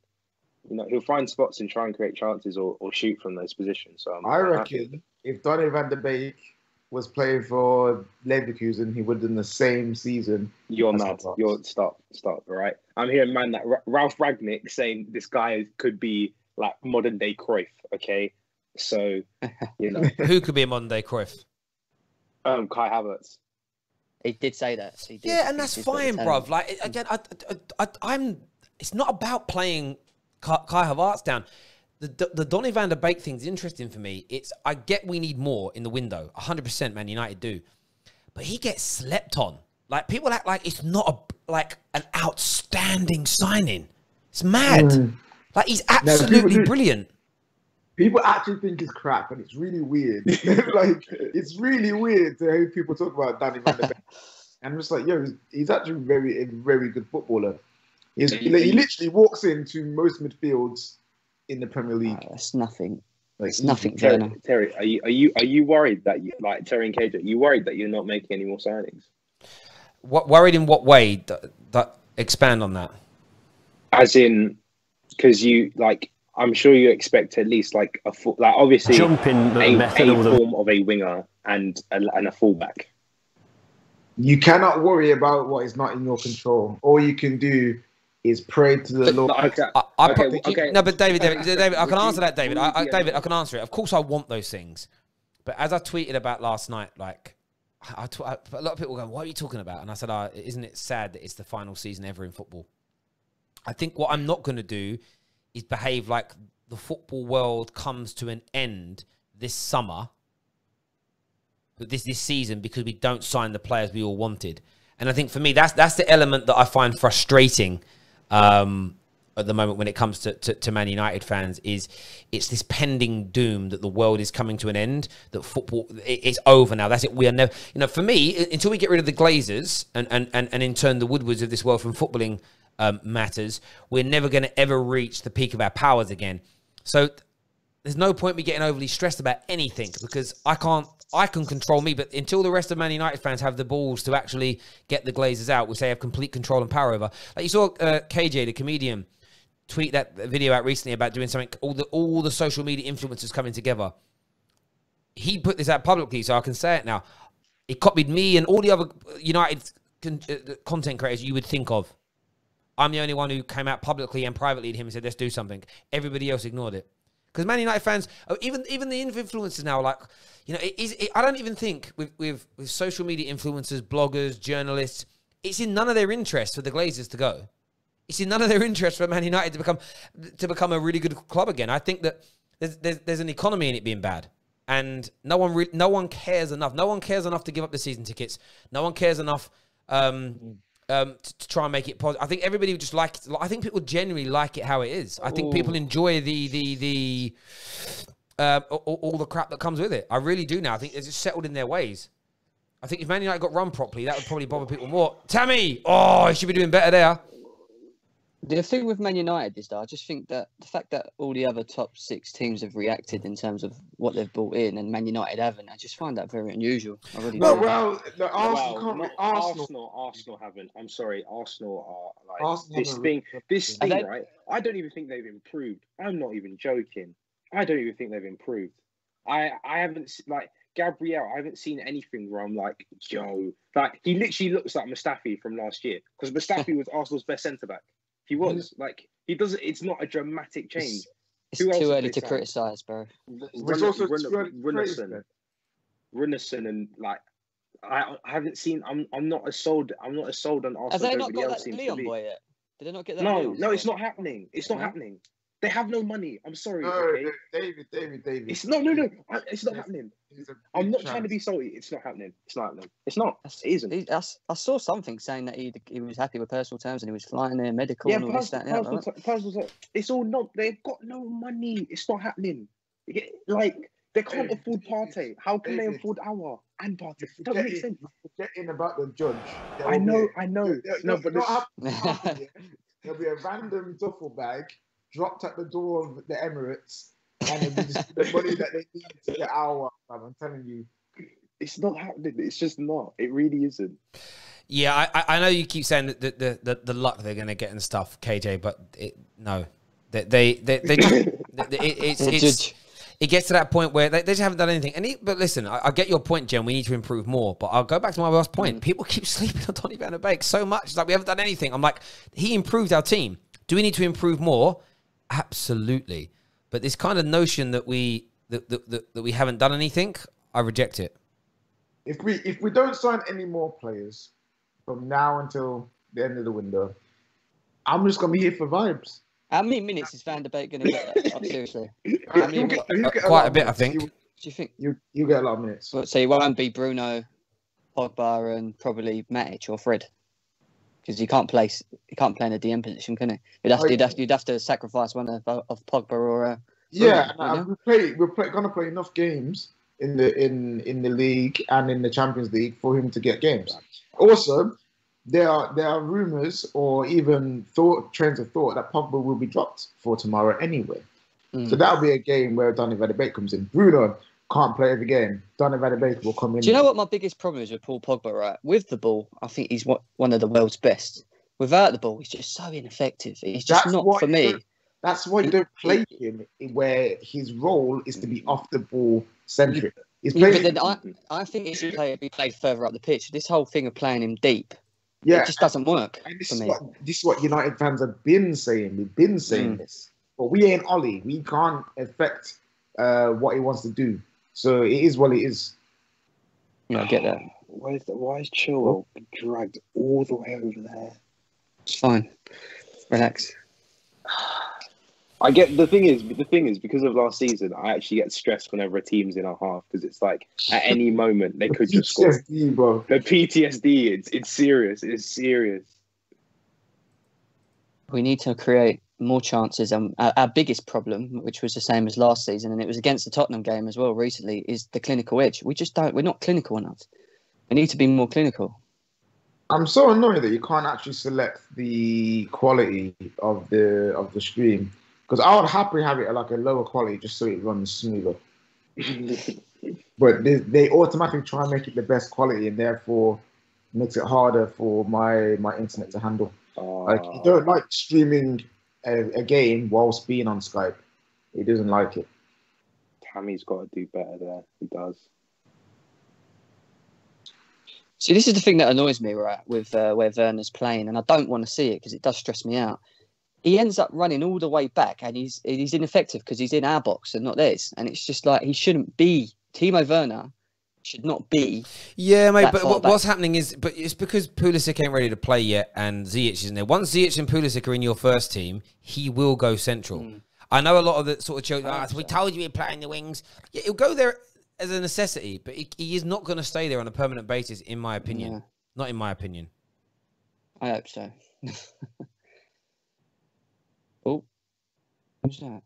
he'll find spots and try and create chances or shoot from those positions. So
I reckon if Donny van der Beek was playing for Leverkusen, he would have done the same season.
You're
as
mad.
Havertz.
You're stop. All right. I'm hearing man that Ralph Ragnick saying this guy could be like modern day Cruyff. Okay, so you know
Who could be a modern day Cruyff?
Kai Havertz.
He did say that. He did.
Yeah, and
He
that's
did put the
fine,
term.
bruv. Like again, I'm. It's not about playing Kai Havertz down. The Donny van der Beek thing's interesting for me. I get we need more in the window. 100% Man United do. But he gets slept on. Like, people act like it's not an outstanding signing. It's mad. Like, he's absolutely brilliant.
People actually think he's crap, and it's really weird. Like, it's really weird to hear people talk about Donny van der Beek. And I'm just like, yo, he's actually a very good footballer. He literally walks into most midfields in the Premier League.
That's nothing.
Like,
It's nothing,
Terry,
Werner.
Terry, are you worried that you like Terry and KJ? Are you worried that you're not making any more signings?
What worried in what way? That expand on that.
As in, because you like, I'm sure you expect at least like obviously
Jumping
a
method or the
form of a winger and a fullback.
You cannot worry about what is not in your control. All you can do is pray to the Lord.
Okay.
No, but David, I can answer that, David. David, I can answer it. Of course, I want those things, but as I tweeted about last night, like a lot of people go, "What are you talking about?" And I said, "Isn't it sad that it's the final season ever in football?" I think what I'm not going to do is behave like the football world comes to an end this summer, this season, because we don't sign the players we all wanted. And I think for me, that's the element that I find frustrating at the moment when it comes to Man United fans. Is it's this pending doom that the world is coming to an end, that football it's over now. That's it. We are never, for me, until we get rid of the Glazers and in turn the Woodwards of this world from footballing matters, we're never going to ever reach the peak of our powers again. So there's no point me getting overly stressed about anything, because I can control me, but until the rest of Man United fans have the balls to actually get the Glazers out, which they have complete control and power over. Like you saw KJ, the comedian, tweet that video out recently about doing something, all the social media influencers coming together. He put this out publicly, so I can say it now. He copied me and all the other United content creators you would think of. I'm the only one who came out publicly and privately to him and said, let's do something. Everybody else ignored it. Because Man United fans, even the influencers now, like, I don't even think with social media influencers, bloggers, journalists, it's in none of their interest for the Glazers to go. It's in none of their interest for Man United to become a really good club again. I think that there's an economy in it being bad, and no one cares enough. No one cares enough to give up the season tickets. No one cares enough to try and make it positive. I think everybody just likes. I think people genuinely like it how it is. I think people enjoy the all the crap that comes with it. I really do now. I think it's just settled in their ways. I think if Man United got run properly, that would probably bother people more. Tammy, he should be doing better there.
The thing with Man United is that I just think that the fact that all the other top 6 teams have reacted in terms of what they've brought in and Man United haven't, I just find that very unusual. I really do.
Arsenal haven't. I'm sorry, Arsenal are like Arsenal this thing, right? I don't even think they've improved. I'm not even joking. I don't even think they've improved. I haven't, like, Gabriel, I haven't seen anything where I'm like, yo, like, he literally looks like Mustafi from last year, because Mustafi was Arsenal's best centre back. He was like, he doesn't. It's not a dramatic change.
It's too early to criticise, bro.
Runnison, and like, I haven't seen. I'm not as sold. I'm not as sold on Arsenal.
Have they
as
not
everybody
got
else
that
seems
Leon
to be.
boy yet? Did they not get that?
No, it's not happening. It's not happening. They have no money. I'm sorry.
No,
okay?
David.
It's no. It's not happening. I'm not trying to be salty. It's not happening. It's not happening. It's not. It isn't.
I saw something saying that he was happy with personal terms and he was flying there, medical, and all this, that, and that. Right?
It's all not. They've got no money. It's not happening. Like, they can't afford Partey. How can they afford our and Partey? It doesn't make sense.
Forgetting about the judge.
I know. No, but
there'll be a random duffel bag dropped at the door of the Emirates, and it'll be just the money that they need to get our. I'm telling you,
it's not happening. It's just not. It really isn't.
Yeah, I know you keep saying that the luck they're going to get and stuff, KJ, but no, it gets to that point where they just haven't done anything. But listen, I get your point, Jen. We need to improve more. But I'll go back to my last point. People keep sleeping on Donny van der Beek so much. It's like we haven't done anything. I'm like, he improved our team. Do we need to improve more? Absolutely. But this kind of notion that we haven't done anything, I reject it.
If we don't sign any more players from now until the end of the window, I'm just gonna be here for vibes.
How many minutes is Van der Beek going to get? Oh, seriously.
He'll get
Quite a bit, I think.
Do you think?
You get a lot of minutes.
So he won't be Bruno, Pogba, and probably Matic or Fred, because he can't play in a DM position, can he? You'd have to sacrifice one of Pogba or.
Bruno, we're gonna play enough games in the league and in the Champions League for him to get games. Also, there are rumours or even trains of thought that Pogba will be dropped for tomorrow anyway. So that'll be a game where Donny van der Beek comes in. Bruno can't play every game. Donny van der Beek will come in.
Do you know what my biggest problem is with Paul Pogba? Right, with the ball, I think he's one of the world's best. Without the ball, he's just so ineffective. He's just not for me.
That's why you don't play him where his role is to be off the ball centric.
But then I think he should be played further up the pitch. This whole thing of playing him deep, it just doesn't work for me.
This is what United fans have been saying. We've been saying this. But we ain't Ollie. We can't affect what he wants to do. So it is what it is.
Yeah, I get that.
Why is Chilwell dragged all the way over there?
It's fine. Relax.
I get the thing is because of last season, I actually get stressed whenever a team's in our half because it's like at any moment they could just score.
Bro.
The PTSD, it's serious. It's serious.
We need to create more chances. Our biggest problem, which was the same as last season, and it was against the Tottenham game as well recently, is the clinical edge. We just don't. We're not clinical enough. We need to be more clinical.
I'm so annoyed that you can't actually select the quality of the stream. Because I would happily have it at like a lower quality just so it runs smoother. But they automatically try and make it the best quality and therefore makes it harder for my internet to handle. Like, you don't like streaming a game whilst being on Skype. He doesn't like it.
Tammy's got to do better there. He does.
See, this is the thing that annoys me, right, with where Werner's playing, and I don't want to see it because it does stress me out. He ends up running all the way back, and he's ineffective because he's in our box and not theirs. And it's just like he shouldn't be. Timo Werner should not be.
Yeah, mate. But what's happening is, it's because Pulisic ain't ready to play yet, and Ziyech isn't there. Once Ziyech and Pulisic are in your first team, he will go central. I know a lot of the sort of jokes. We told you we're playing the wings. Yeah, he'll go there as a necessity, but he is not going to stay there on a permanent basis, in my opinion. No. Not in my opinion.
I hope so. Oh, who's that? Come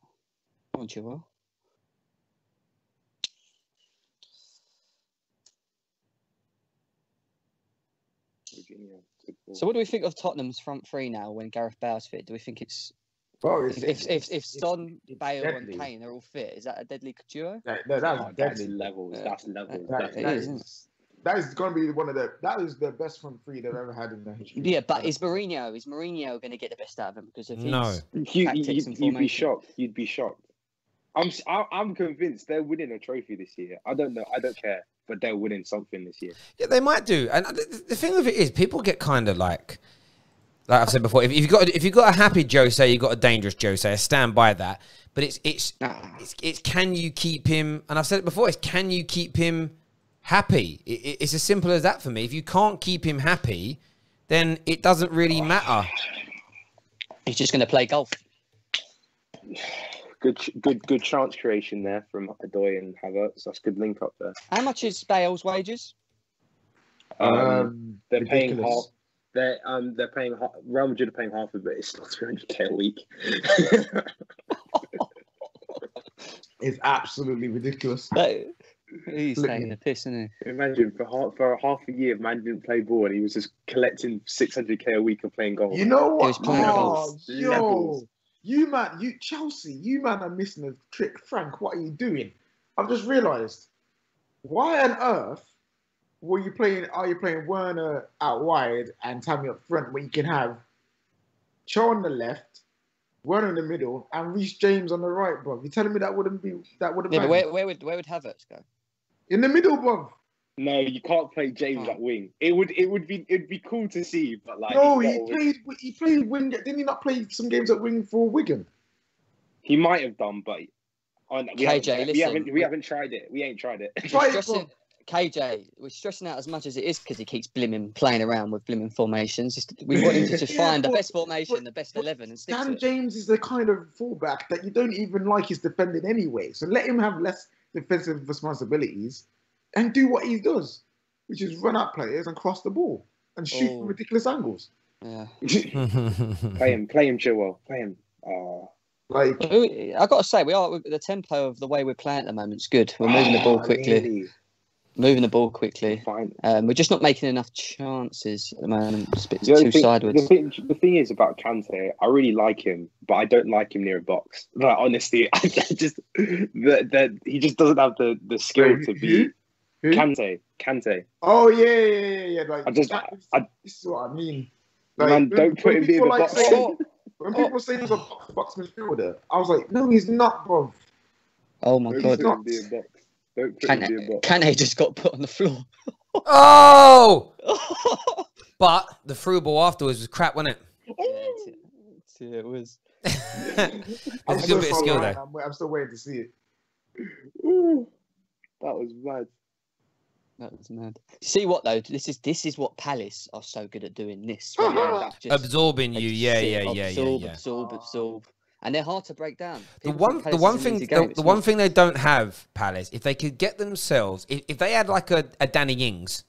on, Chilwell. So, what do we think of Tottenham's front three now when Gareth Bale's fit? Do we think it's if Son, Bale, and Kane are all fit? Is that a deadly duo?
That's
levels. That's levels.
That is going to be that is the best front three they've ever had in their history.
Yeah, but is Mourinho going to get the best out of him? Because if
you'd be shocked. You'd be shocked. I'm convinced they're winning a trophy this year. I don't know. I don't care, but they're winning something this year.
Yeah, they might do. And the thing with it is, people get kind of like I've said before, if you've got a happy Jose, you've got a dangerous Jose. I stand by that. But it's can you keep him? And I've said it before. It's can you keep him happy? It's as simple as that for me. If you can't keep him happy, then it doesn't really matter.
He's just going to play golf.
Good chance creation there from Odoi and Havertz. That's good link up there.
How much is Bale's wages?
They're paying half. They're paying half. Real Madrid are paying half of it. It's still 300k a week.
It's absolutely ridiculous.
He's taking the piss, isn't he?
Imagine for half a year, man didn't play ball and he was just collecting 600k a week and playing golf.
You know what?
He was playing golf.
You Chelsea, you man are missing a trick. Frank, what are you doing? I've just realised. Why on earth are you playing Werner out wide and Tammy up front when you can have Cho on the left, Werner in the middle, and Reece James on the right, bro. You telling me that wouldn't be
Yeah, but
bang?
where would Havertz go?
In the middle, bro.
No, you can't play James at wing. It'd be cool to see, but like
No, he played wing. Didn't he not play some games at wing for Wigan?
he might have done, but
KJ, listen,
we haven't tried it. We ain't tried it.
Try it, bro.
KJ, we're stressing out as much as it is because he keeps playing around with formations. We want him to just find the best formation, the best 11, and stick to
Dan
it.
James is the kind of fullback that you don't even like his defending anyway. So let him have less defensive responsibilities and do what he does, which is run at players and cross the ball and shoot from ridiculous angles.
Yeah.
Play him, Chilwell. Play him.
Like,
I got to say, the tempo of the way we're playing at the moment is good. We're moving the ball quickly.
Really?
Moving the ball quickly.
Fine.
We're just not making enough chances at the moment. It's a bit too sideways.
The thing is about Kante, I really like him, but I don't like him near a box. Like, honestly, I just he just doesn't have the skill to be.
who?
Kante.
Oh yeah. Like, this is what I mean. Like,
Man, don't put him near the box.
When people say he's a box midfielder, I was like, no, he's not, bro.
Oh my god!
Don't put him near a box.
Kane just got put on the floor.
Oh! But the through ball afterwards was crap, wasn't it?
Yeah, it was.
It's a good bit of skill there.
I'm still waiting to see it.
Ooh, that was mad.
That was mad. See what though? This is what Palace are so good at doing.
Absorbing you, yeah.
Absorb, and they're hard to break down.
The one thing they don't have, Palace, if they could get themselves, if they had like a Danny Ings,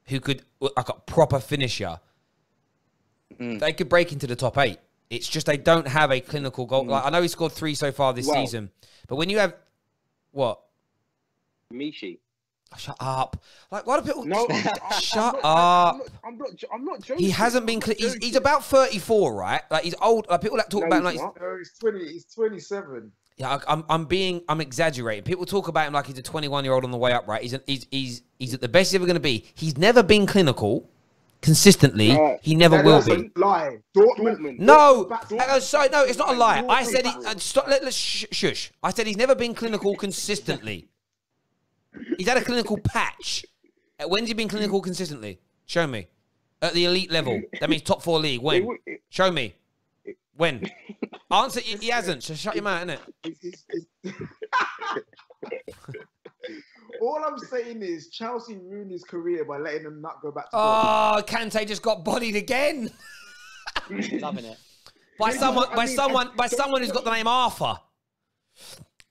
who could like a proper finisher, they could break into the top 8. It's just they don't have a clinical goal. Like, I know he scored 3 so far this season, but when you have what?
Mishi.
Shut up! Like, why do people?
No,
shut up!
I'm not joking.
He hasn't been. He's about 34, right? Like, he's old. Like, people that talk about him like
he's 20. He's 27.
Yeah, I'm exaggerating. People talk about him like he's a 21-year-old on the way up, right? He's at the best he's ever going to be. He's never been clinical consistently. He never will be.
Lie. Dortmund.
No. Sorry, no, it's not a lie. I said stop. Let's shush. I said he's never been clinical consistently. He's had a clinical patch. When's he been clinical consistently? Show me. At the elite level. That means top 4 league. When? Show me. When? Answer. He hasn't. So shut your mouth, innit?
All I'm saying is Chelsea ruined his career by letting him not go back to
Dortmund. Kante just got bodied again.
Loving it.
By someone who's got the name Arthur.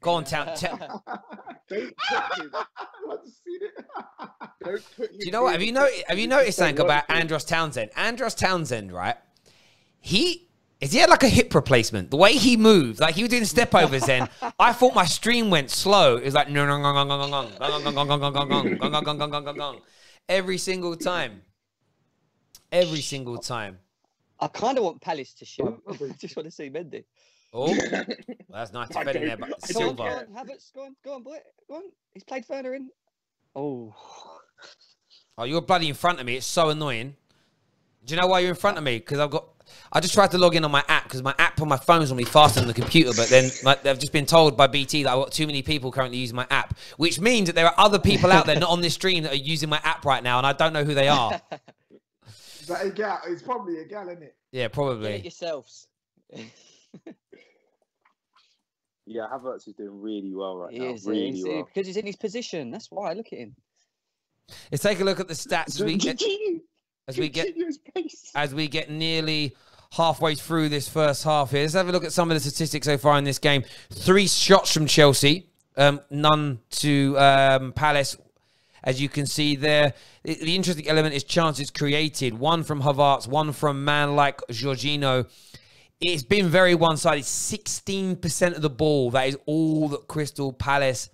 Go on, Don't put him. Do you know what? Have you noticed something about Andros Townsend? Andros Townsend, right? He had like a hip replacement. The way he moved, like he was doing step overs then. I thought my stream went slow. It was like every single time. Every single time.
I kind of want Palace to shoot. I just want to see Mendy.
Oh, well, that's nice defending there, but Silva.
Go on, Havertz, go on, boy. Go on. He's played further in. Oh,
you're bloody in front of me. It's so annoying. Do you know why you're in front of me? Because I just tried to log in on my app because my app on my phone is going to be faster than the computer. But then I've just been told by BT that I've got too many people currently using my app, which means that there are other people out there not on this stream that are using my app right now, and I don't know who they are.
Is that a gal? It's probably a gal, isn't it?
Yeah, probably.
Get it yourselves.
Yeah, Havertz is doing really well right now.
Really well. Because he's in his position. That's why. Look at him.
Let's take a look at the stats as we get nearly halfway through this first half here. Let's have a look at some of the statistics so far in this game. 3 shots from Chelsea, none to Palace. As you can see there, the interesting element is chances created. 1 from Havertz, 1 from man like Jorginho. It's been very one-sided. 16% of the ball. That is all that Crystal Palace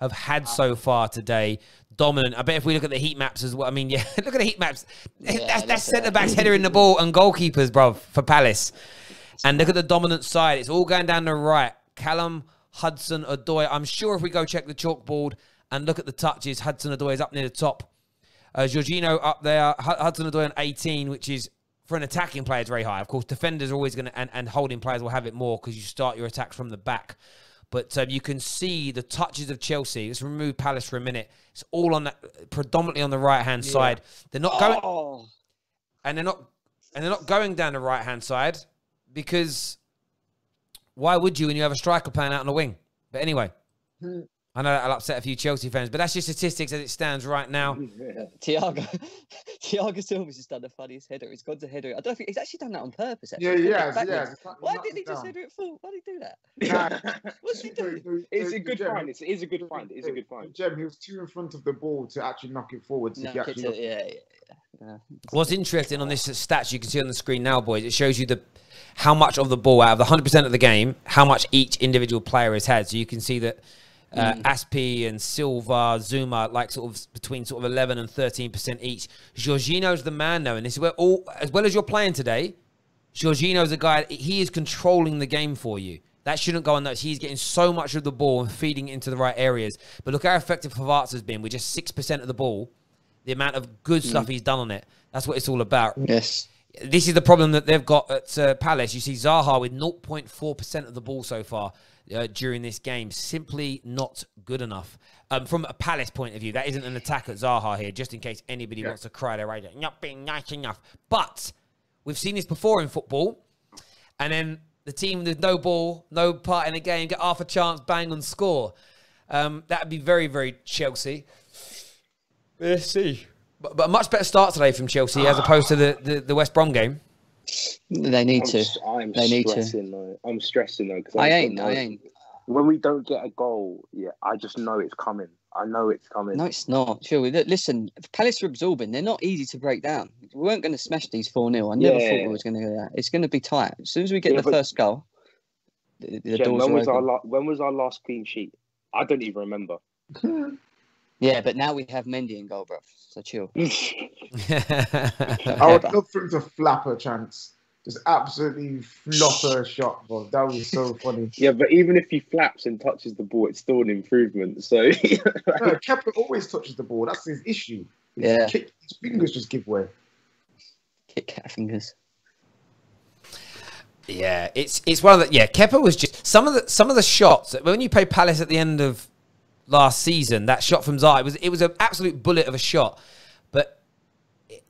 have had so far today. Dominant. I bet if we look at the heat maps as well. I mean, yeah, look at the heat maps. Yeah, that's centre-backs headering the ball and goalkeepers, bro, for Palace. And look at the dominant side. It's all going down the right. Callum Hudson-Odoi. I'm sure if we go check the chalkboard and look at the touches, Hudson-Odoi is up near the top. Jorginho up there. Hudson-Odoi on 18, which is for an attacking player, it's very high. Of course, defenders are always going to, and holding players will have it more because you start your attacks from the back. But you can see the touches of Chelsea. Let's remove Palace for a minute. It's all on that, predominantly on the right-hand side. They're not going, and they're not going down the right-hand side because why would you when you have a striker playing out on the wing? But anyway. I know that'll upset a few Chelsea fans, but that's just statistics as it stands right now.
Thiago Silva's just done the funniest header. He's gone to header. I don't think he's actually done that on purpose. Actually.
Yeah, he has.
Why didn't he just header it full? Why did he do that? What's he doing?
It's a good find. It is a good find. It is a good find.
Jem, he was too in front of the ball to actually knock it forward.
Yeah.
What's interesting on this stats you can see on the screen now, boys, it shows you how much of the ball out of the 100% of the game, how much each individual player has had. So you can see that Aspi and Silva, Zuma, like sort of between sort of 11 and 13% each. Jorginho's the man though, and this is where as well as you're playing today, Jorginho's a guy, he is controlling the game for you. That shouldn't go unnoticed. He's getting so much of the ball and feeding it into the right areas. But look how effective Havertz has been with just 6% of the ball. The amount of good stuff he's done on it. That's what it's all about.
Yes.
This is the problem that they've got at Palace. You see Zaha with 0.4% of the ball so far during this game. Simply not good enough. From a Palace point of view, that isn't an attack at Zaha here, just in case anybody wants to cry their right. Not being nice enough. But we've seen this before in football. And then the team with no ball, no part in the game, get half a chance, bang, and score. That would be very, very Chelsea. Let's see. But a much better start today from Chelsea as opposed to the West Brom game.
They need to.
I'm stressing though.
I ain't.
When we don't get a goal, I just know it's coming. I know it's coming.
No, it's not. Sure. Listen, Palace are absorbing. They're not easy to break down. We weren't going to smash these 4-0. I never thought we was going to do that. It's going to be tight. As soon as we get the first goal, the doors are open.
When was our last clean sheet? I don't even remember.
Yeah, but now we have Mendy in goal, bro. So chill.
I would love for him to flap a chance. Just absolutely flop a shot, bro. That was so funny.
Yeah, but even if he flaps and touches the ball, it's still an improvement. So
no, Kepa always touches the ball. That's his issue. His fingers just give way.
Kit Kat fingers.
Yeah, it's one of the Kepa was just some of the shots when you play Palace at the end of last season. That shot from Zaha, it was an absolute bullet of a shot, but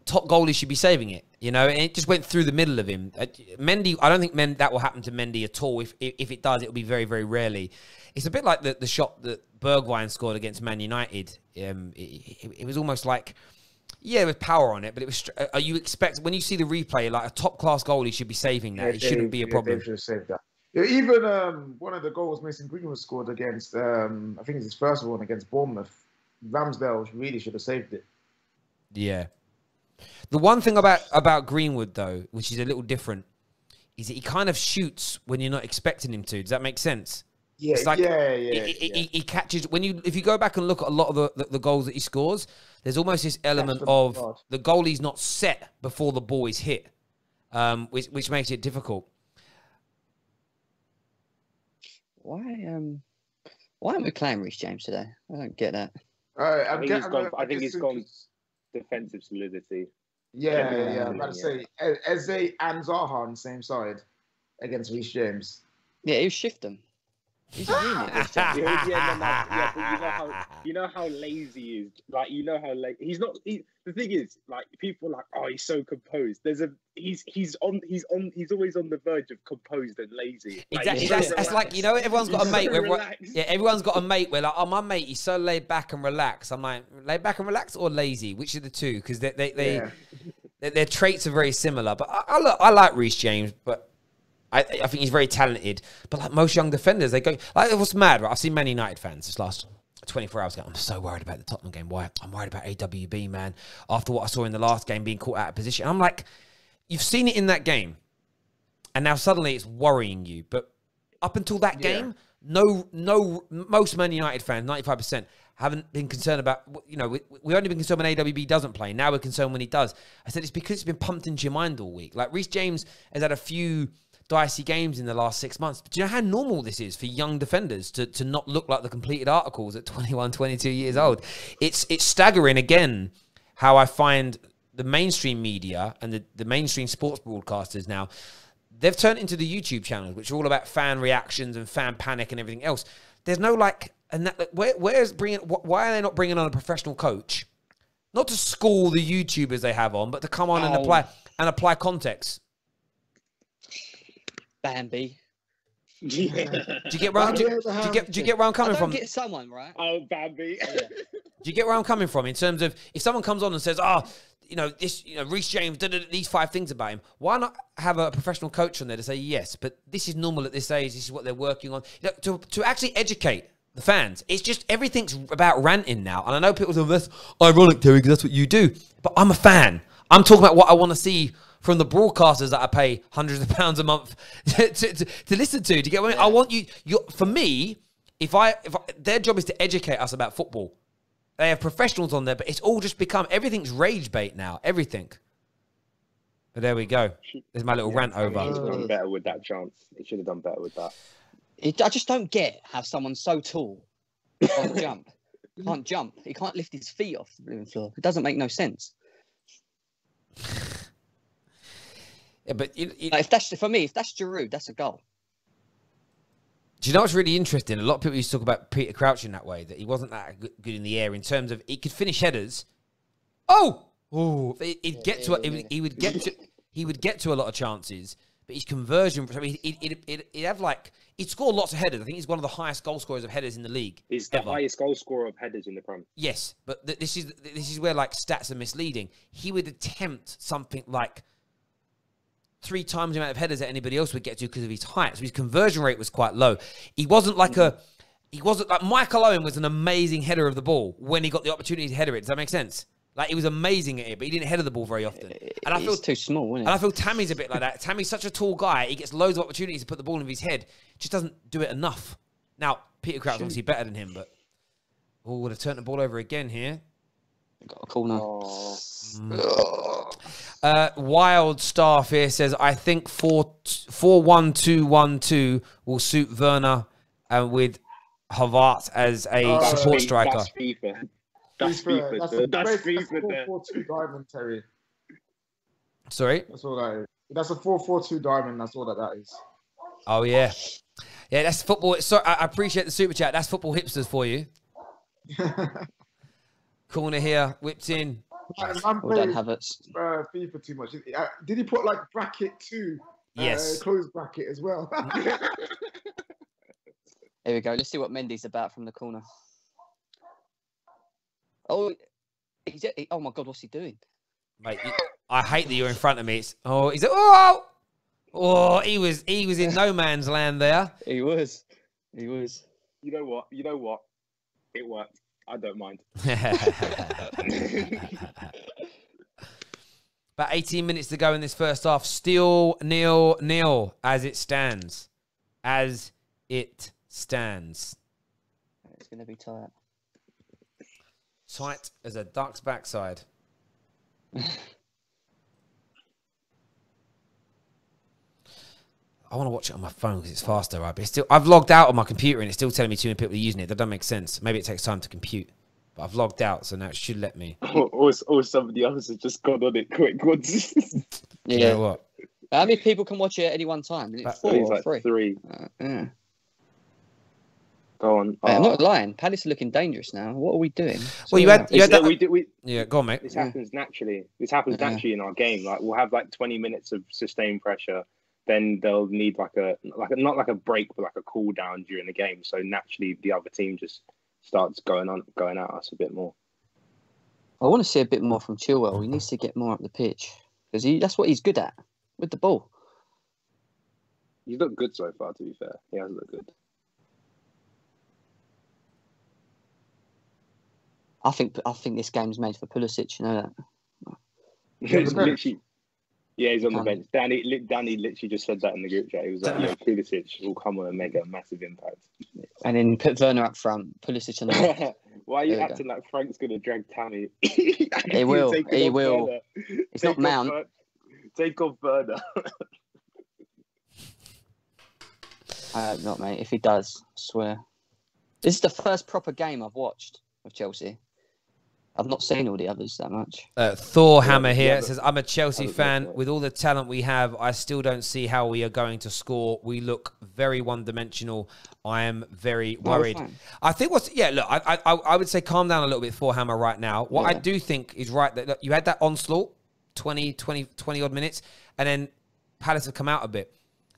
top goalie should be saving it. You know, and it just went through the middle of him. Mendy, I don't think that will happen to Mendy at all. If it does, it will be very, very rarely. It's a bit like the shot that Bergwijn scored against Man United. It was almost like, there was power on it, but it was. Are you expect when you see the replay, like a top class goalie should be saving that? It shouldn't be a problem.
They should have saved that. Even one of the goals Mason Greenwood scored against, I think it's his first one against Bournemouth. Ramsdale really should have saved it.
Yeah. The one thing about Greenwood, though, which is a little different, is that he kind of shoots when you're not expecting him to. Does that make sense?
Yeah,
it's like he catches if you go back and look at a lot of the goals that he scores, there's almost this element of the goalie's not set before the ball is hit, which makes it difficult.
Why aren't we playing Reece James today? I don't get that.
I think he's gone defensive solidity.
Yeah. I'm about to say Eze and Zaha on the same side against Reece James.
Yeah, he'll shift them. He's a unit.
But you know how lazy he is. Like, you know how he's not. The thing is, like, people are like, oh, he's so composed. He's always on the verge of composed and lazy.
Exactly. That's like, you know, everyone's got a mate everyone's got a mate where like, oh, my mate, he's so laid back and relaxed. I'm like, laid back and relaxed or lazy? Which of the two? Because their traits are very similar. But I like Reece James, but I think he's very talented. But like most young defenders, they go like, what's mad, right? I've seen Man United fans this last 24 hours ago. I'm so worried about the Tottenham game. Why? I'm worried about AWB, man. After what I saw in the last game, being caught out of position. I'm like, you've seen it in that game, and now suddenly it's worrying you. But up until that game, most Man United fans, 95%, haven't been concerned about, you know, we only been concerned when AWB doesn't play. Now we're concerned when he does. I said it's because it's been pumped into your mind all week. Like, Reece James has had a few dicey games in the last 6 months. But do you know how normal this is for young defenders to not look like the completed articles at 21, 22 years old? It's staggering, again, how I find the mainstream media and the mainstream sports broadcasters now, they've turned into the YouTube channels, which are all about fan reactions and fan panic and everything else. There's no like, and that, why are they not bringing on a professional coach? Not to school the YouTubers they have on, but to come on and apply context.
Bambi.
Do you get where I'm coming from?
Get someone right.
Oh, Bambi.
Yeah.
Do you get where I'm coming from in terms of if someone comes on and says, Reece James did these 5 things about him, why not have a professional coach on there to say, yes, but this is normal at this age, this is what they're working on. To actually educate the fans. It's just everything's about ranting now. And I know people say, that's ironic, Terry, because that's what you do. But I'm a fan. I'm talking about what I want to see from the broadcasters that I pay hundreds of pounds a month to listen to. Do you get what I mean? I want you for me, if their job is to educate us about football. They have professionals on there, but it's all just become, everything's rage bait now. Everything. But there we go. There's my little rant over.
He should have done better with that chance. He should have done better with that.
I just don't get how someone's so tall can't jump. Can't jump. He can't lift his feet off the living floor. It doesn't make no sense.
Yeah, but
if that's Giroud, that's a goal.
Do you know what's really interesting? A lot of people used to talk about Peter Crouch in that way, that he wasn't that good in the air in terms of he could finish headers. He'd get to it. He would get to a lot of chances, but his conversion. I mean, he'd score lots of headers. I think he's one of the highest goal scorers of headers in the league.
He's the highest goal scorer of headers in the Prem.
Yes, but this is where like stats are misleading. He would attempt something like 3 times the amount of headers that anybody else would get to because of his height. So his conversion rate was quite low. He wasn't like Michael Owen was an amazing header of the ball when he got the opportunity to header it. Does that make sense? Like, he was amazing at it, but he didn't header the ball very often. And I feel
too small, isn't it?
And I feel Tammy's a bit like that. Tammy's such a tall guy. He gets loads of opportunities to put the ball in his head. Just doesn't do it enough. Now, Peter Crouch is obviously better than him, but would have turned the ball over again here.
Got a corner.
Wild Staff here says, I think 4-1-2-1-2 will suit Werner with Havertz as a support striker.
That's FIFA. That's FIFA. That's FIFA.
4-4-2 diamond, Terry.
Sorry?
That's all that is. That's a 4-4-2 diamond. That's all that is.
Oh, yeah. Yeah, that's football. So, I appreciate the super chat. That's football hipsters for you. Corner here, whipped in.
I'm playing
Havertz.
FIFA too much. Did he put like bracket 2?
Yes.
Closed bracket as well.
Here we go. Let's see what Mendy's about from the corner. Oh, oh my God, what's he doing?
Mate, I hate that you're in front of me. He was in no man's land there.
He was.
You know what? It worked. I don't mind.
About 18 minutes to go in this first half. Still 0-0 as it stands. It's
going to be tight.
Tight as a duck's backside. I want to watch it on my phone because it's faster, right? But I've logged out on my computer and it's still telling me too many people are using it. That doesn't make sense. Maybe it takes time to compute. But I've logged out, so now it should let me.
Or some of the others have just gone on it quick.
You know what?
How many people can watch it at any one time? Is it 4 or 3?
3.
Yeah.
Go on.
Mate, I'm not lying. Palace are looking dangerous now. What are we doing?
Well, you had that.
Yeah,
go on, mate.
This happens naturally. This happens naturally in our game. Like, we'll have like 20 minutes of sustained pressure. Then they'll need not like a break, but like a cool down during the game. So naturally, the other team just starts going at us a bit more.
I want to see a bit more from Chilwell. He needs to get more up the pitch because that's what he's good at with the ball.
He's looked good so far. To be fair, he has looked good.
I think this game's made for Pulisic. You know that.
Yeah, he's on the bench. Danny literally just said that in the group chat. He was like, Pulisic will come on and make a massive impact.
And then put Werner up front, Pulisic on the left.
Why are you acting like Frank's going to drag Tammy?
He will. It's not Mount.
Take off Werner.
I hope not, mate. If he does, I swear. This is the first proper game I've watched of Chelsea. I've not seen all the others that much.
Thor
Yeah,
Hammer here
yeah,
says, I'm a Chelsea
haven't
fan.
looked at it.
With all the talent we have, I still don't see how we are going to score. We look very one-dimensional. I am very worried.
fine.
I think look, I would say calm down a little bit, Thor Hammer, right now. What I do think is right, that look, you had that onslaught, 20 odd minutes, and then Palace have come out a bit.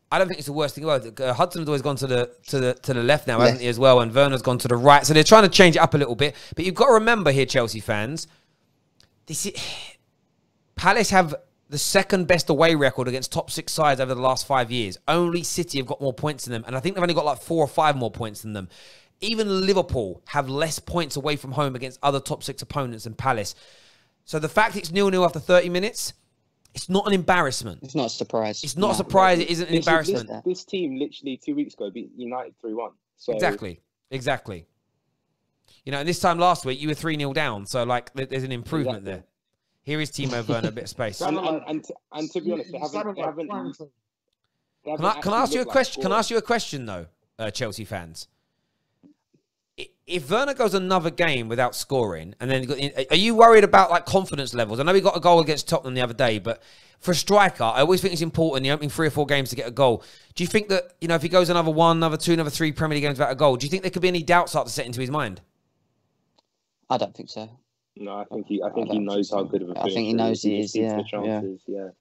I don't think it's the worst thing in the world. Hudson's always gone to the left now, hasn't he, as well? And Werner's gone to the right. So they're trying to change it up a little bit. But you've got to remember here, Chelsea fans, Palace have the second best away record against top 6 sides over the last 5 years. Only City have got more points than them. And I think they've only got like 4 or 5 more points than them. Even Liverpool have less points away from home against other top 6 opponents than Palace. So the fact it's 0-0 after 30 minutes... It's not an embarrassment.
It's not a surprise.
It's not a surprise. It isn't an embarrassment.
This team literally 2 weeks ago beat United 3-1. So
Exactly. You know, and this time last week, you were 3-0 down. So, like, there's an improvement there. Here is Timo Werner, a bit of space.
And to be honest, they haven't
Can I ask you a question?
scored.
Can I ask you a question, though, Chelsea fans? If Werner goes another game without scoring, and then are you worried about like confidence levels? I know he got a goal against Tottenham the other day, but for a striker, I always think it's important in the opening 3 or 4 games to get a goal. Do you think that, you know, if he goes another 1, another 2, another 3 Premier League games without a goal, do you think there could be any doubts start to set into his mind?
I don't think so.
No, I think he knows how good of a finisher.
I think he knows he is.
Yeah,
Yeah.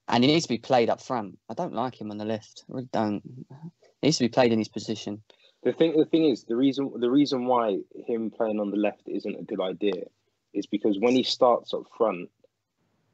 And he needs to be played up front. I don't like him on the left. I really don't. He needs to be played in his position.
The thing is, the reason why him playing on the left isn't a good idea is because when he starts up front,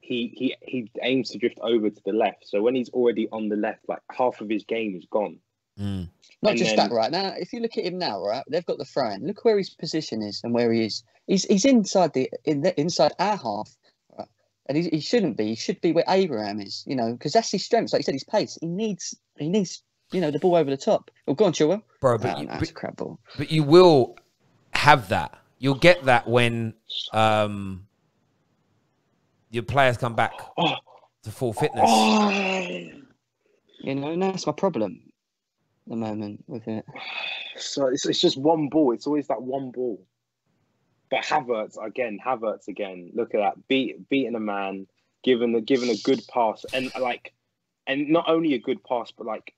he aims to drift over to the left. So when he's already on the left, like half of his game is gone.
Not just that, right? Now, if you look at him now, right, they've got the throw-in. Look where his position is and where he is. He's inside inside our half, right? And he shouldn't be. He should be where Abraham is, you know, because that's his strength. Like you said, his pace. He needs, you know, the ball over the top. Oh, go on, Chilwell.
Bro,
That's a crap ball.
But you will have that. You'll get that when your players come back to full fitness.
You know, and that's my problem at the moment with it.
So it's just one ball. It's always that one ball. But Havertz again. Look at that, beating a man, given a good pass, and not only a good pass, but like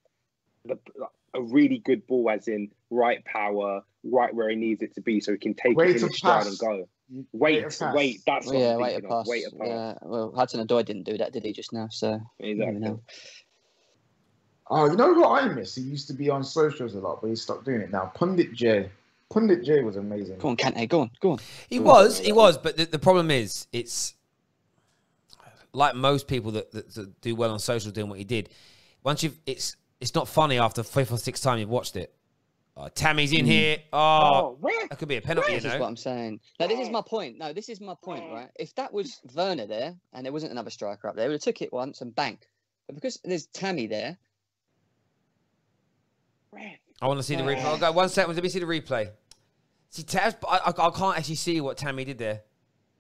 a really good ball, as in right power, right where he needs it to be, so he can take it in his stride and go. Wait. That's what I'm thinking of. Wait a pass.
Yeah, well, Hudson-Odoi didn't do that, did he, just now? So
exactly.
Oh, you know what I miss? He used to be on socials a lot, but he stopped doing it now. Pundit J was amazing.
Go on, Kante, go on.
He was, but the problem is, it's like most people that do well on social doing what he did. Once it's not funny after 5th or 6th time you've watched it. Tammy's in here. That could be a penalty,
This is what I'm saying. Now, this is my point. Right? If that was Werner there and there wasn't another striker up there, we would have took it once and bang. But because there's Tammy there.
I want to see the replay. I'll go 1 second. Let me see the replay. See, I can't actually see what Tammy did there.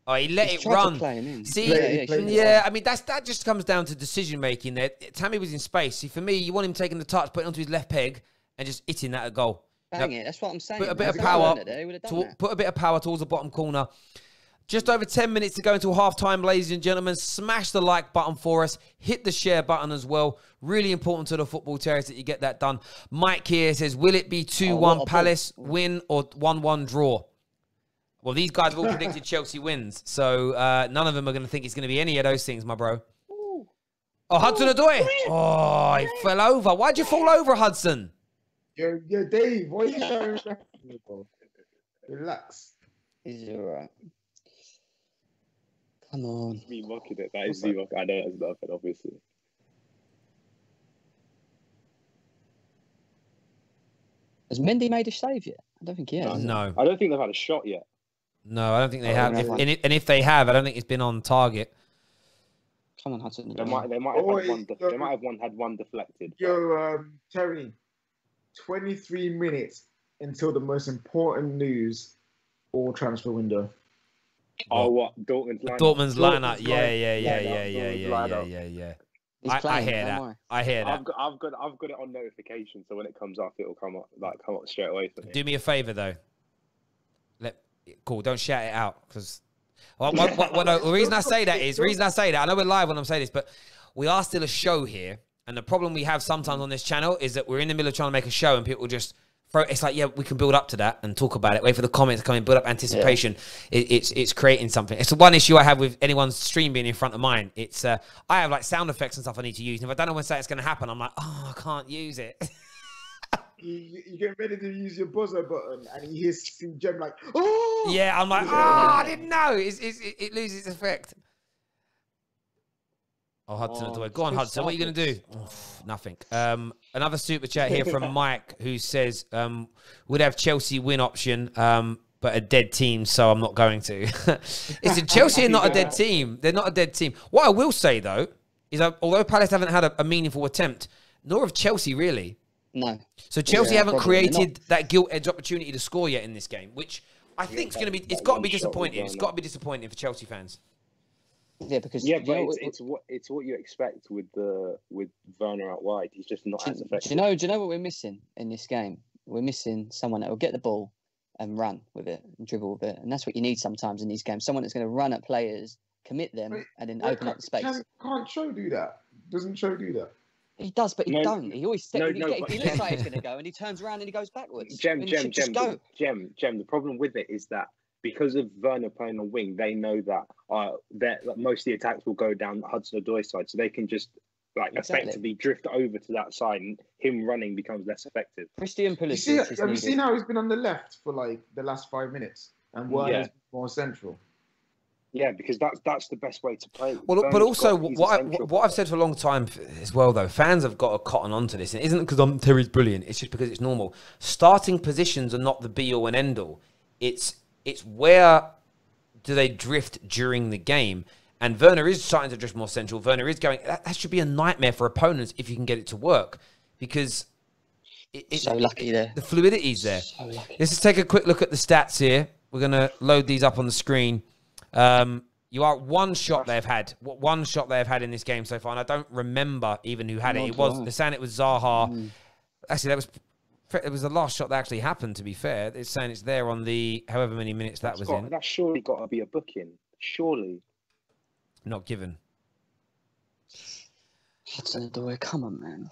Oh, he let it run. See, I mean, that just comes down to decision making. There, Tammy was in space. See, for me, you want him taking the touch, putting it onto his left peg, and just hitting that at goal.
Bang it. That's what I'm saying.
Put a bit of power. Put a bit of power towards the bottom corner. Just over 10 minutes to go until half-time, ladies and gentlemen. Smash the like button for us. Hit the share button as well. Really important to the Football Terrace that you get that done. Mike here says, will it be 2-1 Palace win or 1-1 draw? Well, these guys have all predicted Chelsea wins. So none of them are going to think it's going to be any of those things, my bro. Oh, Hudson-Odoi. Oh, he fell over. Why'd you fall over, Hudson?
Yo, Dave, what are you doing? Relax.
He's all right. Come on.
Me mocking it. That is me mocking. I know that's nothing, obviously.
Has Mendy made a save yet? I don't think he has.
No.
I don't think they've had a shot yet.
No, I don't think they have. If they have, I don't think it's been on target.
Come on, Hudson.
They might have had one deflected.
Yo, Terry, 23 minutes until the most important news all transfer window.
Oh, what? Dortmund's
lineup. Yeah. I hear that.
I've got it on notification, so when it comes up, it'll come up straight away for me.
Do me a favor though. Cool. Don't shout it out because The reason I say that, I know we're live when I'm saying this, but we are still a show here. And the problem we have sometimes on this channel is that we're in the middle of trying to make a show and people just throw, it's like, yeah, we can build up to that and talk about it. Wait for the comments to come in, build up anticipation. Yeah. It's creating something. It's the one issue I have with anyone's stream being in front of mine. It's I have like sound effects and stuff I need to use. And if I don't know when it's going to happen, I'm like, oh, I can't use it.
You get ready to use your buzzer button and you hear Steve Jem like, oh!
Yeah, I'm like, oh, I didn't know. It loses its effect. Oh, Hudson. Go on, Hudson. What are you going to do? Oh, nothing. Another super chat here from Mike who says, would have Chelsea win option, but a dead team, so I'm not going to. It's Chelsea are not a dead team. They're not a dead team. What I will say, though, is although Palace haven't had a meaningful attempt, nor have Chelsea really.
No.
So Chelsea haven't created that gilt edge opportunity to score yet in this game, which I think is going to be. It's got to be disappointing. It's got to be disappointing for Chelsea fans.
Yeah, because
but it's what you expect with Werner out wide. He's just not as effective. Do you know what we're missing in this game? We're missing someone that will get the ball and run with it and dribble with it, and that's what you need sometimes in these games. Someone that's going to run at players, commit them, and then open up the space.
Can't Cho do that? Doesn't Cho do that?
He does, but he don't. He always he looks like he's going to go, and he turns around and he goes backwards. Jem. The problem with it is that because of Werner playing on wing, they know that most of the attacks will go down Hudson-Odoi side, so they can just effectively drift over to that side, and him running becomes less effective. Christian Pulisic.
Have you seen how he's been on the left for like the last 5 minutes, and Werner's more central?
Yeah, because that's the best way to play.
Well, but also what I've said for a long time as well, though, fans have got to cotton onto this. And it isn't because Terry's brilliant. It's just because it's normal. Starting positions are not the be-all and end-all. It's where do they drift during the game. And Werner is starting to drift more central. Werner is going... That should be a nightmare for opponents if you can get it to work. Because...
so lucky there.
The fluidity is there.
So lucky.
Let's just take a quick look at the stats here. We're going to load these up on the screen. You are one shot they've had. One shot they've had in this game so far, and I don't remember even who had it. They're saying it was Zaha. Actually, it was the last shot that actually happened. To be fair, it's saying it's there on the however many minutes that was in.
That's surely got to be a booking. Surely,
not given.
Hudson-Odoi, come on, man.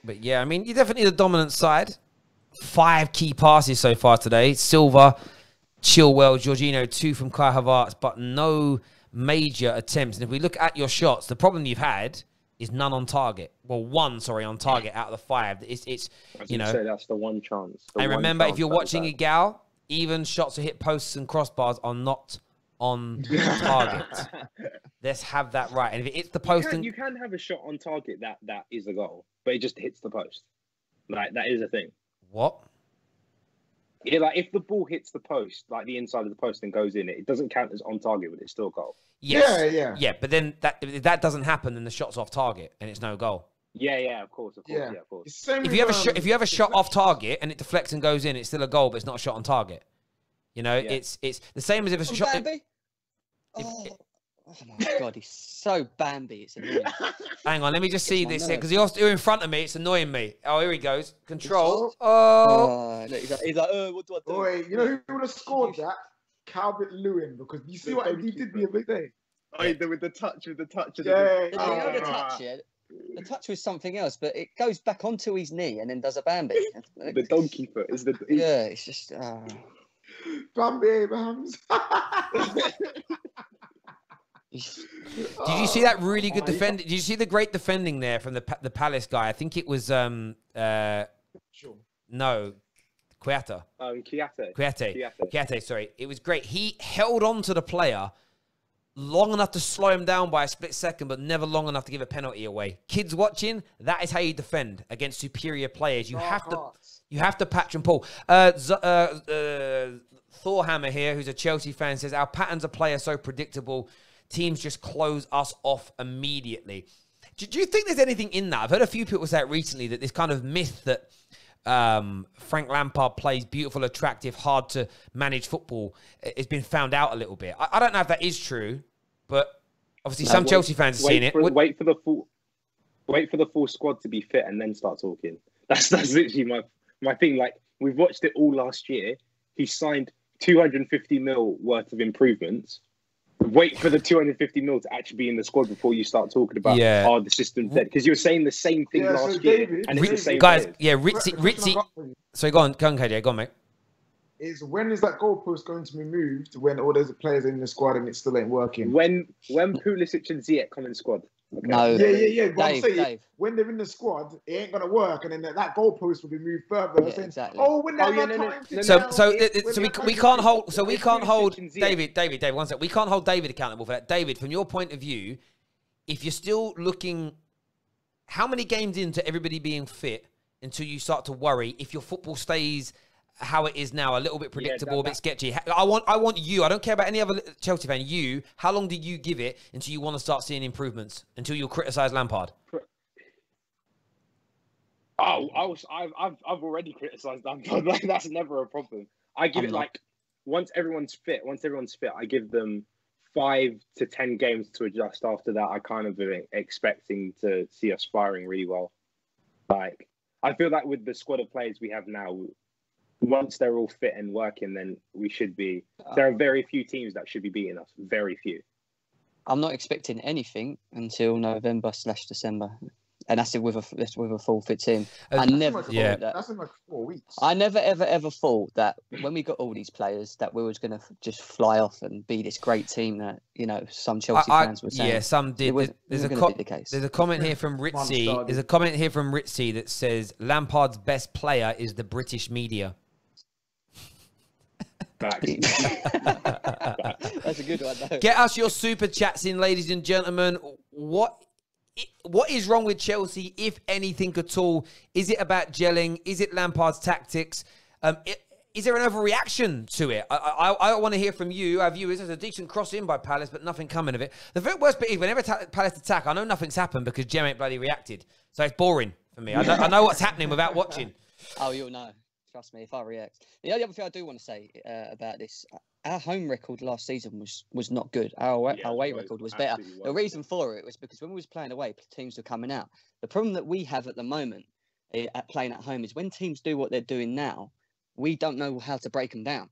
But yeah, I mean, you're definitely the dominant side. 5 key passes so far today. Silva, Chilwell, Jorginho, 2 from Kai Havertz, but no major attempts. And if we look at your shots, the problem you've had is none on target. Well, 1, on target out of the 5. It's you know.
Say that's the one chance.
And remember, if you're watching a gal, even shots that hit posts and crossbars are not on target. Let's have that right. And if it hits the post,
you can have a shot on target that is a goal, but it just hits the post. Like that is a thing.
What?
Yeah, like if the ball hits the post, like the inside of the post and goes in, it doesn't count as on target, but it's still a goal.
Yes. Yeah. But then if that doesn't happen, then the shot's off target and it's no goal.
Yeah, of course.
Yeah,
of course.
If you have a shot off target and it deflects and goes in, it's still a goal, but it's not a shot on target. You know, it's the same as if it's a shot.
Bambi? Oh my God, he's so Bambi. It's annoying.
Hang on, let me just see this here because you're in front of me. It's annoying me. Oh, here he goes. Control. Oh.
He's like, what do I do?
Oh, wait, you know who would have scored that? Calvert Lewin, because you see what he did the other day.
Oh, with the touch.
Yeah.
The touch, yeah. The touch was something else, but it goes back onto his knee and then does a Bambi.
The donkey foot is the.
Yeah, it's just.
Bambi Abrahams.
Did you see that really good defending? Did you see the great defending there from the Palace guy? I think it was no, Kouyaté. Kouyaté, sorry. It was great. He held on to the player long enough to slow him down by a split second, but never long enough to give a penalty away. Kids watching, that is how you defend against superior players. You have to patch and pull. Thorhammer here, who's a Chelsea fan, says, our patterns of play are so predictable. Teams just close us off immediately. Do you think there's anything in that? I've heard a few people say it recently, that this kind of myth that Frank Lampard plays beautiful, attractive, hard to manage football has been found out a little bit. I don't know if that is true, but obviously some Chelsea fans have seen it.
Wait for the full squad to be fit and then start talking. That's literally my thing. Like, we've watched it all last year. He signed 250 mil worth of improvements. Wait for the 250 mil to actually be in the squad before you start talking about the system's dead. Because you were saying the same thing last year, and it's the same
guys.
players.
Yeah, Ritzy. So go on, KJ. Go on, mate.
Is when is that goalpost going to be moved when all those players are in the squad and it still ain't working?
When Pulisic and Ziyech come in the squad. Okay.
No.
Yeah. But I'm saying,
Dave.
when they're in the squad, it ain't gonna work, and then that goalpost will be moved further.
Yeah,
saying,
exactly.
oh, we never have time to
we can't hold. So we can't hold David. One sec. We can't hold David accountable for that. David, from your point of view, if you're still looking, how many games into everybody being fit until you start to worry if your football stays how it is now, a little bit predictable, a bit sketchy? I want you. I don't care about any other Chelsea fan. You. How long do you give it until you want to start seeing improvements? Until you'll criticise Lampard?
I've already criticised Lampard. That's never a problem. I give once everyone's fit. I give them 5 to 10 games to adjust. After that, I kind of am expecting to see us firing really well. Like, I feel like with the squad of players we have now, once they're all fit and working, then we should be. There are very few teams that should be beating us. Very few.
I'm not expecting anything until November/December, and that's with a full fit team. I never thought that.
That's in like 4 weeks.
I never ever thought that when we got all these players that we was going to just fly off and be this great team that some Chelsea fans were saying.
Yeah, some did. There's a comment here from Ritzy. There's a comment here from Ritzy that says Lampard's best player is the British media.
That's a good one, though.
Get us your super chats in, ladies and gentlemen. What is wrong with Chelsea, if anything at all? Is it about gelling? Is it Lampard's tactics? Is there an overreaction to it? I want to hear from you, our viewers. There's a decent cross in by Palace, but nothing coming of it. The very worst bit is whenever Palace attack, I know nothing's happened because Jem ain't bloody reacted. So it's boring for me. I know what's happening without watching.
Oh, you'll know. Trust me, if I react. The only other thing I do want to say about this, our home record last season was not good. Our away record was better. The reason for it was because when we was playing away, teams were coming out. The problem that we have at the moment at playing at home is when teams do what they're doing now, we don't know how to break them down.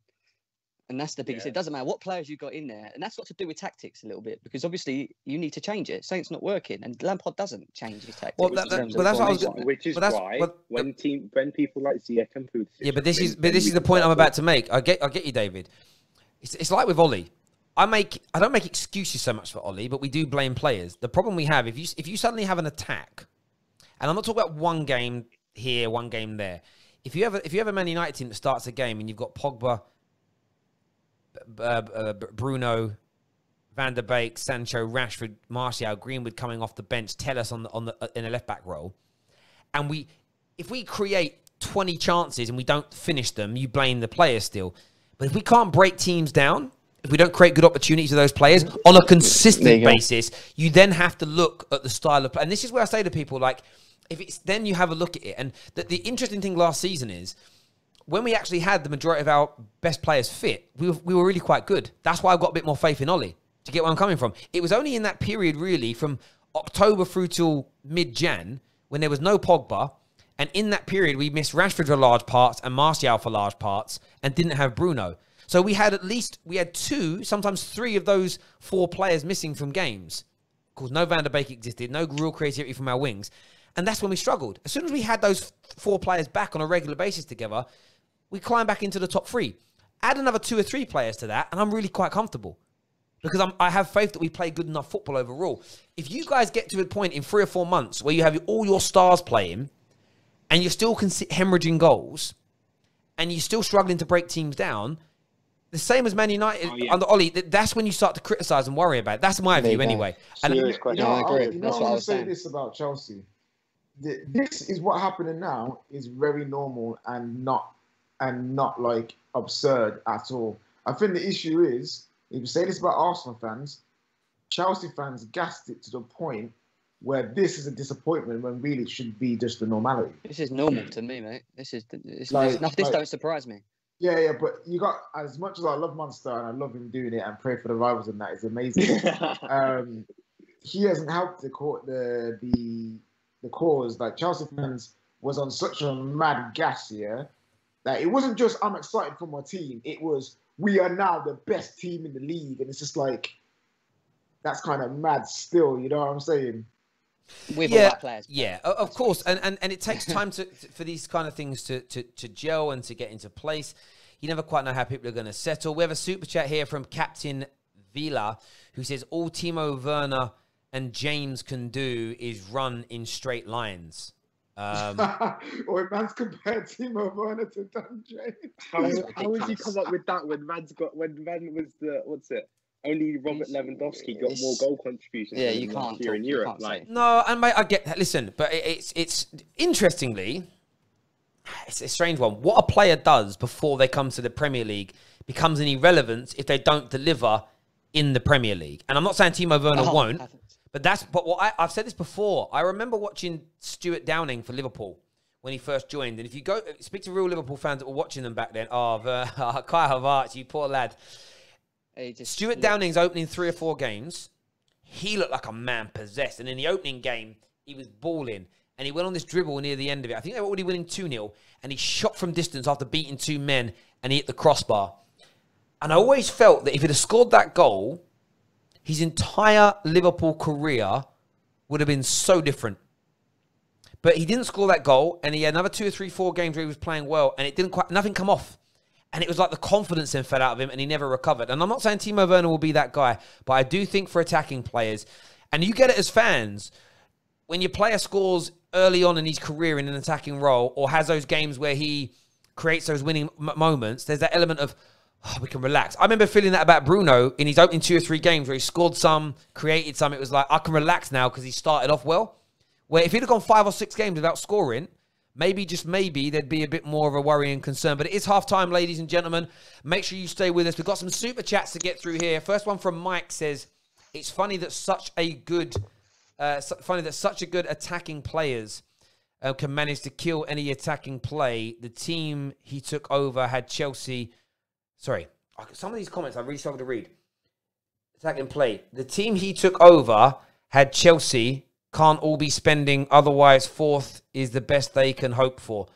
And that's the biggest. It doesn't matter what players you got in there. And that's got to do with tactics a little bit, because obviously you need to change it. Saying it's not working. And Lampard doesn't change his tactics.
Well, that's what I was going to...
Which is why when people like Ziyech and Pulisic...
Yeah, but this is the point I'm about to make. I get you, David. It's like with Ollie. I don't make excuses so much for Ollie, but we do blame players. The problem we have, if you suddenly have an attack, and I'm not talking about one game here, one game there. If you have a Man United team that starts a game and you've got Pogba, Bruno, Van der Beek, Sancho, Rashford, Martial, Greenwood coming off the bench, tell us in a left back role, and if we create 20 chances and we don't finish them, you blame the players still. But if we can't break teams down, if we don't create good opportunities for those players on a consistent basis, you then have to look at the style of play. And this is where I say to people, like, then you have a look at it. And the interesting thing last season is, when we actually had the majority of our best players fit, we were really quite good. That's why I've got a bit more faith in Ollie. Do you get where I'm coming from? It was only in that period, really, from October through till mid-Jan, when there was no Pogba. And in that period, we missed Rashford for large parts and Martial for large parts and didn't have Bruno. So we had 2, sometimes 3 of those 4 players missing from games. Of course, no Van der Beek existed, no real creativity from our wings. And that's when we struggled. As soon as we had those 4 players back on a regular basis together, we climbed back into the top 3. Add another 2 or 3 players to that, and I'm really quite comfortable. Because I have faith that we play good enough football overall. If you guys get to a point in 3 or 4 months where you have all your stars playing, and you're still hemorrhaging goals, and you're still struggling to break teams down, the same as Man United under Ollie, that's when you start to criticise and worry about it. That's my view anyway.
I agree. That's what I was saying.
Say this about Chelsea. This is what happening now is very normal and not like absurd at all. I think the issue is, if you say this about Arsenal fans, Chelsea fans gassed it to the point where this is a disappointment when really it should be just the normality.
This is normal to me, mate. This don't surprise me.
Yeah, but you got, as much as I love Monster and I love him doing it and pray for the rivals and that is amazing. He hasn't helped the cause. Like, Chelsea fans was on such a mad gas here that it wasn't just I'm excited for my team. It was we are now the best team in the league, and it's just like that's kind of mad still. You know what I'm saying?
With all our players.
Yeah, of course, and it takes time for these kind of things to gel and to get into place. You never quite know how people are going to settle. We have a super chat here from Captain Vila, who says, all Timo Werner and James can do is run in straight lines.
Or man's compared Timo Werner to Dan James.
How would you come up with that when man was the, what's it? Only Robert Lewandowski got more goal contributions.
Yeah, you can't
here in Europe. Like,
no, and mate, I get. Listen, but it's interestingly, it's a strange one. What a player does before they come to the Premier League becomes an irrelevance if they don't deliver in the Premier League. And I'm not saying Timo Werner won't, but I've said this before. I remember watching Stuart Downing for Liverpool when he first joined, and if you go speak to real Liverpool fans that were watching them back then, Kai Havertz, you poor lad. Stuart Downing's opening 3 or 4 games, he looked like a man possessed. And in the opening game, he was balling. And he went on this dribble near the end of it. I think they were already winning 2-0. And he shot from distance after beating 2 men. And he hit the crossbar. And I always felt that if he'd have scored that goal, his entire Liverpool career would have been so different. But he didn't score that goal. And he had another 2 or 3, 4 games where he was playing well. And it didn't quite, nothing come off. And it was like the confidence then fell out of him and he never recovered. And I'm not saying Timo Werner will be that guy, but I do think for attacking players, and you get it as fans, when your player scores early on in his career in an attacking role or has those games where he creates those winning moments, there's that element of, we can relax. I remember feeling that about Bruno in his opening 2 or 3 games where he scored some, created some. It was like, I can relax now because he started off well. Where if he'd have gone 5 or 6 games without scoring, maybe, just maybe, there'd be a bit more of a worry and concern. But it is half-time, ladies and gentlemen. Make sure you stay with us. We've got some super chats to get through here. First one from Mike says, it's funny that such a good attacking players can manage to kill any attacking play. The team he took over had Chelsea... Sorry, some of these comments I really struggle to read. Attacking play. The team he took over had Chelsea... Can't all be spending, otherwise 4th is the best they can hope for.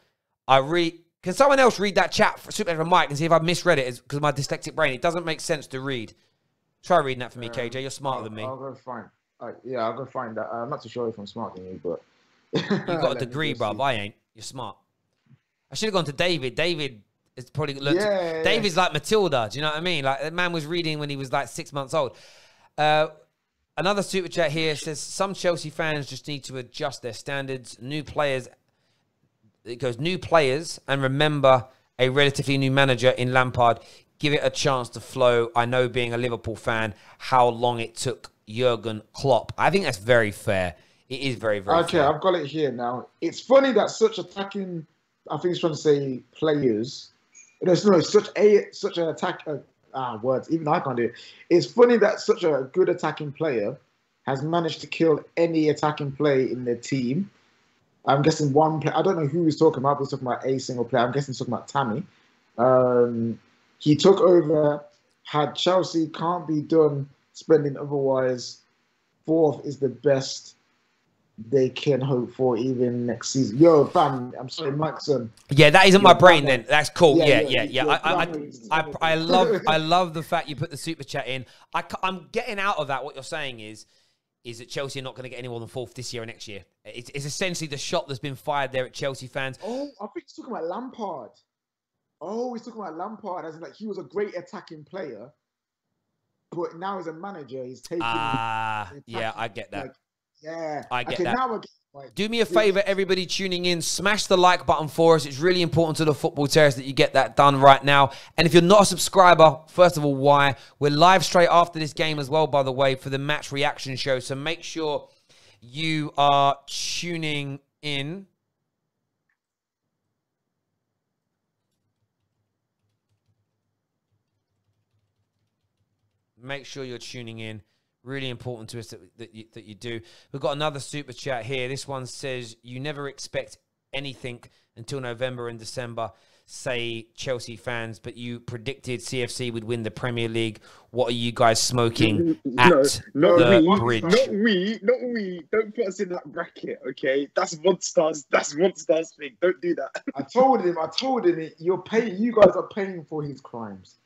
Can someone else read that chat from Mike and see if I misread it because of my dyslexic brain? It doesn't make sense to read. Try reading that for me, KJ. You're smarter than me.
I'll go find. I'll go find that. I'm not too sure if I'm smarter than you, but
you've got a degree, bruv. I ain't. You're smart. I should have gone to David. David is probably David's like Matilda. Do you know what I mean? Like, that man was reading when he was like 6 months old. Another super chat here says, some Chelsea fans just need to adjust their standards. New players, it goes, new players, and remember a relatively new manager in Lampard. Give it a chance to flow. I know, being a Liverpool fan, how long it took Jurgen Klopp. I think that's very fair. It is very, very fair.
Okay, I've got it here now. It's funny that such attacking, I think he's trying to say players. Such an attack... words. Even I can't do it. It's funny that such a good attacking player has managed to kill any attacking play in their team. I'm guessing one player. I don't know who he's talking about. He's talking about a single player. I'm guessing he's talking about Tammy. He took over, had Chelsea, can't be done, spending otherwise. 4th is the best they can hope for even next season. Yo, fam, I'm sorry, Mike's son.
Yeah, that isn't my brain then. That's cool. Yeah. I love the fact you put the super chat in. I'm getting out of that. What you're saying is that Chelsea are not going to get any more than 4th this year or next year. It's essentially the shot that's been fired there at Chelsea fans.
Oh, I think he's talking about Lampard. Oh, he's talking about Lampard as in, like, he was a great attacking player, but now as a manager, he's taking...
yeah, I get that.
Like, yeah,
I get that.
Now
do me a favor, everybody tuning in, smash the like button for us. It's really important to the Football Terrace that you get that done right now. And if you're not a subscriber, first of all, why? We're live straight after this game as well, by the way, for the match reaction show. So make sure you are tuning in. Make sure you're tuning in. Really important to us that you do. We've got another super chat here. This one says, you never expect anything until November and December, say Chelsea fans, but you predicted CFC would win the Premier League. What are you guys smoking at the bridge?
Not we. Don't put us in that bracket, okay? That's Monsters thing. Don't do that.
I told him, you guys are paying for his crimes.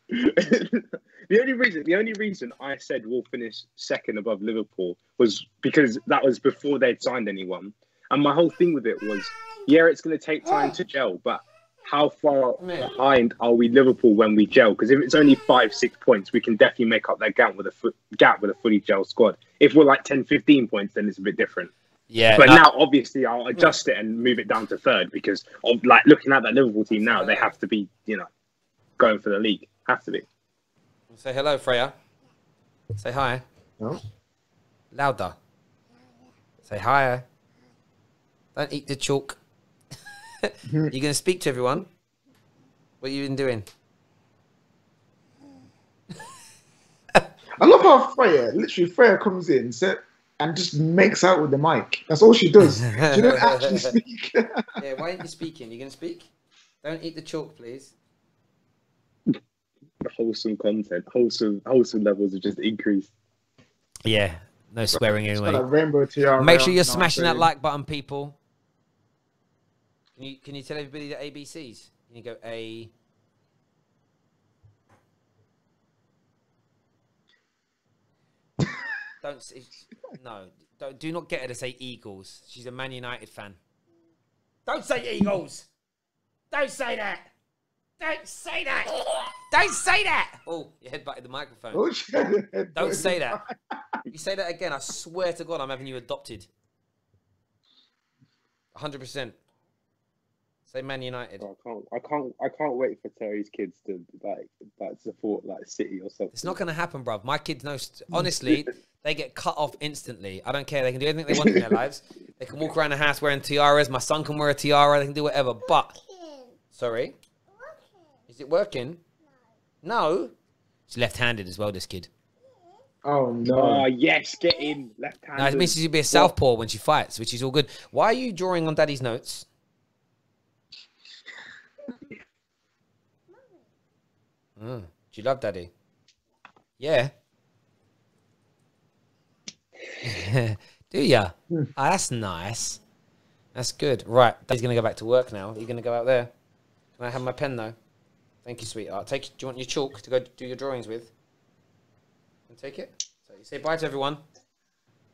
The only reason I said we'll finish second above Liverpool was because that was before they'd signed anyone. And my whole thing with it was, yeah, it's going to take time to gel, but how far behind are we Liverpool when we gel? Because if it's only 5-6 points, we can definitely make up that gap with a fully gel squad. If we're like 10-15 points, then it's a bit different.
Yeah,
but now obviously I'll adjust it and move it down to third because of like looking at that Liverpool team now, they have to be, going for the league. Have to be.
Say hello, Freya. Say hi.
No?
Louder. Say hi. Don't eat the chalk. You going to speak to everyone? What have you been doing?
I love how Freya comes in and just makes out with the mic. That's all she does. She don't actually speak.
Yeah, why aren't you speaking? You going to speak? Don't eat the chalk, please.
Wholesome content, wholesome levels have just increased.
Yeah, no swearing anyway.
Got a rainbow tiara.
Make sure you're smashing that like button, people. Can you tell everybody the ABCs? Can you go A? Do not get her to say Eagles. She's a Man United fan. Don't say Eagles. Don't say that. Don't say that. Don't say that. Oh, you headbutted the microphone. Don't say that. If you say that again, I swear to God, I'm having you adopted. 100%. Say Man United.
I can't wait for Terry's kids to like support like City or something.
It's not going to happen, bruv. My kids know. Honestly, they get cut off instantly. I don't care. They can do anything they want in their lives. They can walk around the house wearing tiaras. My son can wear a tiara. They can do whatever. But, sorry. Is it working? No. She's left-handed as well, this kid.
Oh, no.
Oh, yes, get in. Left-handed.
No, it means she'll be a southpaw when she fights, which is all good. Why are you drawing on Daddy's notes? Do you love Daddy? Yeah. Do ya? Oh, that's nice. That's good. Right, Daddy's going to go back to work now. Are you going to go out there? Can I have my pen, though? Thank you, sweetheart. Do you want your chalk to go do your drawings with? And take it. So you say bye to everyone.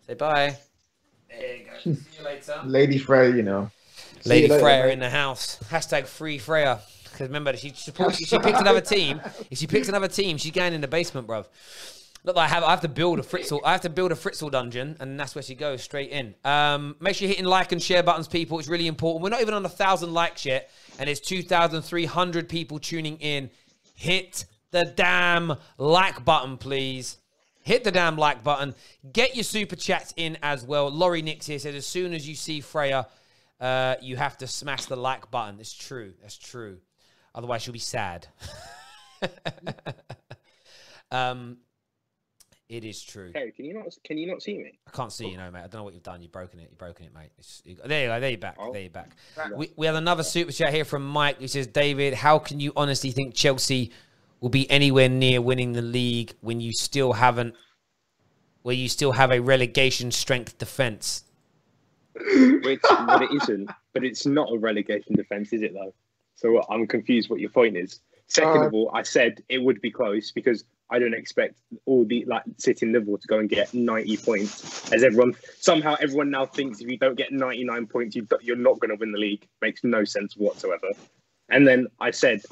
Say bye. There you go. See you later.
Lady Freya,
Lady Freya in the house. Hashtag free Freya. Because remember, she picks another team. If she picks another team, she's going in the basement, bruv. Look, I have to build a Fritzl. I have to build a Fritzl dungeon, and that's where she goes straight in. Make sure you're hitting like and share buttons, people. It's really important. We're not even on 1,000 likes yet, and there's 2,300 people tuning in. Hit the damn like button, please. Hit the damn like button. Get your super chats in as well. Laurie Nix here says, as soon as you see Freya, you have to smash the like button. It's true. That's true. Otherwise, she'll be sad. It is true.
Hey, can you not see me?
I can't see you, mate. I don't know what you've done. You've broken it. You've broken it, mate. There you go. There you're back.
Oh.
There you're back. We have another super chat here from Mike who says, David, how can you honestly think Chelsea will be anywhere near winning the league when you still have a relegation strength defence?
Which, but it isn't. But it's not a relegation defence, is it, though? So I'm confused what your point is. Second of all, I said it would be close because I don't expect all the City and Liverpool to go and get 90 points. As everyone now thinks if you don't get 99 points, you're not going to win the league. Makes no sense whatsoever. And then I said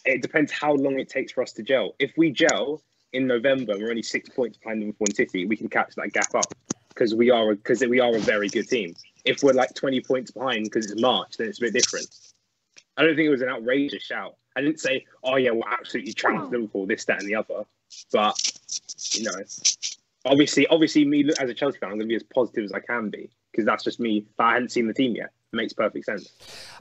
it depends how long it takes for us to gel. If we gel in November, we're only 6 points behind Liverpool and City. We can catch that gap up because we are a very good team. If we're like 20 points behind because it's March, then it's a bit different. I don't think it was an outrageous shout. I didn't say, oh, yeah, we'll absolutely trounced Liverpool, this, that, and the other. But, obviously, me as a Chelsea fan, I'm going to be as positive as I can be because that's just me. But I hadn't seen the team yet. It makes perfect sense.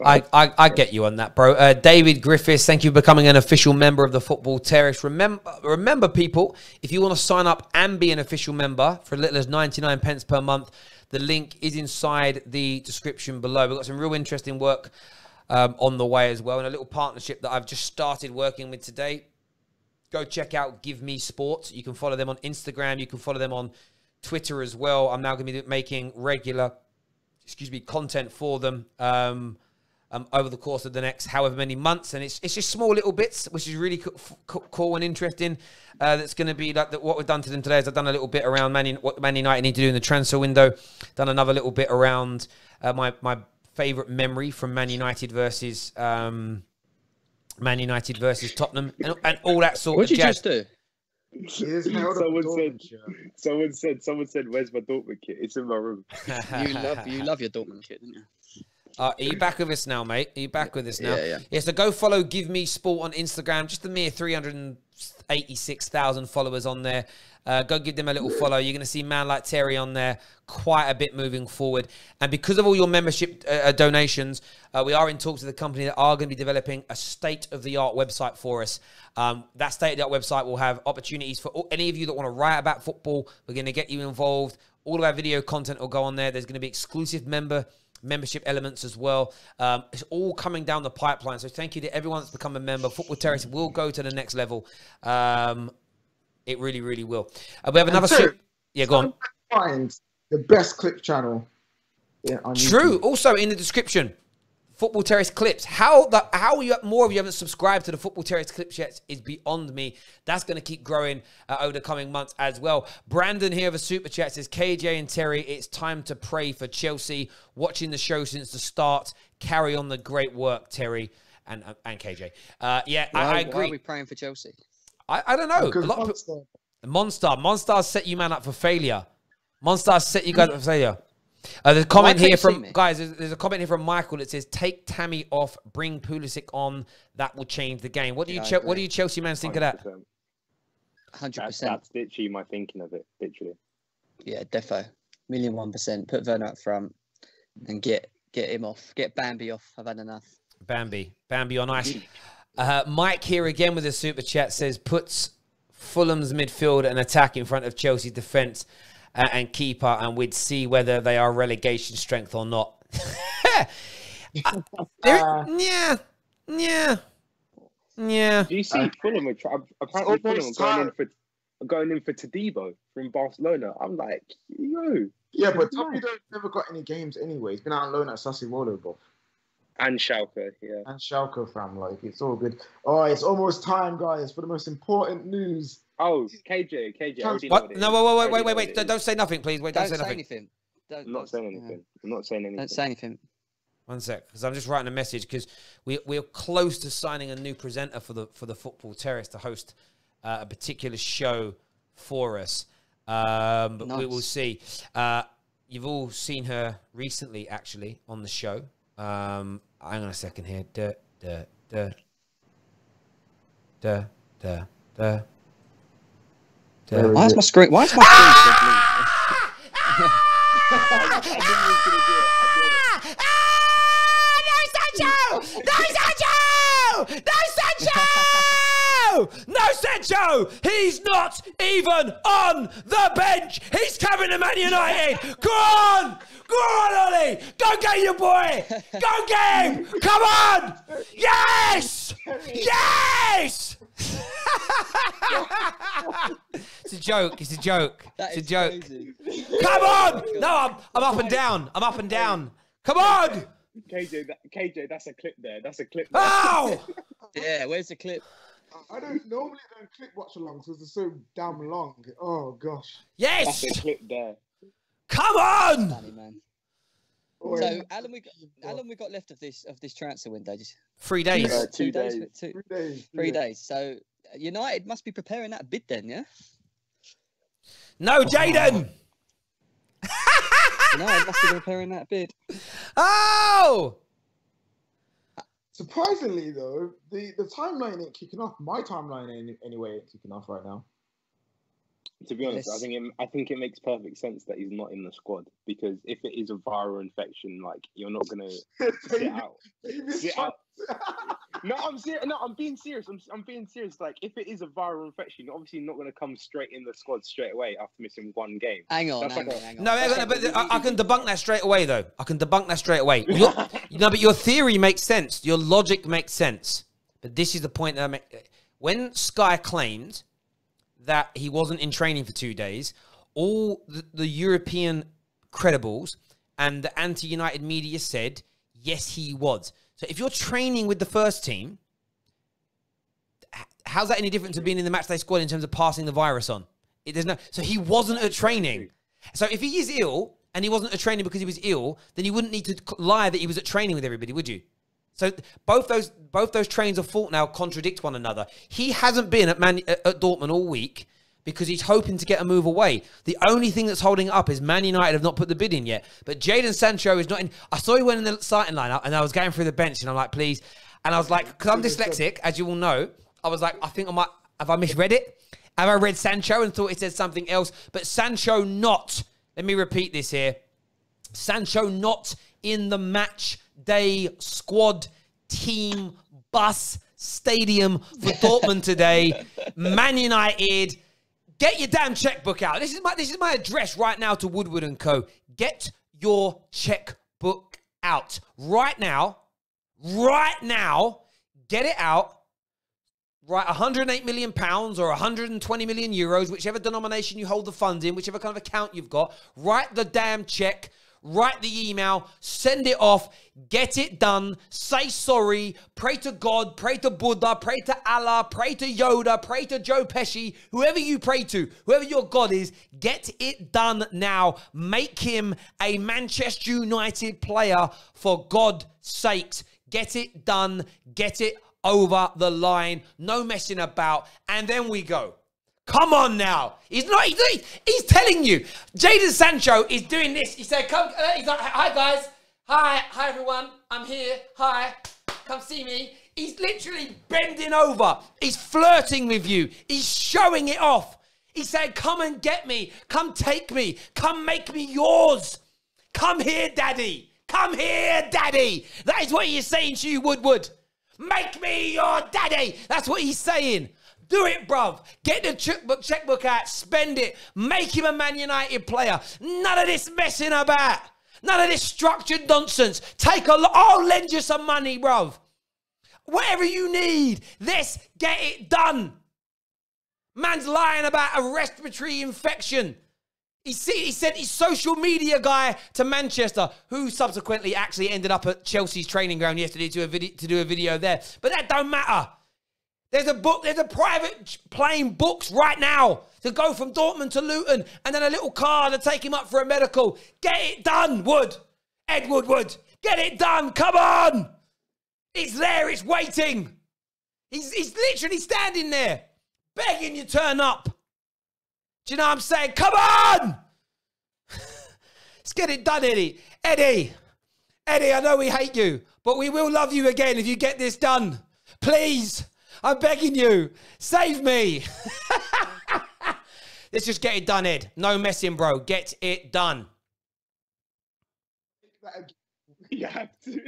I get you on that, bro. David Griffiths, thank you for becoming an official member of the Football Terrace. Remember, people, if you want to sign up and be an official member for as little as 99 pence per month, the link is inside the description below. We've got some real interesting work on the way as well, and a little partnership that I've just started working with today. Go check out Give Me Sports. You can follow them on Instagram. You can follow them on Twitter as well. I'm now going to be making regular, content for them. over the course of the next however many months. And it's just small little bits, which is really cool and interesting. That's going to be like what we've done to them today is I've done a little bit around what Man United need to do in the transfer window. Done another little bit around my favourite memory from Man United versus Tottenham and all that sort
What
of
did you
jazz.
just do?
Someone said, "Where's my Dortmund kit? It's in my room."
You love your Dortmund kit, didn't you?
Are you back with us now, mate? Are you back with us now?
Yeah.
So go follow Give Me Sport on Instagram. Just a mere 386,000 followers on there. Go give them a little follow. You're going to see man like Terry on there quite a bit moving forward. And because of all your membership donations, we are in talks with a company that are going to be developing a state-of-the-art website for us. That state-of-the-art website will have opportunities for any of you that want to write about football. We're going to get you involved. All of our video content will go on there. There's going to be exclusive membership elements as well. It's all coming down the pipeline. So thank you to everyone that's become a member. Football Terrace will go to the next level. It really, really will. We have another... Yeah, go on.
Find the best clip channel. On
True.
YouTube.
Also in the description, Football Terrace clips. How more of you haven't subscribed to the Football Terrace clips yet is beyond me. That's going to keep growing over the coming months as well. Brandon here of a super chat says, KJ and Terry, it's time to pray for Chelsea. Watching the show since the start. Carry on the great work, Terry and KJ. I agree.
Why are we praying for Chelsea?
I don't know. A lot of Monster set you man up for failure. Monster set you guys up for failure. There's a comment here from guys. There's a comment here from Michael that says, "Take Tammy off, bring Pulisic on. That will change the game." What do you Chelsea fans think 100%. Of that?
100%.
That's literally my thinking of it. Literally.
Yeah, defo. 1,000,001%. Put Werner up front and get him off. Get Bambi off. I've had enough. Bambi
on ice. Mike here again with a super chat says, puts Fulham's midfield and attack in front of Chelsea's defence and keeper, and we'd see whether they are relegation strength or not. Yeah.
Do you see Fulham? Apparently, Fulham are going in for Todibo from Barcelona. I'm like, yo.
Yeah, but Toby never got any games anyway. He's been out on loan at Sassuolo, bro.
And Schalke, yeah.
And Schalke, fam. Like, it's all good. Oh, it's almost time, guys, for the most important news.
Oh, KJ.
What? No, wait. Don't say nothing, please. Wait, don't say nothing.
Anything.
I'm not saying anything. Don't
say anything.
One sec, because I'm just writing a message, because we're close to signing a new presenter for the Football Terrace to host a particular show for us. But nice. We will see. You've all seen her recently, actually, on the show. Hang on a second here.
Why is my screen? So blue?
No Sancho! He's not even on the bench! He's coming to Man United! Go on, Ollie! Go get your boy! Go get him! Come on! Yes! It's a joke. It's a joke.
Crazy.
Come on! No, I'm up and down. Come on!
KJ, that's a clip there.
Oh!
Yeah, where's the clip?
I don't clip watch alongs because they're so damn long. Oh gosh.
Yes.
That's a clip there.
Come on.
Funny, man. So, Alan, we got left of this transfer window? Just
3 days.
2 days. 3 days. So United must be preparing that bid then, yeah?
No, Jaden.
United must be preparing that bid.
Oh.
Surprisingly, though, the timeline ain't kicking off. My timeline anyway ain't kicking off right now.
To be honest, I think it makes perfect sense that he's not in the squad, because if it is a viral infection, like, you're not gonna sit out. No, I'm being serious. I'm being serious. Like, if it is a viral infection, you're obviously not gonna come straight in the squad straight away after missing one game.
Hang on.
No, but I can debunk that straight away, though. But your theory makes sense. Your logic makes sense. But this is the point that I make. When Sky claimed that he wasn't in training for 2 days, all the European credibles and the anti-United media said, yes, he was. So if you're training with the first team, how's that any different to being in the matchday squad in terms of passing the virus on? So he wasn't at training. So if he is ill and he wasn't at training because he was ill, then you wouldn't need to lie that he was at training with everybody, would you? So both those trains of thought now contradict one another. He hasn't been at Dortmund all week because he's hoping to get a move away. The only thing that's holding it up is Man United have not put the bid in yet. But Jadon Sancho is not in. I saw he went in the starting lineup and I was going through the bench and I'm like, please. And I was like, because I'm dyslexic, as you all know, I was like, I think I might, have I misread it? Have I read Sancho and thought it said something else? But Sancho not, let me repeat this here. Sancho not in the match day squad team bus stadium for Dortmund today. Man United, get your damn checkbook out. This is my address right now to Woodward & Co. Get your checkbook out. Right now, get it out. Right, 108 million pounds or 120 million euros, whichever denomination you hold the funds in, whichever kind of account you've got, write the damn check, write the email, send it off, get it done, say sorry, pray to God, pray to Buddha, pray to Allah, pray to Yoda, pray to Joe Pesci, whoever you pray to, whoever your God is, get it done now. Make him a Manchester United player for God's sakes. Get it done, get it over the line, no messing about, and then we go. Come on now. He's telling you. Jadon Sancho is doing this. He said, come, he's like, hi guys. Hi everyone. I'm here. Hi. Come see me. He's literally bending over. He's flirting with you. He's showing it off. He said, come and get me. Come take me. Come make me yours. Come here, daddy. Come here, daddy. That is what he is saying to you, Woodward. Make me your daddy. That's what he's saying. Do it, bruv. Get the checkbook out. Spend it. Make him a Man United player. None of this messing about. None of this structured nonsense. I'll lend you some money, bruv. Whatever you need. Let's get it done. Man's lying about a respiratory infection. He sent his social media guy to Manchester, who subsequently actually ended up at Chelsea's training ground yesterday to do a video there. But that don't matter. There's a private plane booked right now to go from Dortmund to Luton, and then a little car to take him up for a medical. Get it done, Wood. Ed Woodward. Get it done. Come on. It's there. It's waiting. He's literally standing there, begging you turn up. Do you know what I'm saying? Come on! Let's get it done, Eddie. Eddie, I know we hate you, but we will love you again if you get this done. Please, I'm begging you. Save me. Let's just get it done, Ed. No messing, bro. Get it done.
You have to.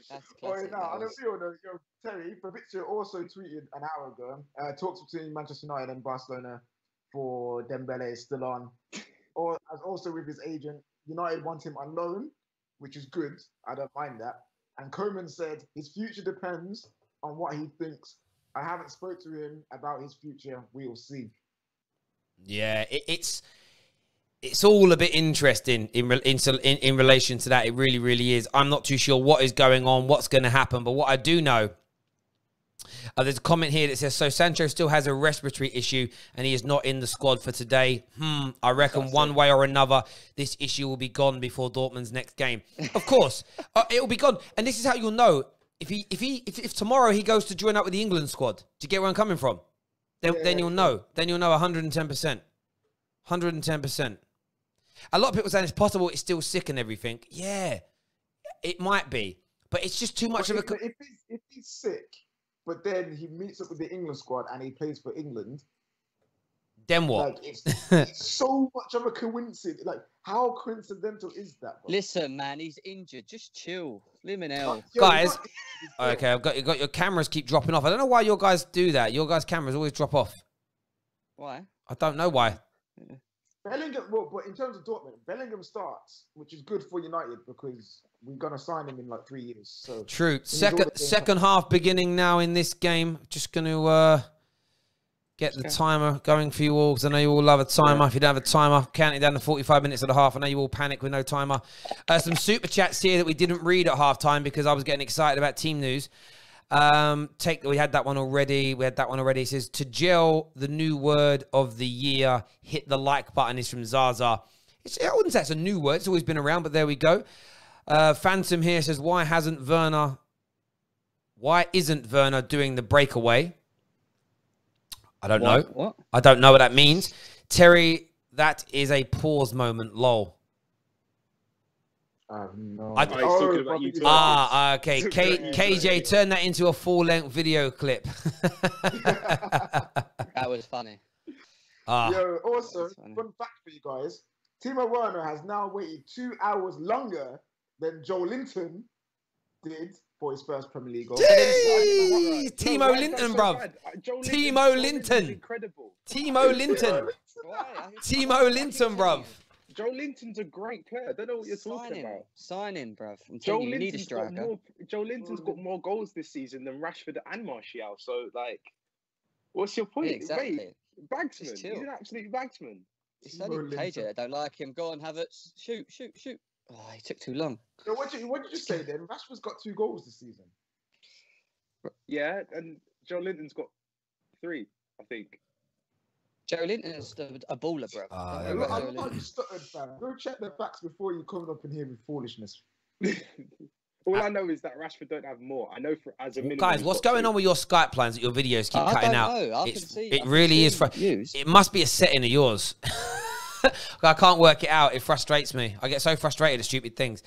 That's classic.
I don't feel though. Terry, Fabrizio also tweeted an hour ago. Talks between Manchester United and Barcelona for Dembele is still on. Or as also with his agent, United want him on loan, which is good. I don't mind that. And Koeman said his future depends on what he thinks. I haven't spoke to him about his future. We'll see.
Yeah, it's all a bit interesting in relation to that. It really, really is. I'm not too sure what is going on, what's going to happen. But what I do know, there's a comment here that says, so Sancho still has a respiratory issue and he is not in the squad for today. I reckon one way or another, this issue will be gone before Dortmund's next game. Of course, it will be gone. And this is how you'll know. If tomorrow he goes to join up with the England squad, do you get where I'm coming from? Then you'll know. Then you'll know 110%. 110%. A lot of people saying it's possible it's still sick and everything. Yeah, it might be. But it's just too much of a...
If he's sick, but then he meets up with the England squad and he plays for England...
Then what?
Like, it's so much of a coincidence. Like, how coincidental is that? Bro?
Listen, man, he's injured. Just chill. Lemon hell.
Guys, okay, I've got your cameras keep dropping off. I don't know why your guys do that. Your guys' cameras always drop off.
Why?
I don't know why.
Yeah.
Bellingham, well, but in terms of Dortmund, Bellingham starts, which is good for United because we're gonna sign him in like 3 years. So
true. Second half beginning now in this game. Just gonna get the timer going for you all, because I know you all love a timer. Yeah. If you don't have a timer, counting down to 45 minutes of the half. I know you all panic with no timer. Some super chats here that we didn't read at halftime because I was getting excited about team news. We had that one already. It says, to gel, the new word of the year. Hit the like button is from Zaza. I wouldn't say it's a new word. It's always been around, but there we go. Phantom here says, why isn't Werner doing the breakaway? I don't know.
What?
I don't know what that means. Terry, that is a pause moment. Lol.
No.
Okay. KJ, turn that into a full-length video clip.
That was funny.
Yo, also, fun fact for you guys. Timo Werner has now waited 2 hours longer than Joe Linton did for his first Premier League goal.
Timo Linton, bruv. Timo Linton.
Incredible.
Timo Linton. Timo Linton, bruv.
Joe Linton's a great player. I don't know what you're talking about.
Sign him, bruv.
Joe Linton's got more goals this season than Rashford and Martial. So, like, what's your point?
Yeah, exactly.
Mate, Bagsman. He's an absolute Bagsman.
It's only KJ that don't like him. Go on, Havertz. Shoot. Oh, he took too long.
So what did you just say then? Rashford's got 2 goals this season.
Yeah, and Joe Linton's got 3, I think.
Joe Linton's a baller, bro.
I'm not stuttered, fam. Go check the facts before you come up in here with foolishness.
All I know is that Rashford don't have more. I know as a minimum.
Guys, what's going on with your Skype lines that your videos keep cutting out? It really is. It must be a setting of yours. I can't work it out. It frustrates me. I get so frustrated at stupid things.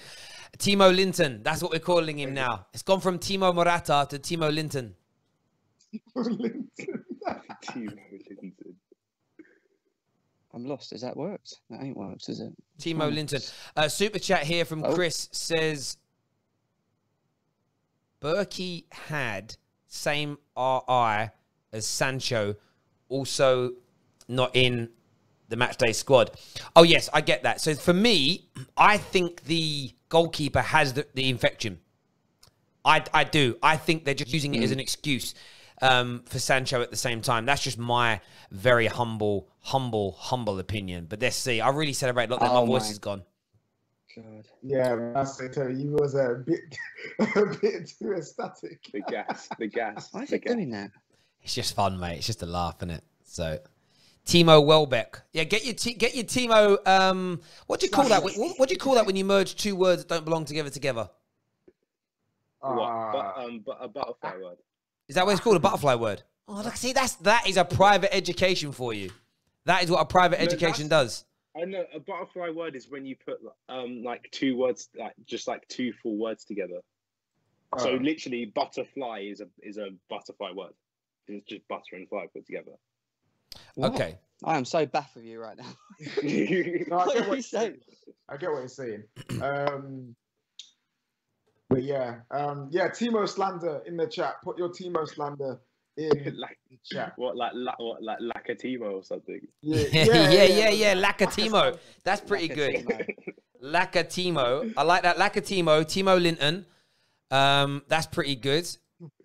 Timo Linton. That's what we're calling him now. It's gone from Timo Morata to Timo Linton.
Timo Linton.
Timo Linton.
I'm lost. Has that worked? That ain't worked, is it?
Timo Linton. Super chat here from Chris says, Berkey had same RI as Sancho, also not in the matchday squad. Oh, yes, I get that. So for me, I think the goalkeeper has the infection. I do. I think they're just using it as an excuse for Sancho at the same time. That's just my very humble opinion. But let's see. I really celebrate. Look, my voice is gone.
God.
Yeah, I say to you, was a bit too ecstatic.
The gas.
Why is it doing that?
It's just fun, mate. It's just a laugh, isn't it? So, Timo Welbeck. Yeah, get your Timo. What do you call that? What do you call that when you merge 2 words that don't belong together?
A butterfly word.
Is that what it's called? A butterfly word? Oh, look, see, that is a private education for you. That is what a private education does.
I know a butterfly word is when you put like 2 words, like 2 full words together. So literally, butterfly is a butterfly word. It's just butter and fly put together.
What?
Okay.
I am so baff with you right now.
No, I get what you're saying. But yeah, Timo slander in the chat. Put your Timo slander in the chat.
What Lacatimo or something?
Yeah. Lacatimo. That's pretty good. Lacatimo. I like that. Lacatimo. Timo Linton. That's pretty good.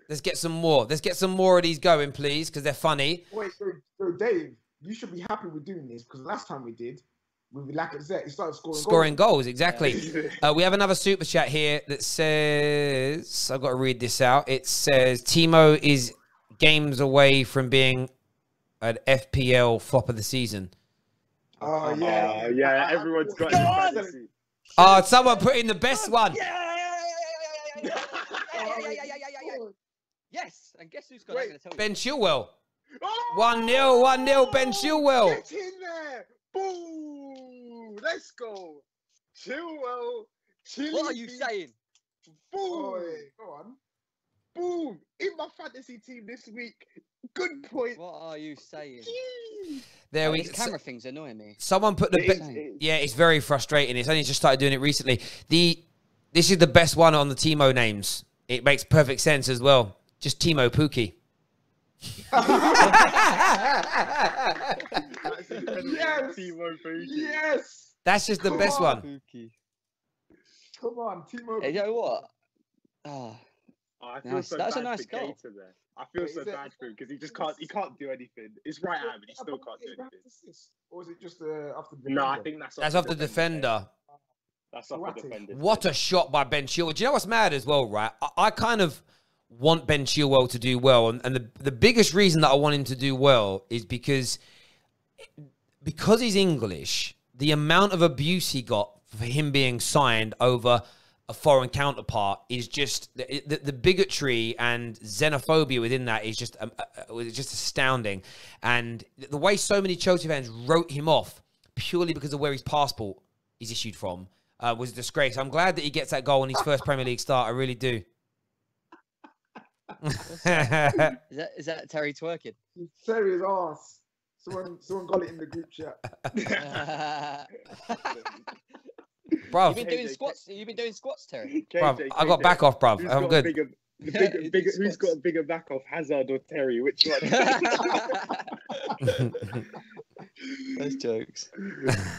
Let's get some more. Let's get some more of these going, please, because they're funny.
Wait, so Dave, you should be happy with doing this because last time we did, with Lacazette, he started scoring goals.
Exactly. We have another super chat here that says, I've got to read this out. It says, Timo is games away from being an FPL flop of the season.
Oh, yeah.
Yeah, everyone's got it.
Oh, someone put in the best one.
Yes, and guess who's got it?
Ben Chilwell. 1-0, Ben Chilwell.
Get in there. Boom. Let's go. Chilwell.
What are you saying?
Boom. Go on.
Boom. In my fantasy team this week. Good point.
What are you saying?
There
These camera things annoying me.
Someone put the... Yeah, it's very frustrating. It's only just started doing it recently. This is the best one on the Timo names. It makes perfect sense as well. Just Timo Pukki.
Yes.
That's just the best one.
Come on, Timo.
Hey, you know what?
I feel
nice.
so
That was a
bad
nice
for
goal.
Gator there. I feel
Wait,
so
is it-
bad for him because he can't do anything. It's right hand, but he still can't do anything.
Or is it just after the
No, I think
That's off the defender.
That's off the defender.
What a shot by Ben Chilwell. Do you know what's mad as well, right? I kind of want Ben Chilwell to do well. And the biggest reason that I want him to do well is because he's English, the amount of abuse he got for him being signed over a foreign counterpart is just the bigotry and xenophobia within that is just astounding. And the way so many Chelsea fans wrote him off purely because of where his passport is issued from was a disgrace. I'm glad that he gets that goal on his first Premier League start. I really do.
Is that Terry twerking?
Terry's ass. Someone got it in the group chat.
Bruv,
You've been doing squats. You've been doing squats, Terry.
bruv, I got back off, bruv. I'm good.
Who's got a bigger back off, Hazard or Terry? Which one?
Those jokes.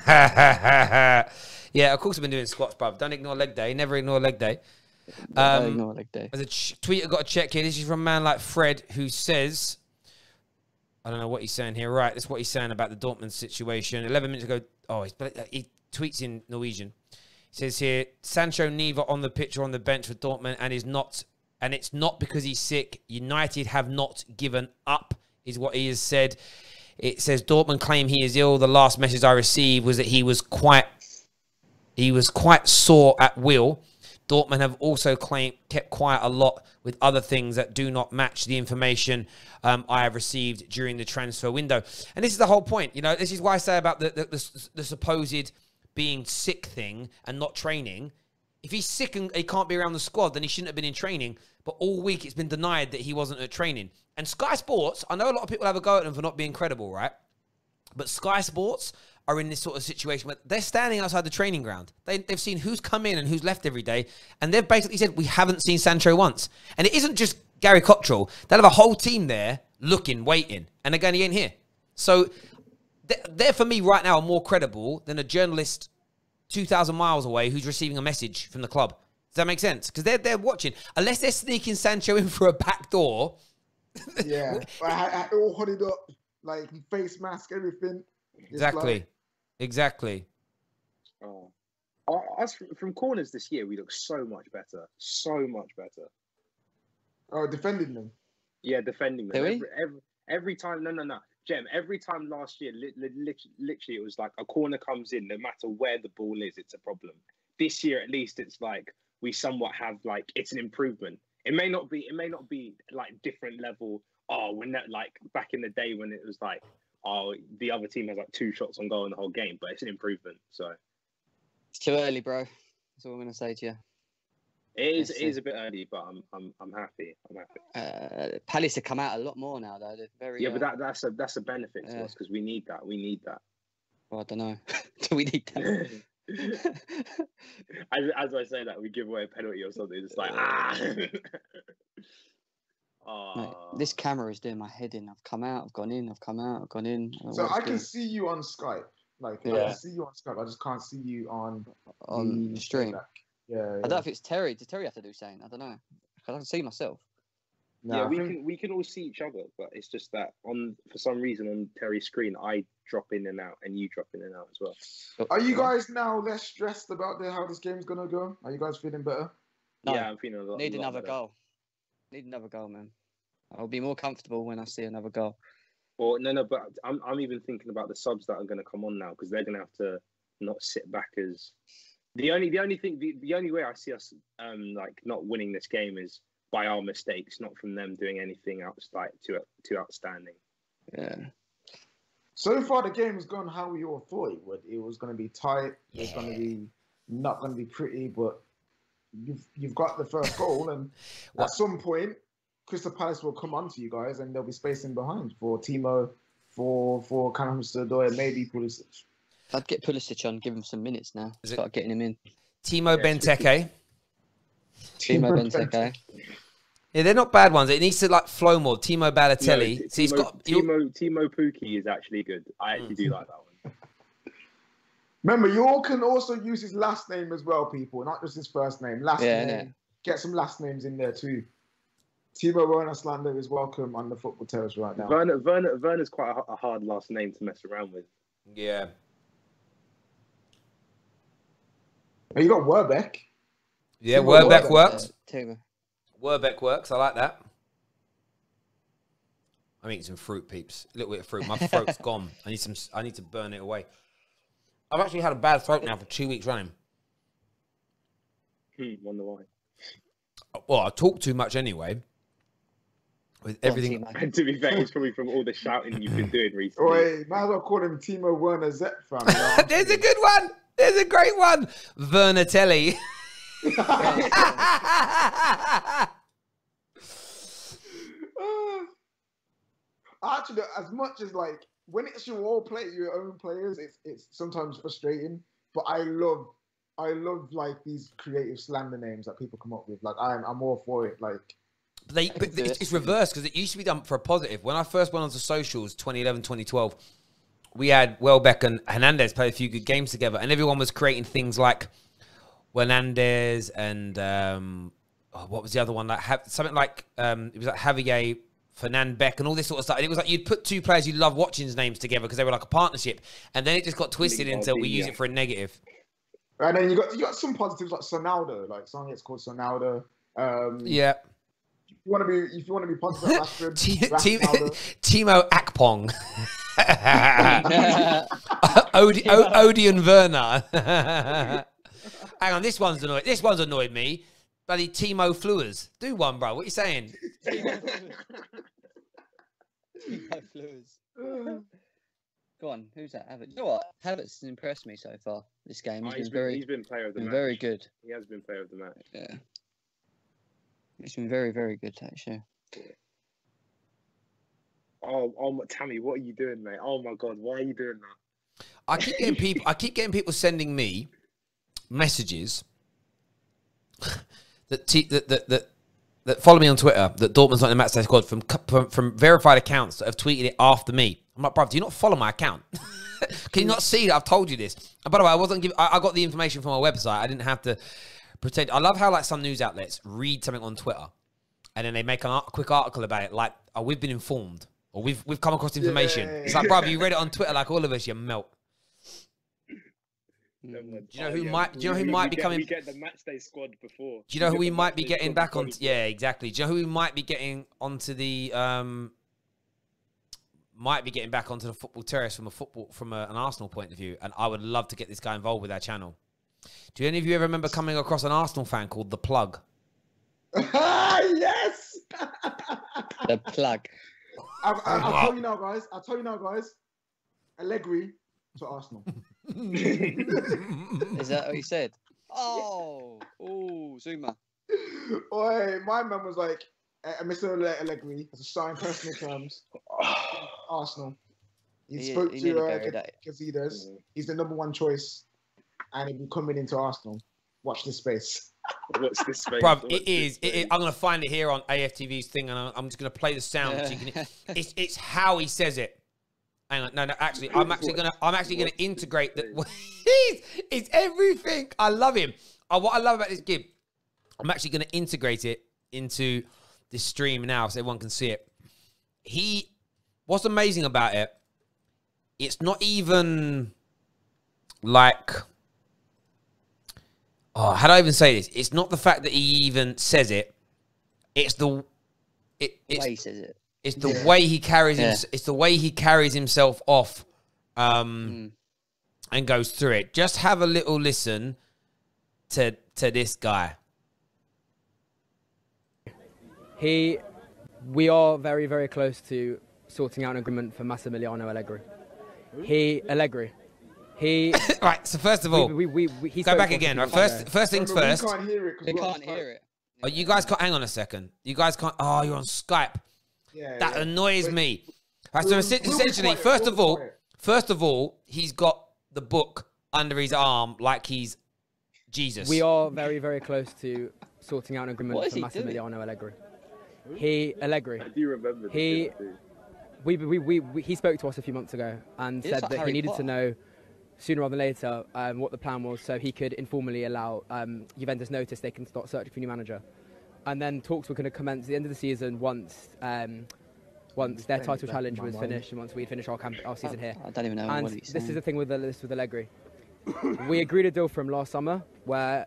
Yeah, of course I've been doing squats, bruv. Don't ignore leg day. Never ignore leg day.
No, like day.
There's a tweet I got to check here. This is from a man like Fred who says, I don't know what he's saying here. Right, that's what he's saying about the Dortmund situation. 11 minutes ago, he tweets in Norwegian. He says here, Sancho neither on the pitch or on the bench for Dortmund and it's not because he's sick. United have not given up, is what he has said. It says Dortmund claim he is ill. The last message I received was that he was quite sore at will. Dortmund have also kept quiet a lot with other things that do not match the information I have received during the transfer window. And this is the whole point. You know, this is why I say about the supposed being sick thing and not training. If he's sick and he can't be around the squad, then he shouldn't have been in training. But all week it's been denied that he wasn't at training. And Sky Sports, I know a lot of people have a go at them for not being credible, right? But Sky Sports are in this sort of situation where they're standing outside the training ground. They've seen who's come in and who's left every day. And they've basically said, we haven't seen Sancho once. And it isn't just Gary Cottrell. They'll have a whole team there looking, waiting. And again, he ain't here. So they're, for me, right now, are more credible than a journalist 2,000 miles away who's receiving a message from the club. Does that make sense? Because they're watching. Unless they're sneaking Sancho in for a back door.
Yeah. I all hooded up, like face mask, everything.
Exactly.
Oh. Us from corners this year, we look so much better. So much better.
Oh, defending them.
Yeah, defending them.
Do we?
Every time, no. Jem, every time last year, literally, it was like a corner comes in, no matter where the ball is, it's a problem. This year, at least, it's like we somewhat have like it's an improvement. It may not be like different level. Oh, when that like back in the day when it was like, oh, the other team has like 2 shots on goal in the whole game, but it's an improvement. So
It's too early, bro. That's all I'm gonna say to you.
it is a bit early, but I'm happy.
Palace have come out a lot more now, though. They're very
but that's a benefit to us because we need that.
Well, I don't know. Do we need that?
As I say that, we give away a penalty or something. It's like
Mate, this camera is doing my head in. I've come out, I've gone in, I've come out, I've gone in.
So I can see you on Skype. Like, I can see you on Skype. I just can't see you on
the stream.
Yeah.
I don't know if it's Terry. Did Terry have to do something? I don't know. I can see myself.
No,
we can all see each other, but it's just that for some reason on Terry's screen, I drop in and out, and you drop in and out as well.
Are you guys now less stressed about how this game's gonna go? Are you guys feeling better?
No,
yeah, I'm feeling a lot.
Need
a lot
another
better.
goal. Need another goal, man. I'll be more comfortable when I see another goal.
Well, no, but I'm even thinking about the subs that are going to come on now because they're going to have to not sit back as the only way I see us like not winning this game is by our mistakes, not from them doing anything else like too outstanding.
Yeah.
So far, the game has gone how we all thought it would. It was going to be tight. It's going to be not going to be pretty, but you've got the first goal, and at some point, Crystal Palace will come on to you guys, and they'll be spacing behind for Timo, for Callum Hudson, maybe Pulisic.
I'd get Pulisic on, give him some minutes now. Start getting him in.
Timo Benteke.
Timo Benteke.
Yeah, they're not bad ones. It needs to like flow more. Timo Balotelli.
No,
so he's got
Timo Pukki is actually good. I actually do like that one.
Remember, you all can also use his last name as well, people, not just his first name. Last name.
Yeah.
Get some last names in there too. Timo Werner slander is welcome on the Football Terrace right now.
Werner's quite a hard last name to mess around with.
Yeah.
You got Werbeck.
Yeah,
Timo
Werbeck
Werner.
works.
Timo.
Werbeck works. I like that. I'm eating some fruit, peeps. A little bit of fruit. My throat's gone. I need to burn it away. I've actually had a bad throat now for 2 weeks running.
Wonder why.
Well, I talk too much anyway. With everything.
And to be fair, it's probably from all the shouting you've been doing recently.
Wait, might as well call him Timo Werner Zet, fam.
There's a good one. There's a great one. Vernatelli.
Actually, as much as like when it's your own players, it's sometimes frustrating. But I love like these creative slander names that people come up with. Like I'm all for it. Like
it's reversed because it used to be done for a positive. When I first went onto socials, 2011, 2012, we had Welbeck and Hernandez play a few good games together, and everyone was creating things like Hernandez and what was the other one? Like something like it was like Javier Fernand Beck and all this sort of stuff. And it was like you'd put two players you love watching's names together because they were like a partnership, and then it just got twisted into we use it for a negative.
And then you got some positives like Ronaldo, like something that's called Ronaldo.
Yeah.
If you want to be positive, Rashford,
Timo Akpong, Odeon Werner. Hang on, this one's annoyed me. Bloody Timo Fluers. Do one, bro. What are you saying?
Timo Fluers. Go on, who's that? Havertz. You know what? Havertz has impressed me so far this game. He's
been player of the match.
Very good.
He has been player of the match.
Yeah. It's been very, very good, actually.
Oh, Tammy, what are you doing, mate? Oh my God, why are you doing that?
I keep getting people sending me messages that follow me on Twitter that Dortmund's not in the matchday squad from verified accounts that have tweeted it after me. I'm like, bruv, do you not follow my account? Can you not see that I've told you this? And by the way, I got the information from my website. I didn't have to pretend. I love how like some news outlets read something on Twitter and then they make a quick article about it, like, oh, we've been informed or we've come across information. Yeah. It's like, bruv, you read it on Twitter like all of us, you melt. Do you know who might be coming?
We get the matchday squad before.
Do you know who we might be getting back on? Yeah, exactly. Do you know who we might be getting onto the might be getting back onto the Football Terrace from an Arsenal point of view? And I would love to get this guy involved with our channel. Do any of you ever remember coming across an Arsenal fan called The Plug?
Yes.
The Plug.
I'll tell you now, guys. Allegri to Arsenal.
Is that what he said? Oh, Zuma.
Oi, my man was like, Mr. Allegri has signed personal terms. Arsenal. He spoke to Casitas. He's the #1 choice, and he'll be coming into Arsenal. Watch this space.
Watch this space.
Bruv, it is. I'm gonna find it here on AFTV's thing, and I'm just gonna play the sound. So you can, it's how he says it. Hang on, no. Actually, I'm actually gonna integrate that. It's everything. I love him. What I love about this gig, I'm actually gonna integrate it into this stream now, so everyone can see it. What's amazing about it? It's not even like, how do I even say this? It's not the fact that he even says it. It's the way
he says it.
It's the way he carries it's the way he carries himself off and goes through it. Just have a little listen to this guy.
We are very, very close to sorting out an agreement for Massimiliano Allegri. Allegri.
Right, so first of all, he go back again. Right, first things first.
We can't hear it.
They can't hear it.
Oh, you guys can't. Hang on a second. You guys can't. Oh, you're on Skype. That annoys me. Right, so essentially, first of all, he's got the book under his arm like he's Jesus.
We are very, very close to sorting out an agreement for Massimiliano Allegri. Allegri.
I do remember.
He spoke to us a few months ago and said that he needed to know sooner rather than later what the plan was, so he could informally allow Juventus notice they can start searching for a new manager. and then talks were going to commence at the end of the season once their title challenge was finished and once we finished our season here.
I don't even know
And
what he's
this
saying.
is the thing with Allegri. We agreed a deal for him last summer where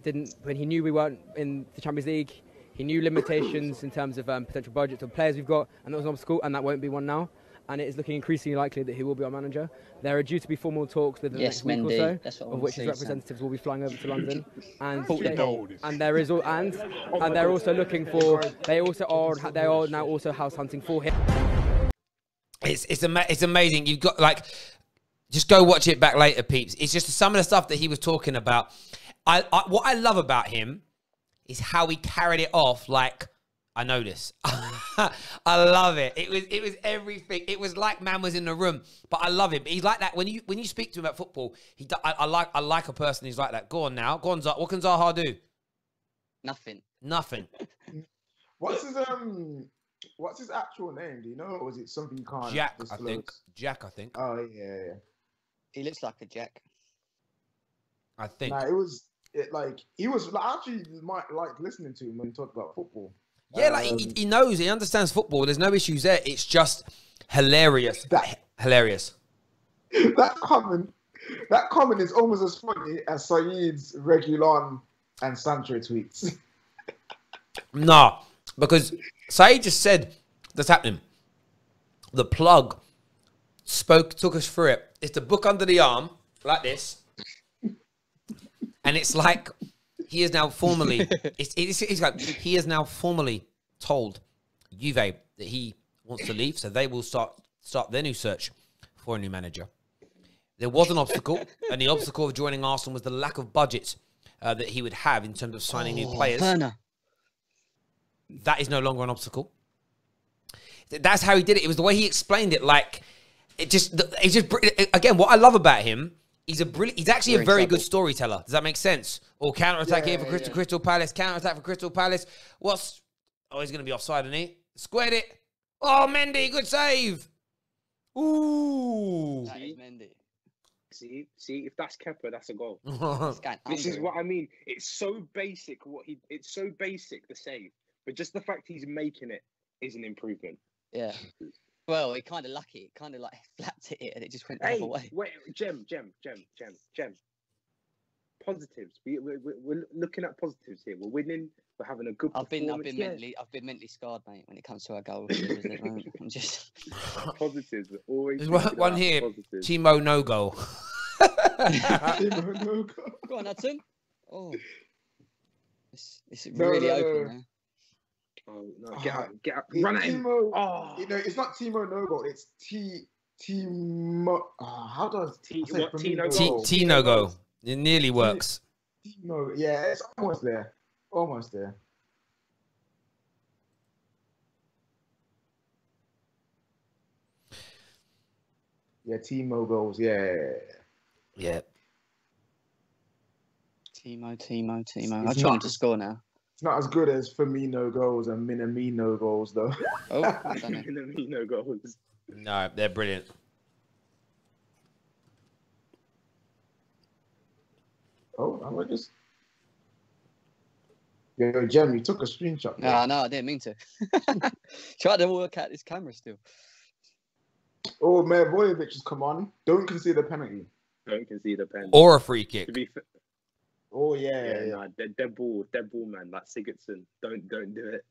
didn't, when he knew we weren't in the Champions League, he knew limitations in terms of potential budgets of players we've got, and that was an obstacle, and that won't be one now. And it is looking increasingly likely that he will be our manager. There are due to be formal talks within the next week or so,
What
of which his representatives will be flying over to London. And
There
is and they're also looking for. They are now also house hunting for him.
It's amazing. You've got just go watch it back later, peeps. It's just some of the stuff that he was talking about. What I love about him is how he carried it off like, I know this. I love it. It was everything. It was like man was in the room. But I love him. He's like that when you speak to him about football. I like a person who's like that. Go on now. Go on, Zaha. What can Zaha do?
Nothing.
What's his actual name? Do you know, or was it something you can't
Jack,
disclose?
I think.
Oh yeah.
He looks like a Jack.
I think.
Nah, he was actually like listening to him when he talked about football.
Yeah, he knows, he understands football. There's no issues there. It's just hilarious. Hilarious.
That comment is almost as funny as Saeed's Regulon and Sancho tweets.
Nah, because Saeed just said that's happening. The plug took us through it. It's the book under the arm, like this. And it's like he is now formally he is now formally told Juve that he wants to leave, so they will start their new search for a new manager. There was an obstacle, and the obstacle of joining Arsenal was the lack of budget that he would have in terms of signing new players.
Perna.
That is no longer an obstacle. That's how he did it. It was the way he explained it. Like again, what I love about him. He's actually a very good storyteller. Does that make sense? Or counter-attack here for Crystal Palace. Counter-attack for Crystal Palace. Oh, he's going to be offside, isn't he? Squared it. Oh, Mendy, good save. Ooh.
That is Mendy.
See, if that's Kepa, that's a goal. This is what I mean. It's so basic. It's so basic, the save, but just the fact he's making it is an improvement.
Yeah. Well, he kind of lucky. It kind of like flapped it and it just went the other way.
Wait, Gem. Positives. We're looking at positives here. We're winning. We're having a good performance.
I've been mentally scarred, mate, when it comes to our goals. I'm just
positives. Always.
There's one here. Positives. Timo no goal.
Timo no goal.
Go on, Hudson. Oh, it's really open now.
Oh no! Get out! Run at him!
Oh, it's not Timo no goal. It's Timo. How does
T no go? It nearly works.
Timo, yeah, it's almost there. Almost there. Yeah, Timo goals. Yeah.
Timo. I'm trying to score now.
It's not as good as Firmino goals and Minamino goals, though.
Oh, I don't know.
Minamino goals.
No, they're brilliant.
Oh, I just. Yo, Jem, you took a screenshot.
No, I didn't mean to. Try to work out this camera still.
Oh, Milivojevic has come on. Don't concede a penalty.
Don't concede a penalty.
Or a free kick.
To be fair.
Oh yeah.
Nah, dead ball, man. Like Sigurdsson, don't do it.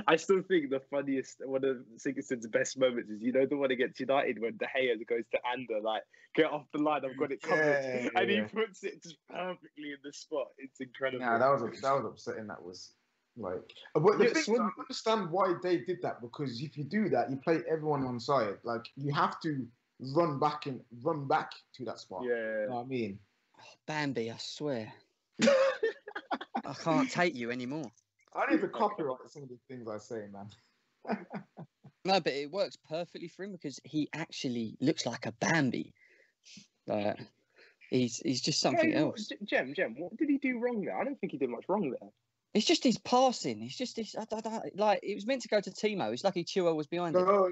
I still think the funniest, one of Sigurdsson's best moments is, the one against United when De Gea goes to Ander, like, get off the line, I've got it covered, and he puts it just perfectly in the spot. It's incredible.
Yeah, that was upsetting. That was like, but the thing is, I understand why they did that, because if you do that, you play everyone on side. Like, you have to run back to that spot.
Yeah,
you know what I mean.
Bambi, I swear. I can't take you anymore.
I need to copyright some of the things I say, man.
No, but it works perfectly for him because he actually looks like a Bambi. He's just something else.
Jem, what did he do wrong there? I don't think he did much wrong there.
It's just his passing. It's just this. Like, it was meant to go to Timo. It's lucky Chilwell was behind him.
No.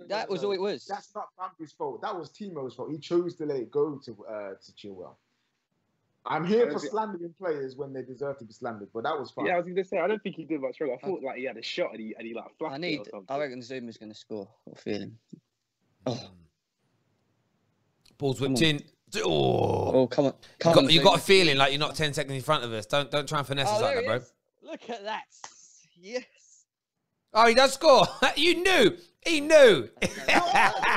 That was all it was.
That's not Bambi's fault. That was Timo's fault. He chose to let it go to Chilwell. I'm here for slandering players when they deserve to be slandered, but that was fine.
Yeah, I was going to say, I don't think he did much wrong. I thought like he had a shot and he like flapped it or something.
I reckon Zuma's going to score. What feeling? Oh.
Ball's whipped in.
Oh, come on.
You got a feeling like you're not 10 seconds in front of us. Don't try and finesse us like that, bro.
Look at that. Yes.
Oh, he does score. You knew. He knew.
Oh my God,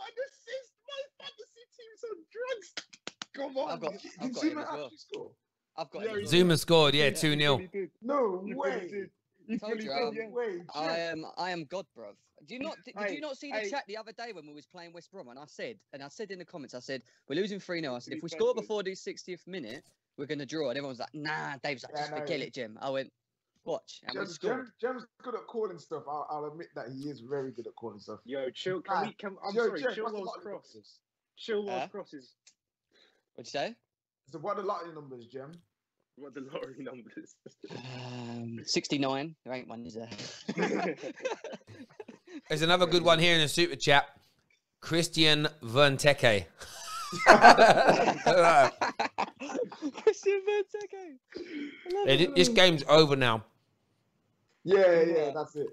an assist. My fantasy team's on drugs. Come on.
I've got him as well.
Score?
I've got him.
Zuma scored, 2-0.
No way.
Told you, I am God, bruv. Did you not see the chat the other day when we was playing West Brom? And I said in the comments, we're losing 3-0. I said, if we score before the 60th minute, we're going to draw. And everyone's like, nah. Dave's like, just forget it, Jim. I went, watch. And we scored.
Jem's good at calling stuff. I'll admit that he is very good at calling stuff.
Yo, chill. Chilwell's crosses. Chilwell's crosses.
What'd you say?
So what are the lottery numbers, Jem?
What are the lottery numbers?
69. There ain't one, is there?
There's another good one here in the super chat. Christian Vernteke.
Christian Vernteke.
This game's over now.
Yeah, that's it.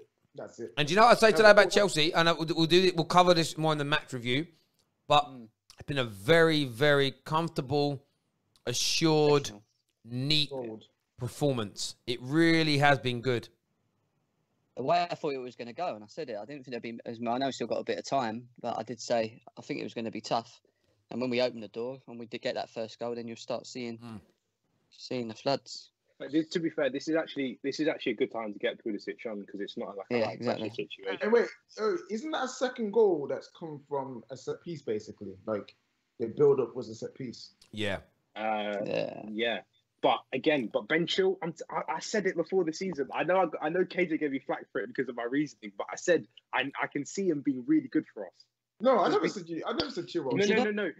And do you know what I'd say today about Chelsea? And we'll cover this more in the match review. But it's been a very, very comfortable, assured, neat performance. It really has been good.
The way I thought it was going to go, and I said it, I didn't think there'd be. I know we've still got a bit of time, but I did say I think it was going to be tough. And when we opened the door and we did get that first goal, then you'll start seeing the floods.
But to be fair, this is actually a good time to get Pulisic on because it's not like a pressure situation.
And wait, isn't that a second goal that's come from a set piece basically? Like the build up was a set piece.
Yeah.
Yeah. But Ben Chil, I said it before the season. I know KJ gave me flack for it because of my reasoning, but I said I can see him being really good for us.
No, I never said Chilwell.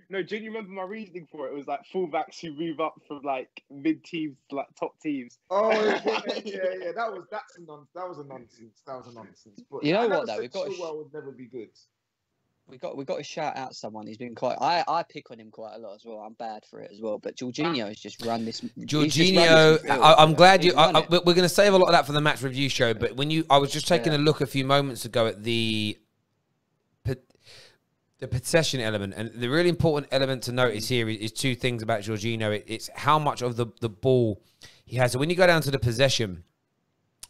No. Do you remember my reasoning for it? It was like fullbacks who move up from like mid teams to like top teams.
Oh yeah. That was a nonsense. But
you know what though?
Chilwell would never be good.
We got to shout out someone. He's been quite. I pick on him quite a lot as well. I'm bad for it as well. But Jorginho has just run this.
Jorginho, I'm glad you. We're going to save a lot of that for the match review show. But I was just taking a look a few moments ago at the possession element, and the really important element to notice here is two things about Jorginho. It's how much of the ball he has. So when you go down to the possession,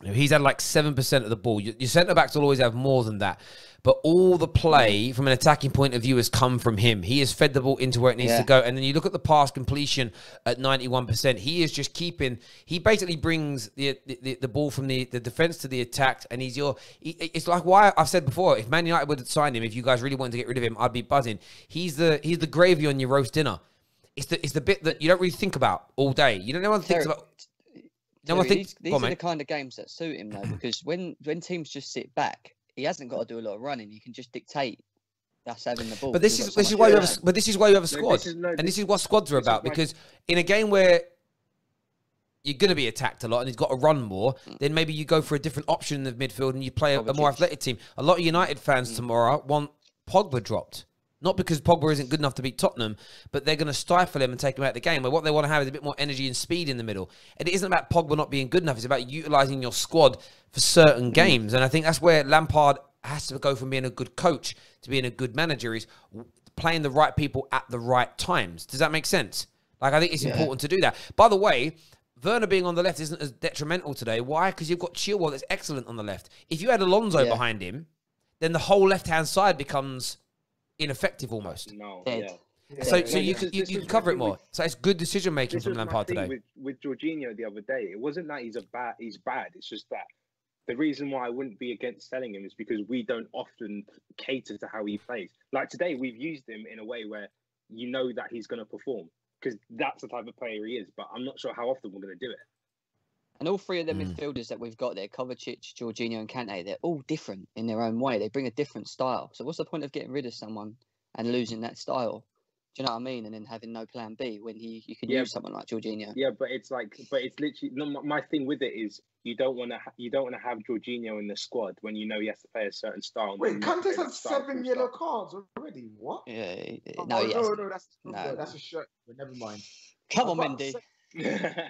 he's had like 7% of the ball. Your centre backs will always have more than that. But all the play from an attacking point of view has come from him. He has fed the ball into where it needs to go. And then you look at the pass completion at 91%. He is just he basically brings the ball from the defence to the attack. And it's like why I've said before, if Man United would have signed him, if you guys really wanted to get rid of him, I'd be buzzing. He's the gravy on your roast dinner. It's the bit that you don't really think about all day. You don't know what thinks about.
These are the kind of games that suit him though, because when teams just sit back, he hasn't got to do a lot of running. He can just dictate us having the ball.
But this is why you have a squad, and this is what squads are about. Because in a game where you're going to be attacked a lot and he's got to run more, then maybe you go for a different option in the midfield and you play a more athletic team. A lot of United fans tomorrow want Pogba dropped. Not because Pogba isn't good enough to beat Tottenham, but they're going to stifle him and take him out of the game. But what they want to have is a bit more energy and speed in the middle. And it isn't about Pogba not being good enough. It's about utilising your squad for certain games. And I think that's where Lampard has to go from being a good coach to being a good manager, is playing the right people at the right times. Does that make sense? Like, I think it's important to do that. By the way, Werner being on the left isn't as detrimental today. Why? Because you've got Chilwell that's excellent on the left. If you had Alonso behind him, then the whole left-hand side becomes ineffective almost. So you can cover it more. So it's good decision making from Lampard today.
With Jorginho the other day, it wasn't that he's bad. It's just that the reason why I wouldn't be against selling him is because we don't often cater to how he plays. Like today, we've used him in a way where you know that he's going to perform because that's the type of player he is. But I'm not sure how often we're going to do it.
And all three of the midfielders that we've got there, Kovacic, Jorginho and Kante, they're all different in their own way. They bring a different style. So what's the point of getting rid of someone and losing that style? Do you know what I mean? And then having no plan B when you could
Yeah,
use someone like Jorginho.
Yeah, but it's literally no, my thing with it is you don't want to have Jorginho in the squad when you know he has to play a certain style.
Wait, Kante's had 7 yellow cards already. What?
Yeah,
no, that's a shirt. But never mind.
Come on, Mendy.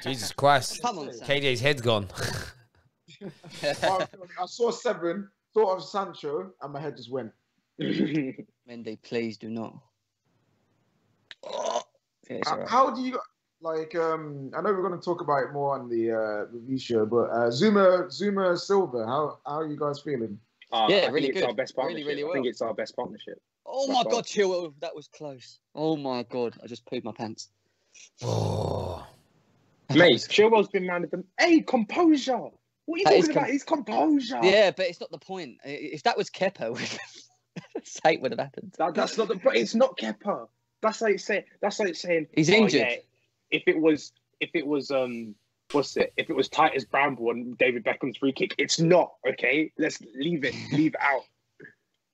Jesus Christ.
Come on, Sam.
KJ's head's gone.
I saw 7, thought of Sancho, and my head just went.
Mendy, please do not. Yeah,
how do you like? I know we're going to talk about it more on the review show, but Zuma Silva, how are you guys feeling?
Yeah, really
good. It's our best partnership.
Really well.
I think it's our best partnership.
Oh my God, Chilwell, that was close. Oh my God, I just pooed my pants.
Oh,
mate, Chilwell's been man of the. Hey, composure. What are you talking about? His composure.
Yeah, but it's not the point. If that was Kepa, Sate would have happened.
That's not the. It's not Kepa. That's like saying
he's injured.
Yeah, if it was what's it? If it was tight as Bramble and David Beckham's free kick, it's not. Okay, let's leave it out.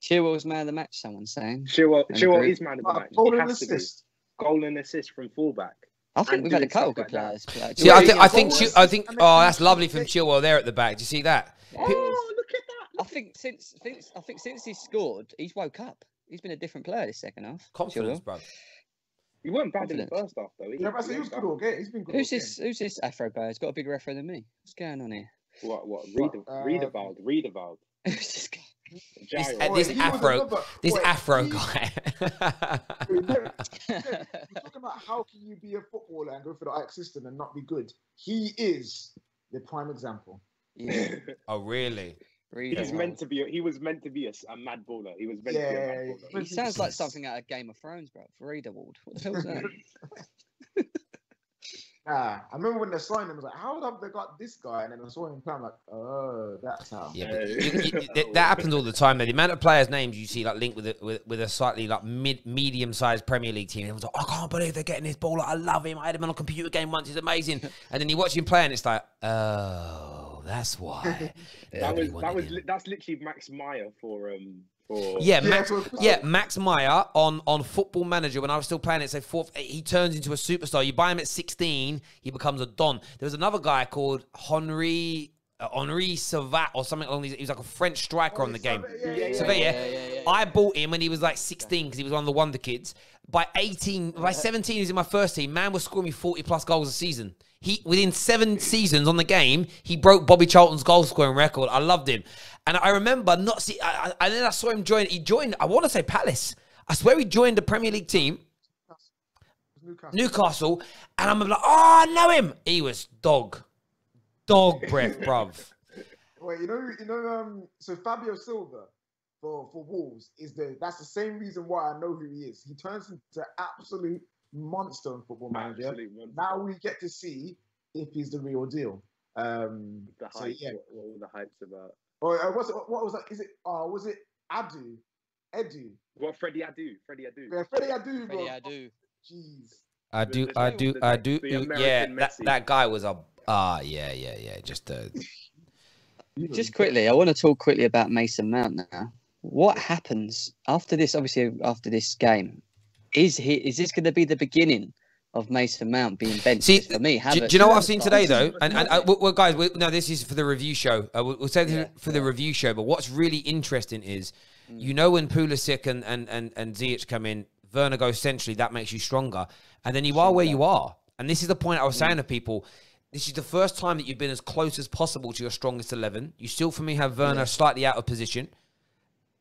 Chilwell's man of the match. Someone's saying.
Chilwell is man of the match.
Goal and assist.
Goal and assist from fullback.
I think we've had a couple good players.
See, I think. Oh, that's lovely from Chilwell there at the back. Do you see that?
Oh, look at that!
I think since he scored, he's woke up. He's been a different player this second half.
Confidence, bro.
He weren't bad in the first half, though.
Yeah, but he was good all game. He's been good.
Who's this Afro guy? He's got a bigger Afro than me. What's going on here?
What? Riedewald.
Who's this guy?
This Afro guy.
We're talking about how can you be a footballer and go for the Ajax system and not be good. He is the prime example.
Yeah.
Oh, really?
He was meant to be a mad baller. He was meant to be a mad baller.
He sounds like something out of Game of Thrones, bro. Riedewald. What the hell is that?
I remember when they signed him, I was like, how have they got this guy? And then I saw him play, I'm like, oh, that's how.
Yeah, that happens all the time. Though. The amount of players' names you see like linked with a slightly like medium-sized Premier League team. Everyone's like, I can't believe they're getting this baller. I love him. I had him on a computer game once. He's amazing. And then you watch him play, and it's like, oh, that's why.
That's literally Max Meyer for.
Max Meyer on Football Manager when I was still playing it. So he turns into a superstar. You buy him at 16, he becomes a don. There was another guy called Henri Savat or something along these. He was like a French striker on the game. Yeah. I bought him when he was like 16 because he was one of the wonder kids. By 17, he was in my first team. Man was scoring me 40+ goals a season. Within 7 seasons on the game, he broke Bobby Charlton's goal scoring record. I loved him. And I remember and then I saw him join. He joined, I want to say Palace. I swear he joined the Premier League team. Newcastle. And I'm like, oh, I know him. He was dog breath, bruv.
Wait, so Fabio Silva for Wolves that's the same reason why I know who he is. He turns into an absolute monster in Football Manager. Now we get to see if he's the real deal.
What were the hypes about?
What was that? Was it Edu?
What, Freddie Adu?
Yeah, Freddie Adu, bro.
Jeez. I do. Yeah, that guy was
Just quickly, I want to talk quickly about Mason Mount now. What happens after this? Obviously, after this game, is this going to be the beginning of Mason Mount being benched?
See,
for me,
do you know what I've seen today though? And guys, this is for the review show. We'll say this for the review show. But what's really interesting is, when Pulisic and Ziyech come in, Werner goes centrally. That makes you stronger, and then you are where you are. And this is the point I was saying to people. This is the first time that you've been as close as possible to your strongest 11. You still, for me, have Werner slightly out of position.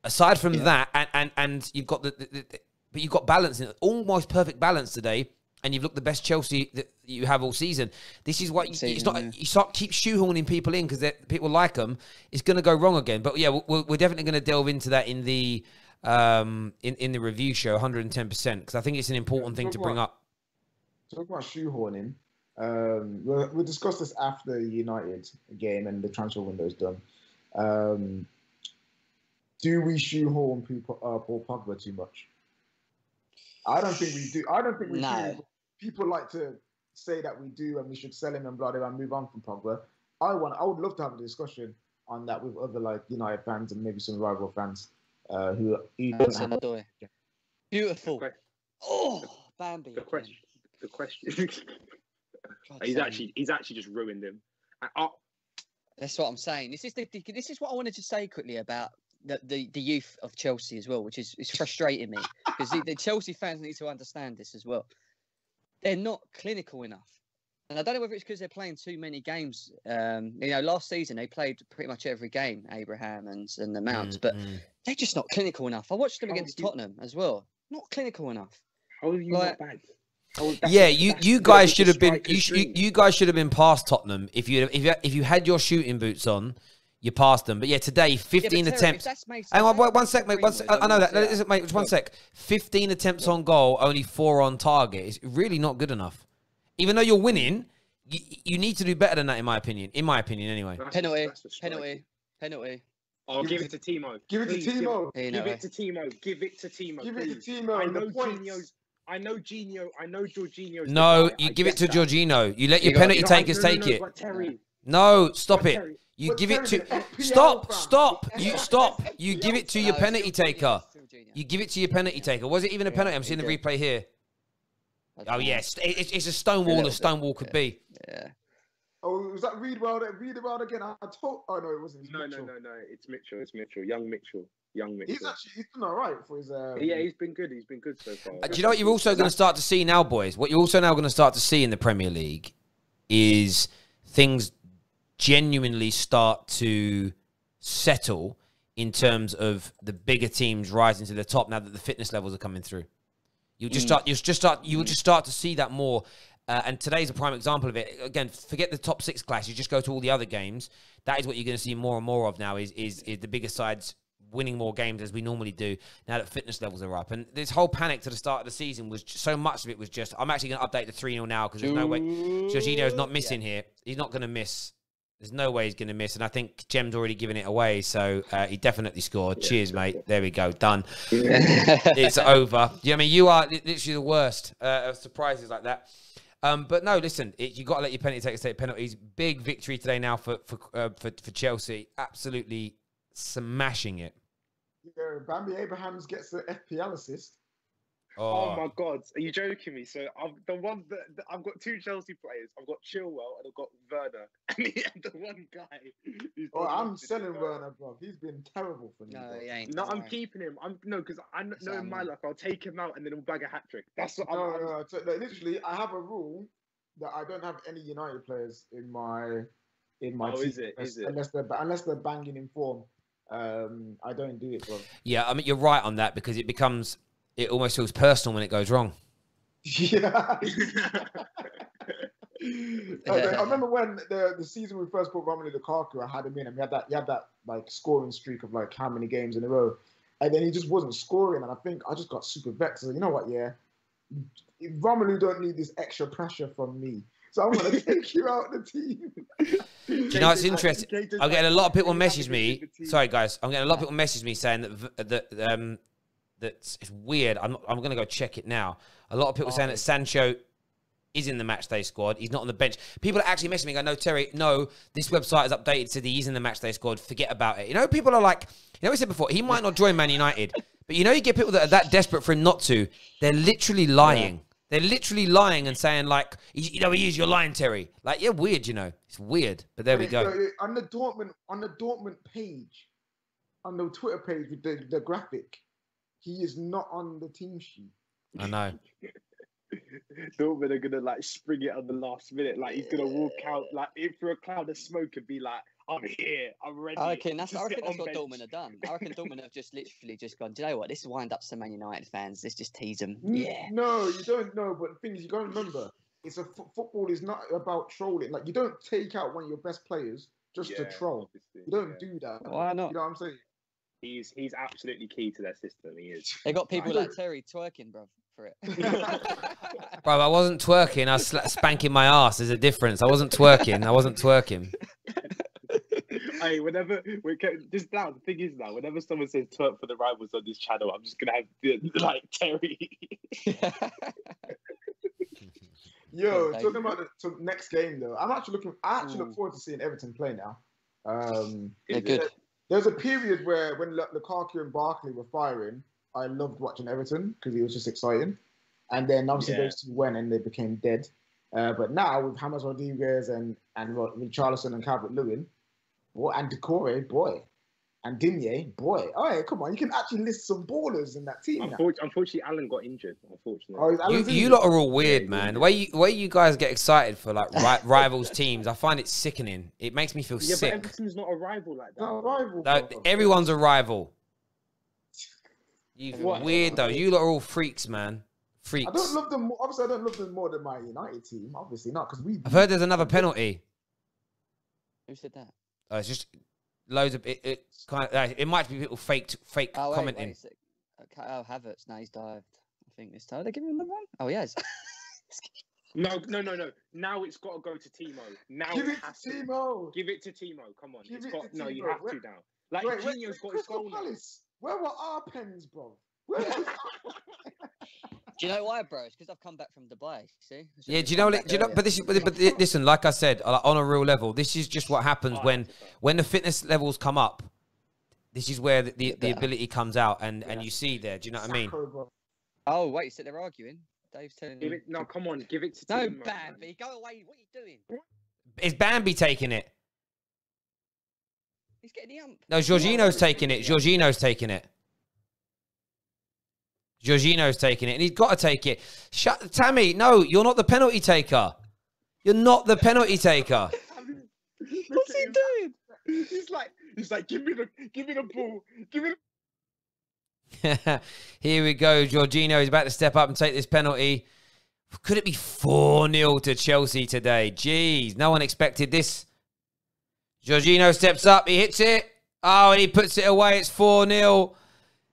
Aside from that, and you've got but you've got balance, almost perfect balance today, and you've looked the best Chelsea that you have all season. This is what it's not. You start keep shoehorning people in because people like them. It's going to go wrong again. But yeah, we're definitely going to delve into that in the in the review show, 110%, because I think it's an important thing to bring up.
Talk about shoehorning. We'll discuss this after the United game and the transfer window is done. Do we shoehorn Paul Pogba too much? I don't think we do. Do. People like to say that we do and we should sell him and blah blah and move on from Pogba. I would love to have a discussion on that with other like United fans and maybe some rival fans who
Beautiful. Oh, Bambi.
The
again.
question.
God
he's
damn.
actually just ruined him.
That's what I'm saying. This is what I wanted to say quickly about the youth of Chelsea as well, which is frustrating me because the Chelsea fans need to understand this as well. They're not clinical enough, and I don't know whether it's because they're playing too many games. Last season they played pretty much every game, Abraham and the Mounts, but they're just not clinical enough. I watched them against Tottenham as well. Not clinical enough.
How are you not bagged?
Yeah, you guys should have been. You guys should have been past Tottenham if you had your shooting boots on. You passed them, but yeah, today 15 attempts. Hang on, one sec, mate. I know that. Isn't, mate. Just one sec. 15 attempts on goal, only 4 on target. It's really not good enough. Even though you're winning, you need to do better than that, in my opinion. In my opinion, anyway.
Penalty.
Oh, give it to Timo.
Give it to Timo.
Give it to Timo. Give it to Timo.
Give it to Timo.
I know Jorginho.
No, you give it to Jorginho. You let your penalty takers take it. No, stop it. You give it to... Stop. You give it to your penalty taker. You give it to your penalty taker. Was it even a penalty? I'm seeing the replay here. Oh, yes. It's a stone wall as stone wall could be.
Yeah.
Oh, was that Reedwell again? I told... Oh, no, it wasn't.
No. It's Mitchell. Young Mitchell.
He's done all right for his...
Yeah, he's been good so far.
Do you know what you're also going to start to see now, boys? What you're also now going to start to see in the Premier League is things genuinely start to settle in terms of the bigger teams rising to the top now that the fitness levels are coming through. You will just start to see that more. And today's a prime example of it. Again, forget the top 6 clash. You just go to all the other games. That is what you're going to see more and more of now is the bigger sides winning more games as we normally do now that fitness levels are up. And this whole panic to the start of the season was so much of it was just, I'm actually going to update the 3-0 now because there's no way. Jorginho's not missing here. He's not going to miss. There's no way he's going to miss. And I think Jem's already given it away. So he definitely scored. Yeah. Cheers, mate. There we go. Done. It's over. Yeah, I mean, you are literally the worst of surprises like that. But no, listen, you got to let your penalty takers take penalties. Big victory today now for Chelsea. Absolutely smashing it.
Yeah, Bambi Abrahams gets the FPL assist.
Oh my God, are you joking me? So I've got 2 Chelsea players. I've got Chilwell and I've got Werner. And the one guy.
I'm selling Werner, bro. He's been terrible for me.
No, he ain't.
No, I'm keeping him. Because I know in my luck, I'll take him out and then he'll bag a hat trick. That's what
No. So, literally, I have a rule that I don't have any United players in my team.
Is it?
Unless they're banging in form. I don't do it, bro.
Yeah, I mean, you're right on that because it almost feels personal when it goes wrong.
Yeah. I remember when the season we first put Romelu Lukaku, I had him in, and he had that like scoring streak of like how many games in a row, and then he just wasn't scoring, and I think I just got super vexed. So, you know what? Yeah, Romelu don't need this extra pressure from me. So I'm going to take you out of the team.
Do you know what's interesting? I'm getting a lot of people message me. Sorry, guys. I'm getting a lot of people message me saying that it's weird. I'm going to go check it now. A lot of people saying that Sancho is in the matchday squad. He's not on the bench. People are actually messaging me going, no, Terry, no, this website is updated, said he's in the matchday squad. Forget about it. You know, people are like, we said before, he might not join Man United. But you get people that are that desperate for him not to. They're literally lying. Yeah. They're literally lying and saying, like, he is, you're lying, Terry. Like, yeah, weird, It's weird. But there we go.
On the Dortmund page, on the Twitter page with the graphic, he is not on the team sheet.
I know.
Dortmund are going to, spring it on the last minute. Like, he's going to walk out, through a cloud of smoke and be like, I'm here. I'm ready.
I reckon that's what Dortmund have done. I reckon Dortmund have just literally just gone, do you know what? This is wind up some Man United fans. Let's just tease them. Yeah.
No, you don't know. But the thing is, you got to remember, football is not about trolling. Like, you don't take out one of your best players just to troll.
You
don't do that.
Why not?
You know what I'm saying?
He's absolutely key to their system. He is.
They got people like Terry twerking, bro, for it.
Bro, I wasn't twerking. I was spanking my ass. There's a difference. I wasn't twerking.
Hey, just now, the thing is now, whenever someone says twerk for the rivals on this channel, I'm just gonna have Terry.
Yo, talking about the next game though, I actually look forward to seeing Everton play now.
They're good.
There was a period when Lukaku and Barkley were firing, I loved watching Everton because it was just exciting. And then obviously
Yeah.
those two went and they became dead. But now with James Rodriguez and Richarlison and Calvert-Lewin, and Decore, boy, and Digne, boy. All right, come on, you can actually list some ballers in that team.
Unfortunately, Alan got injured. Unfortunately,
You lot are all weird, man. The way you guys get excited for like rivals teams, I find it sickening. It makes me feel sick.
But Everton's not a rival like that.
Not a rival.
No, everyone's a rival. You weirdo. You lot are all freaks, man. Freaks.
I don't love them. Obviously, I don't love them more than my United team. Obviously not, because
I've heard there's another penalty.
Who said that?
It's just loads of it. Kind of. It might be people fake commenting.
Wait a sec. Oh, Havertz. Now he's dived. I think this time. Are they giving him the one? Oh, yes.
No. Now it's got to go to Timo. Now
Give
it
it
has
to
to.
Timo.
Give it to Timo. Come on.
Give
It's
it
got
to
no. You
Timo.
have to now. Like Gino's got his
Crystal
goal now.
Palace. Where were our pens, bro? Where was
Do you know why, bro? It's because I've come back from Dubai. See?
Yeah, do you know? But listen, like I said, on a real level, this is just what happens when the fitness levels come up. This is where the ability comes out, and you see there. Do you know what I mean?
Oh wait, so they're arguing. Dave's telling you.
No, come on, give it to
No,
Timo.
Bambi, go away. What are you doing?
Is Bambi taking it?
He's getting the ump.
No, Jorginho's taking it. Jorginho's taking it. Jorginho's taking it, and he's got to take it. Tammy, no, you're not the penalty taker. You're not the penalty taker.
What's he doing?
He's like, give me the ball, give me the...
Here we go. Jorginho is about to step up and take this penalty. Could it be 4-0 to Chelsea today? Jeez, no one expected this. Jorginho steps up, he hits it. Oh, and he puts it away. It's 4-0.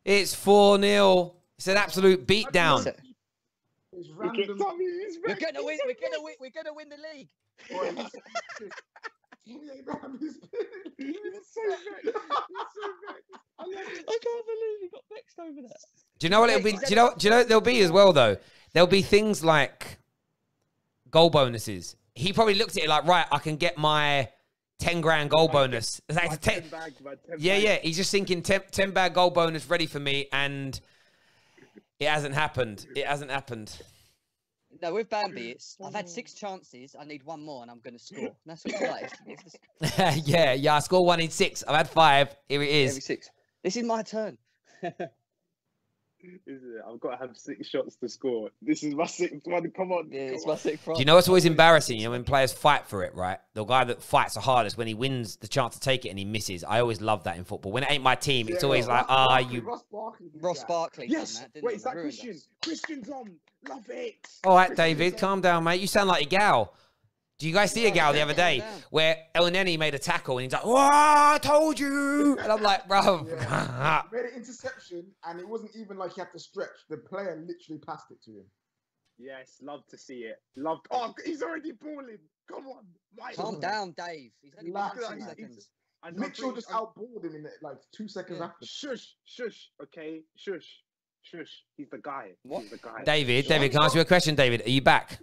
It's 4-0. It's an absolute beatdown.
It's random.
We're gonna win. We're gonna win the league. I can't believe he got vexed over that.
Do you know what it'll be? Do you know there'll be as well though? There'll be things like goal bonuses. He probably looked at it like, right, I can get my 10 grand goal bonus. It's like 10 yeah. He's just thinking 10 bag goal bonus ready for me, and it hasn't happened. It hasn't happened.
No, with Bambi, I've had 6 chances. I need 1 more, and I'm going to score. And that's what it's like.
yeah. I scored 1 in 6. I've had 5. Here it is.
Every 6. This is my turn.
I've got to have 6 shots to score. This is my 6th one. Come on.
Yeah, it's my 6th one.
Do you know what's always embarrassing? You know, when players fight for it, right? The guy that fights the hardest, when he wins the chance to take it and he misses. I always love that in football. When it ain't my team, it's always like,
Ross Barkley.
Yes.
That,
wait, is that Christian? Us. Christian's on. Love it.
All right, David, calm down, mate. You sound like a gal. Do you guys see a gal the other day where El Neni made a tackle and he's like, "Oh, I told you," and I'm like, "Bro,
he made an interception and it wasn't even like he had to stretch. The player literally passed it to him.
Yes, love to see it. Love. Oh, he's already balling. Come on,
calm down, Dave. He's only been 2 seconds.
Mitchell just outballed him in like 2 seconds after.
Shush. Okay, shush. He's the guy.
What?
He's the guy.
David, can I ask you a question? David, are you back?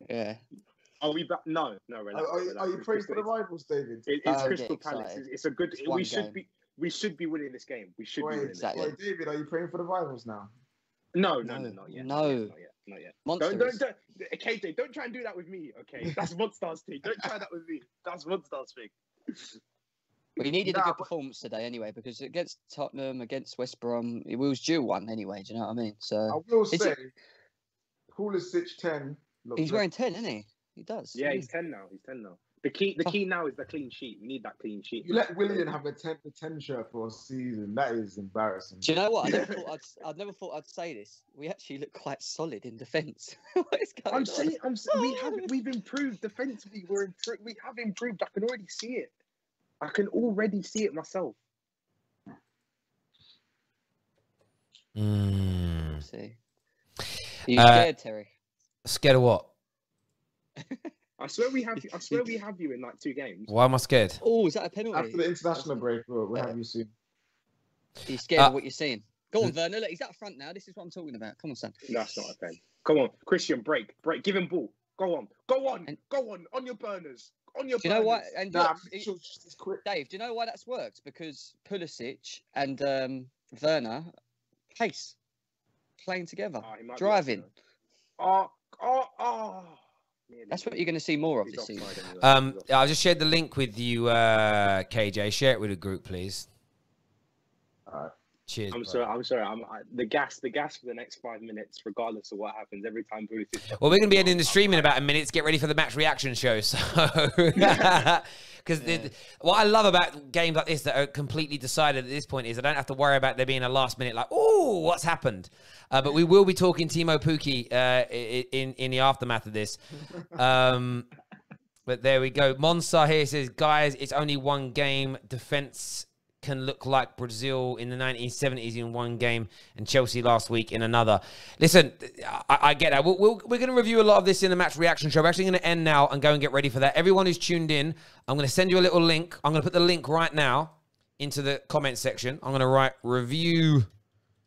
Yeah.
Are we back? No. Relax,
are you praying for the rivals, David?
It's Crystal Palace. It's a good. We should be winning this game. We should be winning.
Exactly.
Wait, David, are you praying for the rivals now?
No, not yet.
No.
Not yet.
Monsters.
Don't, KJ, don't try and do that with me, okay? That's Monstars thing. Don't try that with me. That's Monstars thing.
We needed a good performance today anyway, because against Tottenham, against West Brom, it was due one anyway. Do you know what I mean? So
I will say, Pulisic 10.
He's wearing 10, isn't he? He does.
Yeah, he's 10 now. The key now is the clean sheet. We need that clean sheet.
You let Willian have a 10 shirt for a season. That is embarrassing.
Do you know what? I never thought I'd say this. We actually look quite solid in defence. What is going on?
We've improved defensively. We have improved. I can already see it. I can already see it myself.
See. Are you scared, Terry?
Scared of what?
I swear we have you in like 2 games.
Why am I scared?
Oh, is that a penalty?
After the international break, we'll have you soon.
Are you scared of what you're seeing? Go on, Werner. Look, he's up front now. This is what I'm talking about. Come on, son.
That's not a pen. Come on, Christian, break. Give him ball. Go on. On your burners. Do
you know what? And
quick.
Dave, do you know why that's worked? Because Pulisic and Werner, pace. playing together,
Oh, he might be
driving.
Oh. Nearly.
That's what you're going to see more of
He's
this season.
offside anyway.
I'll just share the link with you, KJ. Share it with the group, please.
All right.
Cheers.
I'm sorry. The gas for the next 5 minutes, regardless of what happens, every time Booth is.
Well, we're going to be ending the stream in about a minute to get ready for the match reaction show. So, because what I love about games like this that are completely decided at this point is I don't have to worry about there being a last minute like, oh, what's happened? But we will be talking Timo Pukki in the aftermath of this. But there we go. Monsa here says, guys, it's only one game. Defense can look like Brazil in the 1970s in one game and Chelsea last week in another. Listen, I get that. We're going to review a lot of this in the match reaction show. We're actually going to end now and go and get ready for that. Everyone who's tuned in, I'm going to send you a little link. I'm going to put the link right now into the comment section. I'm going to write review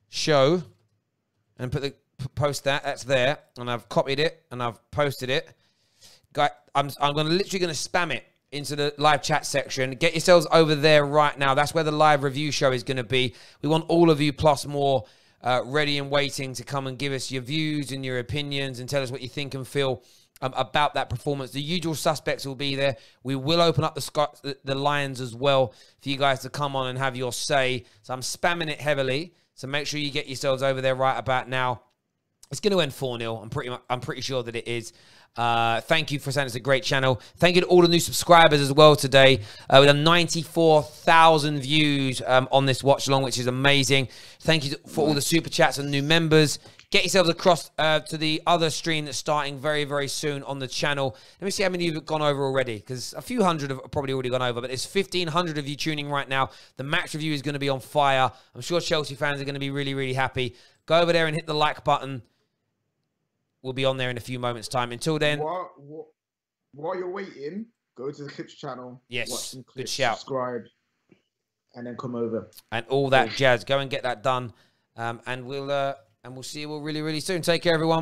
show and post that. That's there. And I've copied it and I've posted it. I'm literally going to spam it into the live chat section. Get yourselves over there right now. That's where the live review show is going to be. We want all of you plus more ready and waiting to come and give us your views and your opinions and tell us what you think and feel about that performance. The usual suspects will be there. We will open up the lines as well for you guys to come on and have your say. So I'm spamming it heavily. So make sure you get yourselves over there right about now. It's going to end 4-0. I'm pretty sure that it is. Thank you for saying it's a great channel. Thank you to all the new subscribers as well today. We have 94,000 views on this watch along, which is amazing. Thank you for all the super chats and new members. Get yourselves across to the other stream that's starting very, very soon on the channel. Let me see how many of you have gone over already, because a few hundred have probably already gone over, but there's 1,500 of you tuning right now. The match review is going to be on fire. I'm sure Chelsea fans are going to be really, really happy. Go over there and hit the like button. We'll be on there in a few moments' time. Until then.
While you're waiting, go to the Clips channel.
Yes,
watch some clips,
good shout.
Subscribe, and then come over.
And all that jazz. Go and get that done. And we'll see you all really, really soon. Take care, everyone.